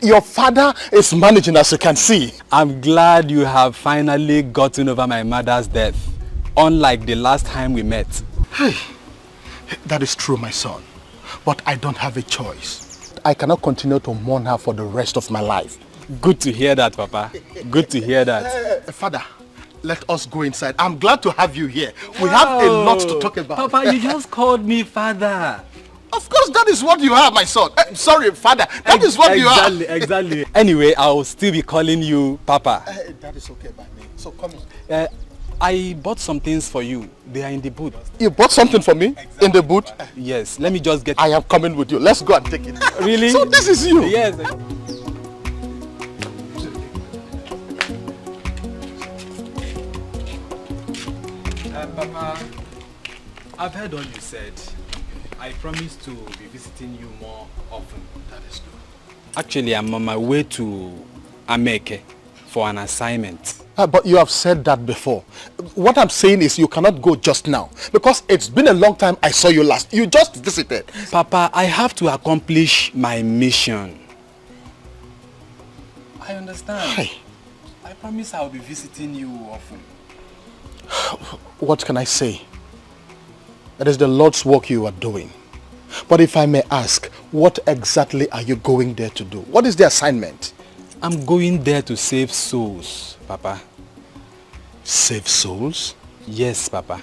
Your father is managing, as you can see. I'm glad you have finally gotten over my mother's death, unlike the last time we met. Hey, that is true, my son. But I don't have a choice. I cannot continue to mourn her for the rest of my life. Good to hear that, Papa. Good to hear that. Father, let us go inside. I'm glad to have you here. We have a lot to talk about. Papa, you just called me father. Of course, that is what you are, my son. Sorry, father. That is what you are. Exactly. Anyway, I will still be calling you Papa. That is okay by me. So come in. I bought some things for you. They are in the boot. You bought something for me? Exactly. In the boot? Yes. Let me just get... I am coming with you. Let's go and take it. Really? So this is you? Yes. Papa, I've heard all you said. I promise to be visiting you more often. That is good. Actually, I'm on my way to Ameke for an assignment. But you have said that before. What I'm saying is you cannot go just now because it's been a long time I saw you last. You just visited. Papa, I have to accomplish my mission. I understand. Hi. I promise I'll be visiting you often. What can I say? It is the Lord's work you are doing. But if I may ask, what exactly are you going there to do? What is the assignment? I'm going there to save souls, Papa. Save souls? Yes, Papa.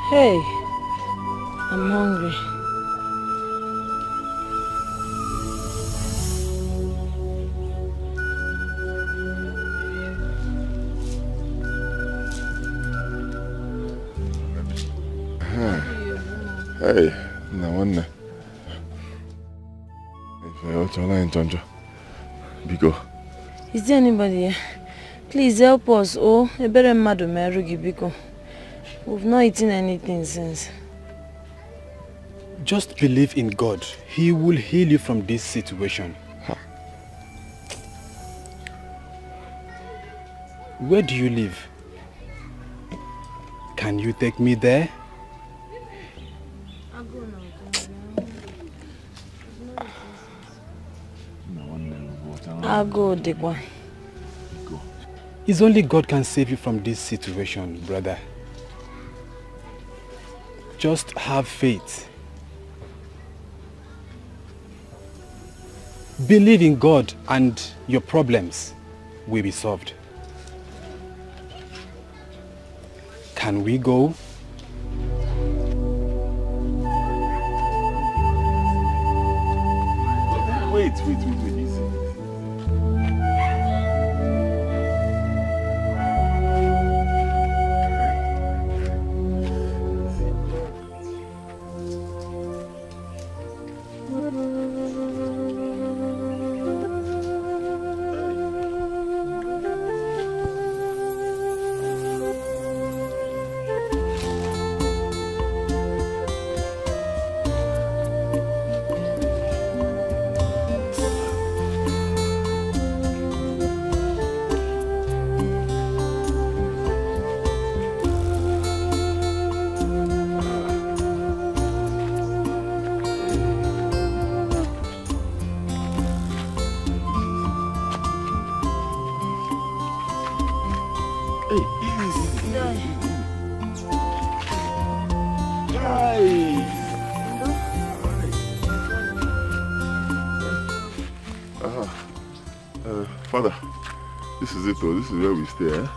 Hey, I'm hungry. Hey, no one. Biko. Is there anybody here? Please help us. Oh, a better madam, Biko. We've not eaten anything since. Just believe in God. He will heal you from this situation. Huh. Where do you live? Can you take me there? I'll go, Dekwa. It's only God can save you from this situation, brother. Just have faith. Believe in God and your problems will be solved. Can we go? Wait. Father, this is it, though. This is where we stay, eh?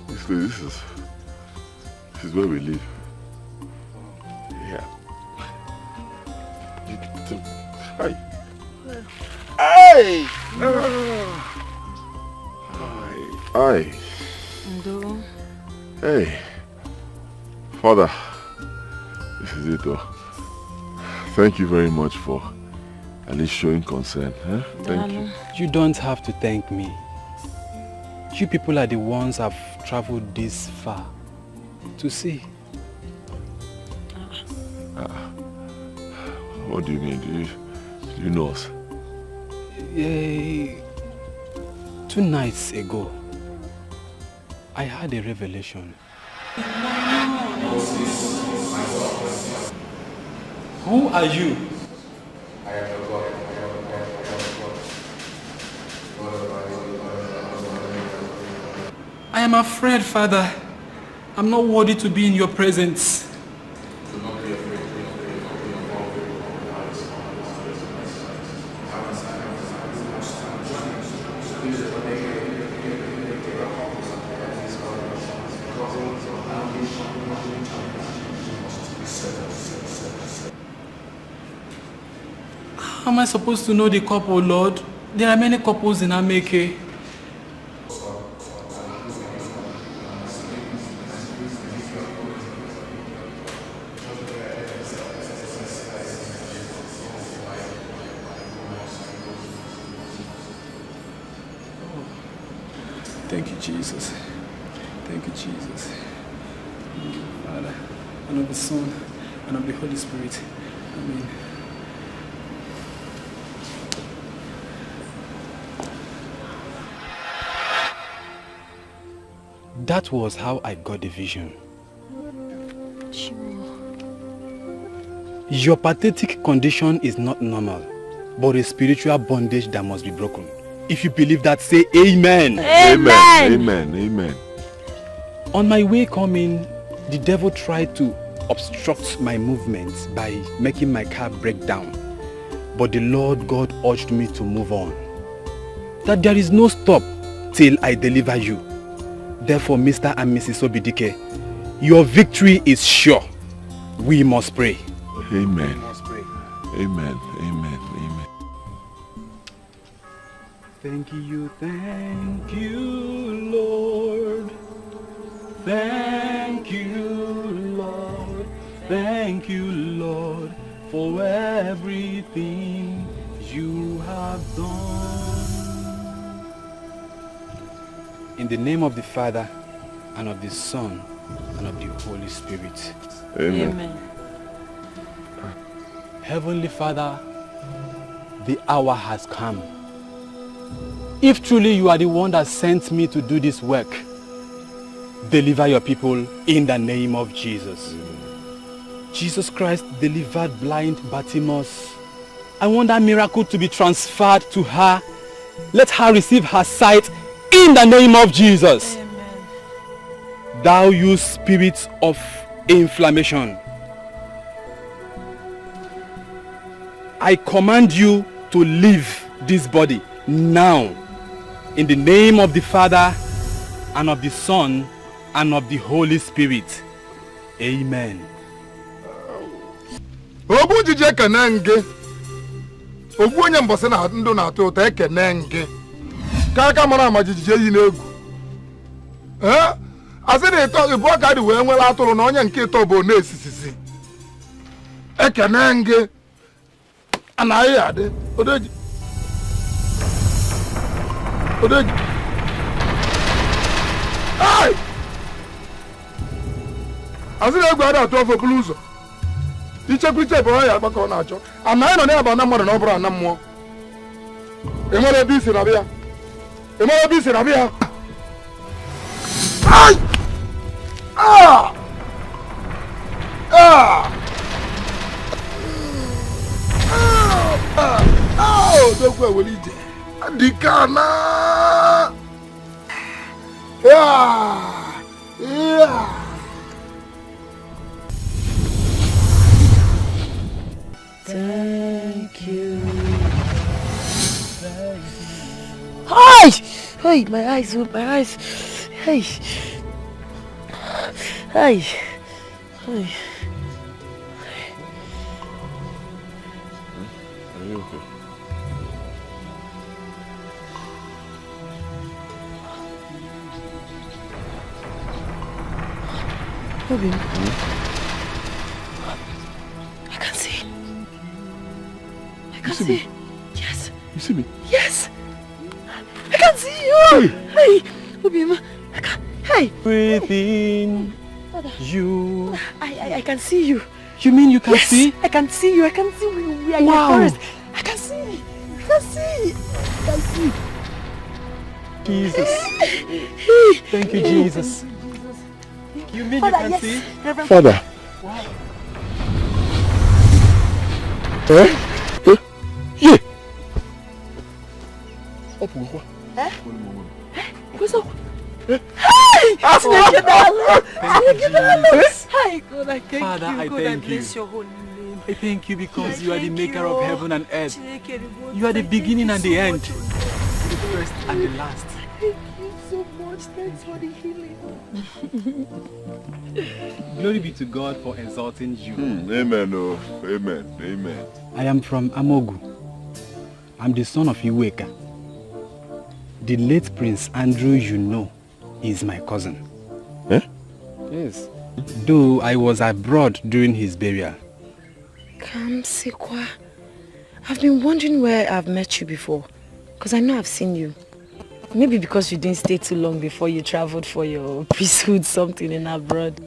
This is where we live. Yeah. Hi. Hey! Hi. Ndo. Hey. Father, this is it, though. Thank you very much for at least showing concern, huh? Thank you. You don't have to thank me. You people are the ones who have traveled this far to see. What do you mean? Do you know us? 2 nights ago, I had a revelation. Who are you? I am your God. I am afraid, Father. I'm not worthy to be in your presence. Do not be afraid. How am I supposed to know the couple, Lord? There are many couples in Ameke. Thank you, Jesus. Thank you, Jesus. Thank you, Father, and of the Son, and of the Holy Spirit. Amen. That was how I got the vision. Your pathetic condition is not normal, but a spiritual bondage that must be broken. If you believe that, say amen. Amen. Amen. Amen. On my way coming, the devil tried to obstruct my movements by making my car break down. But the Lord God urged me to move on. That there is no stop till I deliver you. Therefore, Mr. and Mrs. Obidike, your victory is sure. We must pray. Amen. We must pray. Amen. Amen. Amen. Thank you, Lord. Thank you, Lord. Thank you, Lord, for everything you have done. In the name of the Father, and of the Son, and of the Holy Spirit. Amen. Amen. Heavenly Father, the hour has come. If truly you are the one that sent me to do this work, deliver your people in the name of Jesus. Jesus Christ delivered blind Bartimaeus. I want that miracle to be transferred to her. Let her receive her sight in the name of Jesus. Amen. Thou you spirit of inflammation, I command you to leave this body now in the name of the Father and of the Son and of the Holy Spirit. Amen. Obu jije kenenge. Obu onye mbose na ndu na atụ ụtọ ekenenge. Ka aka mara ma jije yi n'egwu. Asị na ịtọ ibu aka dị wee nwere atụrụ na onye nke ịtọ bụ na-esisisi. Ekenenge. Anaghị adị. Odeji. Odeji. Ai! Asị na egwu adị atụ ọfọ bulu ụzọ. Ichekwa iche ya agbakọ na-achọ. Anaghị nọ n'ebe na mmadụ na ọ bụrụ ana mmụọ. Enwere ebe isi na bịa. Enwere ebe isi na bịa. Ai! Ah! Ah! Oh, dokwe welije. Adikana. Yeah. Yeah. Thank you. Hi! Hey, my eyes, my eyes. Hey. Hey. Hey. Are you okay? Robin. I can see. I can see. Yes. You see me? Yes. I can see you. Hey. Robin. Hey. Breathe in. You. I can see you. You mean you can see? I can see you. I can see you. We are in the forest. I can see. I can see. I can see. Jesus. Thank you, Jesus. You mean Father, you can see? Reverend Father. Wow. Yeah. What's up? Hey! Chineke darling! Chineke darling! Hi, God, I thank Father, you. I God, thank I bless you. your holy name. I thank you because you are the Thank maker you. of heaven and earth. Chineke, Lord, You are the thank beginning you and the so end. much. The first and the last. Thank you so much. Thanks for the healing. Glory be to God for exalting you. Amen. Oh. Amen. Amen. I am from Amogu. I'm the son of Iweka. The late Prince Andrew you know is my cousin. Eh? Yes. Though I was abroad during his burial. Kamsikwa, I've been wondering where I've met you before. Because I know I've seen you. Maybe because you didn't stay too long before you traveled for your priesthood something in abroad.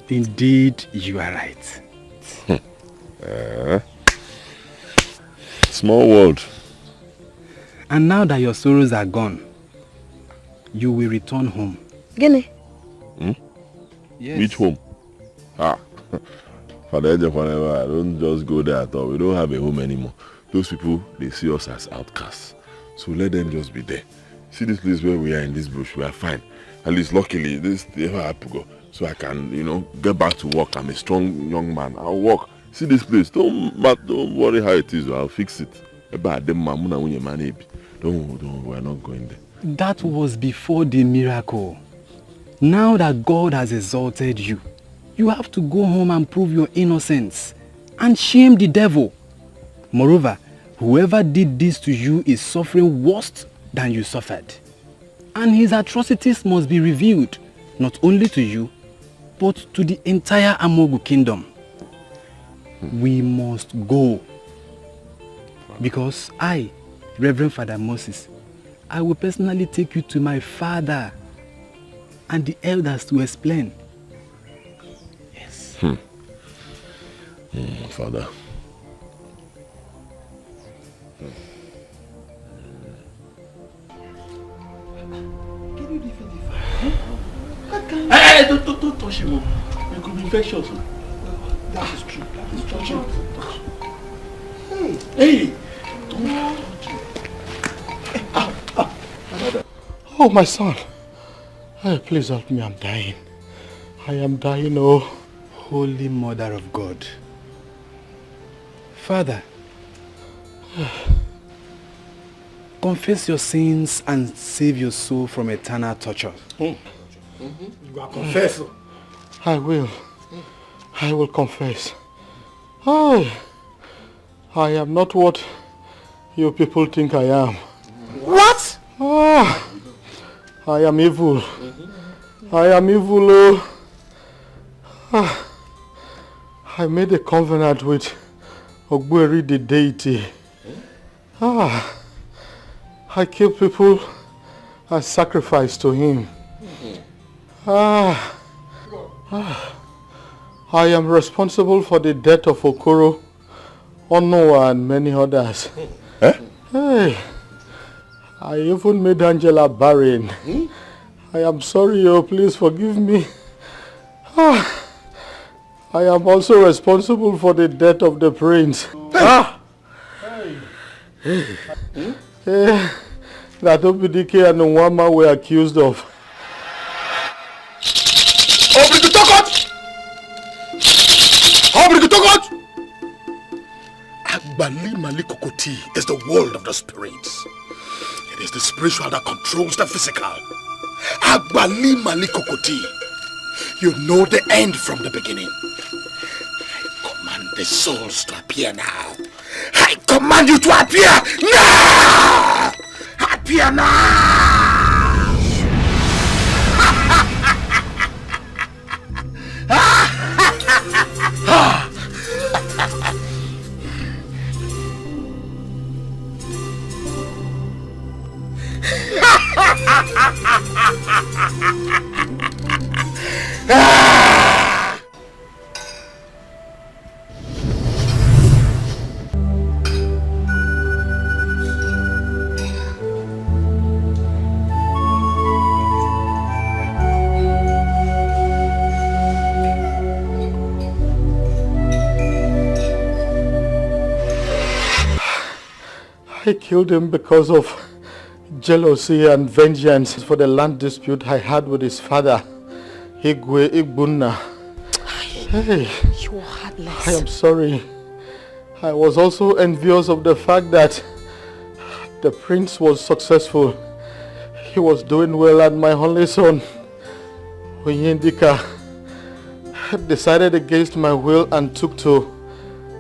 Indeed, you are right. Small world. And now that your sorrows are gone, you will return home. Gene? Yes. Which home? Father, don't just go there at all. We don't have a home anymore. Those people, they see us as outcasts. So let them just be there. See this place where we are in this bush, we are fine. At least luckily, this never had to go. So I can, get back to work. I'm a strong young man. I'll work. See this place. Don't worry how it is. I'll fix it. Don't, we're not going there. That was before the miracle. Now that God has exalted you, you have to go home and prove your innocence and shame the devil. Moreover, whoever did this to you is suffering worse than you suffered. And his atrocities must be revealed, not only to you, but to the entire Amogu kingdom. We must go. Because I, Reverend Father Moses, I will personally take you to my father and the elders to explain. Yes. Father. Don't touch him. It could be infectious. That is true. That is true. Hey! Oh, my son. Hey, please help me. I'm dying. I am dying, oh. Holy Mother of God. Father, confess your sins and save your soul from eternal torture. You are confessing. I will. I will confess. I am not what you people think I am. What? I am evil. I am evil, oh. I made a covenant with Ogbueri the deity. I kill people as sacrifice to him. I am responsible for the death of Okoro, Ono, and many others. Hey, I even made Angela barren. I am sorry, oh, please forgive me. I am also responsible for the death of the prince. That Obidike and Nwama were accused of. Agbali Malikokoti is the world of the spirits. It is the spiritual that controls the physical. Agbali Malikokoti. You know the end from the beginning. I command the souls to appear now. I command you to appear now! Appear now! I killed him because of jealousy and vengeance for the land dispute I had with his father, Igwe Igbunna. Hey, you are heartless. I am sorry. I was also envious of the fact that the prince was successful. He was doing well, and my only son, Onyendika, decided against my will and took to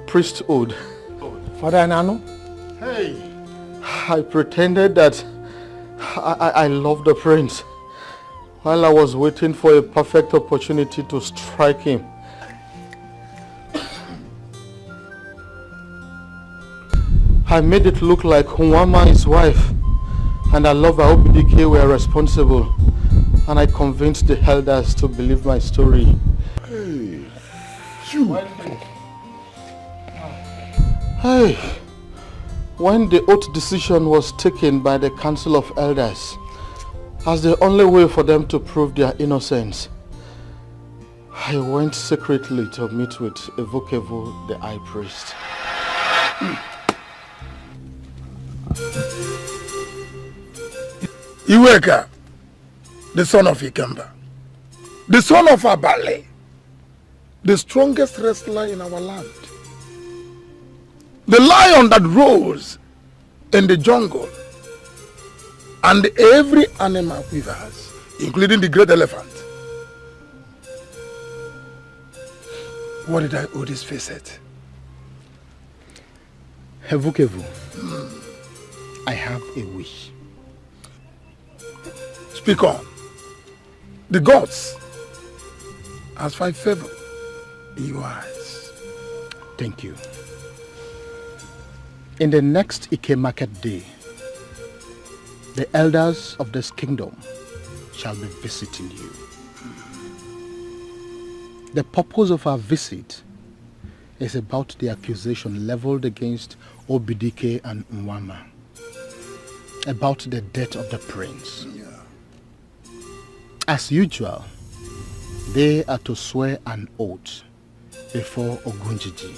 priesthood. Father Nano? Hey! I pretended that I loved the prince while I was waiting for a perfect opportunity to strike him. I made it look like Nwama, his wife, and Aloba Obidike were responsible, and I convinced the elders to believe my story. Hey, you! Hey! When the oath decision was taken by the Council of Elders as the only way for them to prove their innocence, I went secretly to meet with Evokevo, the high priest. Iweka, the son of Ikemba, the son of Abale, the strongest wrestler in our land. The lion that rose in the jungle, and every animal with us, including the great elephant. What did I owe this visit? Evokevo, I have a wish. Speak on. The gods has found favor in your eyes. Thank you. In the next Ike market day, the elders of this kingdom shall be visiting you. The purpose of our visit is about the accusation leveled against Obidike and Nwama about the death of the prince. As usual, They are to swear an oath before Ogunjiji,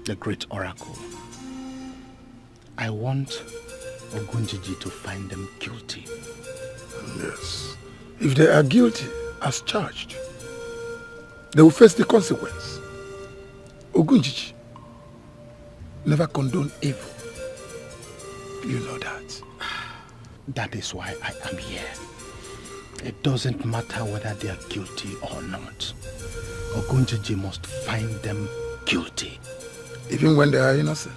the great oracle. I want Ogunjiji to find them guilty. Yes. If they are guilty as charged, they will face the consequence. Ogunjiji never condone evil. You know that. That is why I am here. It doesn't matter whether they are guilty or not. Ogunjiji must find them guilty. Even when they are innocent?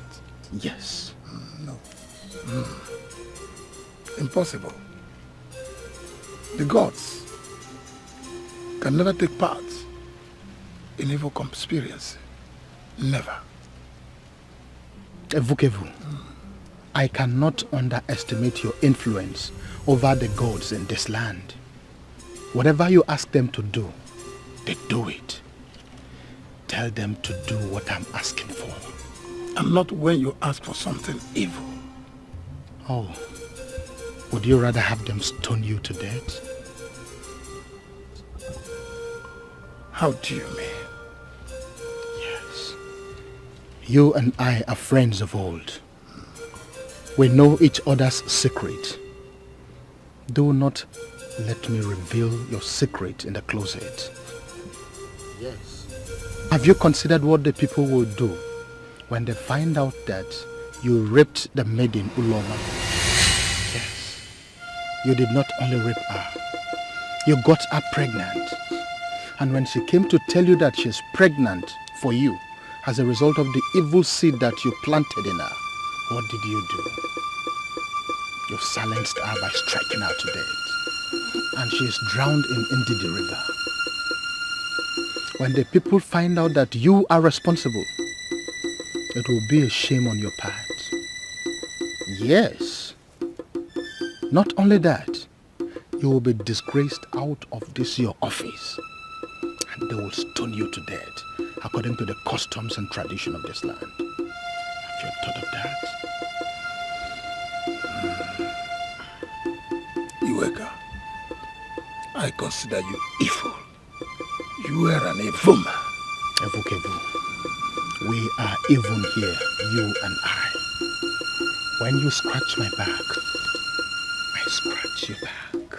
Yes. No. Impossible. The gods can never take part in evil conspiracy. Never. Evukevu, I cannot underestimate your influence over the gods in this land. Whatever you ask them to do, they do it. Tell them to do what I'm asking for. And not when you ask for something evil. Oh, would you rather have them stone you to death? How do you mean? Yes. You and I are friends of old. We know each other's secret. Do not let me reveal your secret in the closet. Yes. Have you considered what the people will do when they find out that you raped the maiden Uloma? Yes. You did not only rape her, you got her pregnant. And when she came to tell you that she's pregnant for you as a result of the evil seed that you planted in her, what did you do? You silenced her by striking her to death. And she is drowned in Ndidi River. When the people find out that you are responsible, it will be a shame on your part. Yes. Not only that, you will be disgraced out of this your office. And they will stone you to death according to the customs and tradition of this land. Have you thought of that? Iweka, I consider you evil. You are an evil man. Evukevu, we are even here, you and I. When you scratch my back, I scratch your back.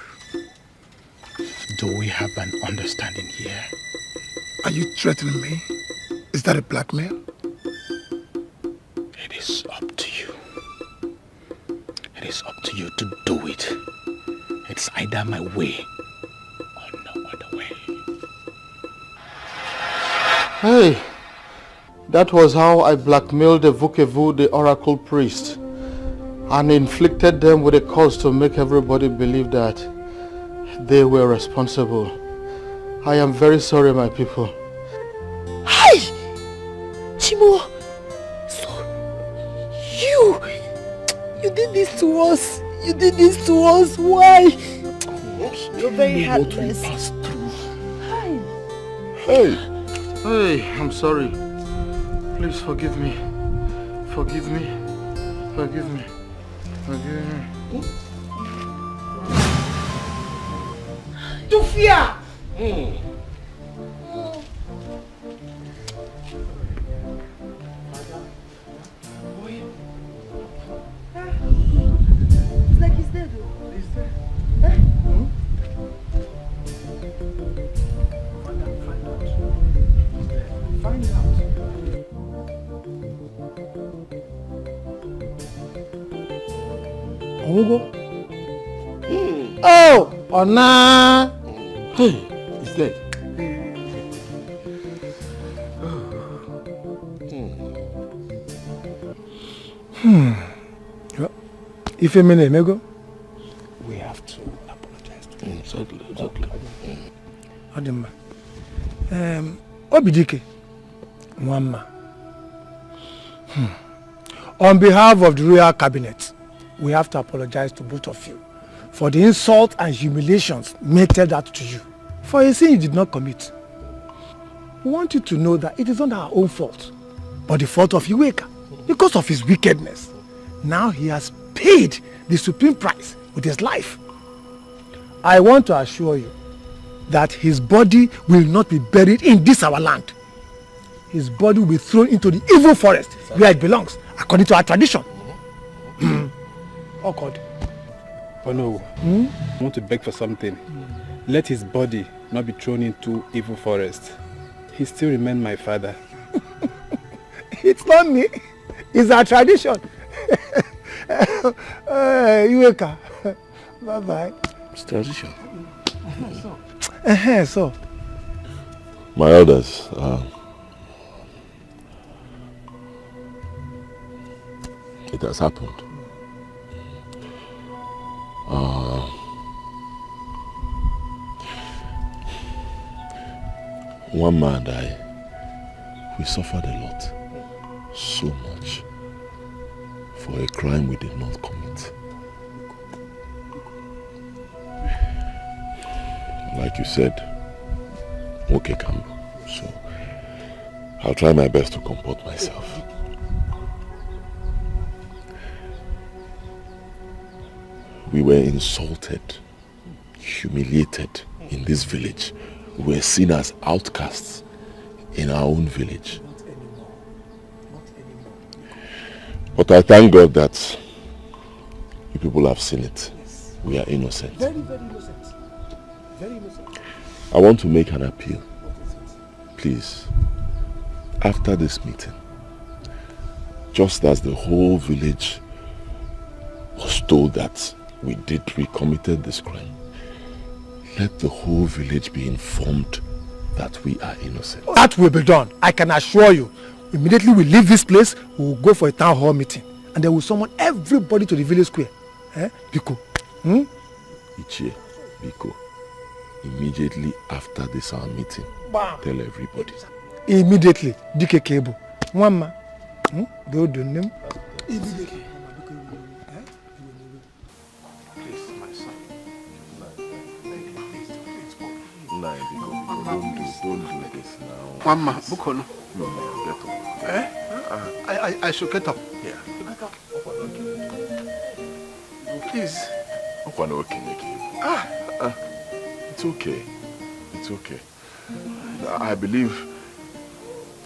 Do we have an understanding here? Are you threatening me? Is that a blackmail? It is up to you. It is up to you to do it. It's either my way or no other way. Hey, that was how I blackmailed the Vukevu, the oracle priest, and inflicted them with a curse to make everybody believe that they were responsible. I am very sorry, my people. Hi! Chimo! So, you did this to us. You did this to us. Why? You're very heartless. Hi. Hey, I'm sorry. Please forgive me. Forgive me. Forgive me. Forgive me. Tufia! It's like he's dead. He's dead. Huh? Find out. Ongo? Oh, Ona! Hey, he's dead. If a minute, Mego, we have to apologize to him. Exactly. Adima. Obidike, Mwama. On behalf of the Royal Cabinet, we have to apologize to both of you for the insult and humiliations meted out to you for a sin you did not commit. We want you to know that it is not our own fault, but the fault of Iweka because of his wickedness. Now he has paid the supreme price with his life. I want to assure you that his body will not be buried in this our land. His body will be thrown into the evil forest where it belongs, according to our tradition. Oh God. Oh no. I want to beg for something. Let his body not be thrown into evil forest. He still remains my father. It's not me. It's our tradition. Iweka. Bye-bye. It's tradition. So. My elders, it has happened. One man and I, we suffered a lot, so much, for a crime we did not commit. Like you said, okay, Campbell, so I'll try my best to comport myself. We were insulted, humiliated in this village. We were seen as outcasts in our own village. But I thank God that you people have seen it. We are innocent. Very, very innocent. Very innocent. I want to make an appeal. Please, after this meeting, just as the whole village was told that we committed this crime, let the whole village be informed that we are innocent. That will be done. I can assure you. Immediately we leave this place, we will go for a town hall meeting. And they will summon everybody to the village square. Biko. Ichie, Biko. Immediately after this our meeting, tell everybody. Immediately. Dike Kebu. Mama. Go do them. Immediately. Don't do this now. Mama, Bukono. No, get up. I should get up. Yeah. Please. It's okay. It's okay. I believe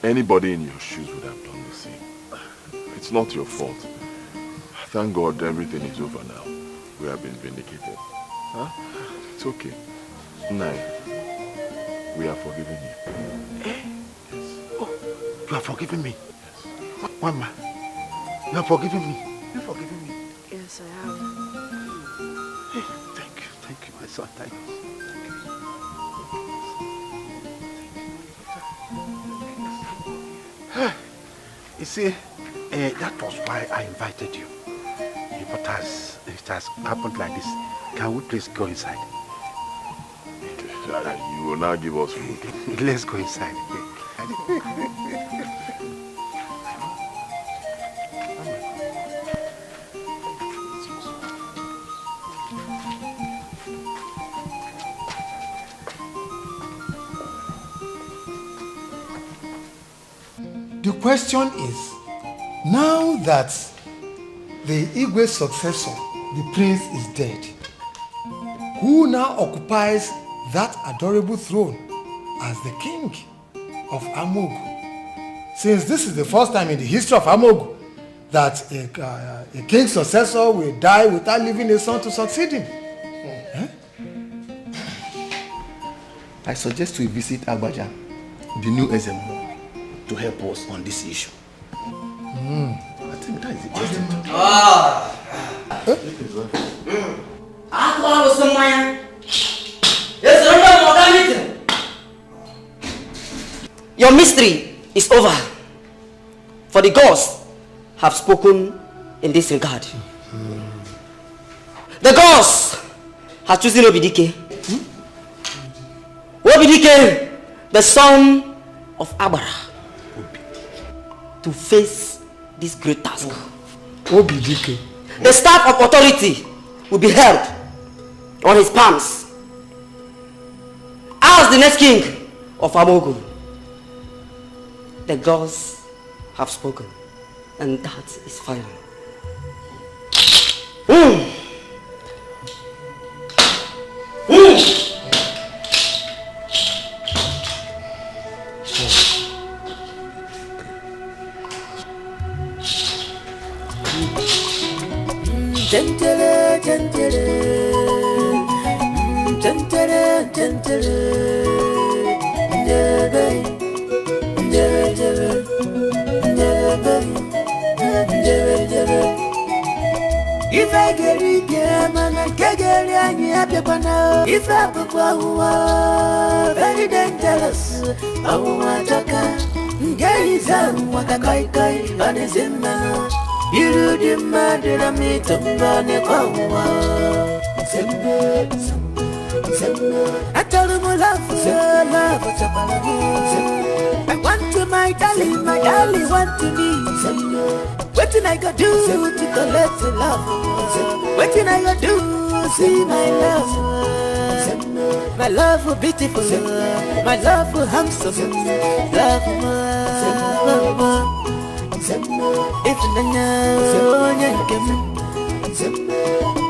anybody in your shoes would have done the same. It's not your fault. Thank God everything is over now. We have been vindicated. It's okay. Nine. We are forgiving you. Yes. Oh, you are forgiving me? Yes. Mama, you are forgiving me? You are forgiving me? Yes, I have. Hey, thank you, my son, thank you. You see, that was why I invited you. But as it has happened like this, can we please go inside? You will now give us food. Let's go inside. The question is, now that the Igwe's successor, the prince, is dead, who now occupies that adorable throne as the king of Amogu? Since this is the first time in the history of Amogu that a king's successor will die without leaving a son to succeed him. I suggest we visit Agbaja, the new Ezemo, to help us on this issue. I think that is the Your mystery is over, for the gods have spoken in this regard. The gods have chosen Obidike. Obidike, the son of Abara, to face this great task. Obidike. The staff of authority will be held on his palms as the next king of Amogu. The gods have spoken, and that is final. Gentile, gentile, gentile, gentile, if I get it, man, I can't get any happy pana. If I put very dangerous, I want to come. Get some wakakai, but it's in man. You do the murder of me to run a power. I told him I love, I want to my darling want to me. What did I go do to collect the love? What did I go do? See my love for beautiful, my love for handsome, love for if the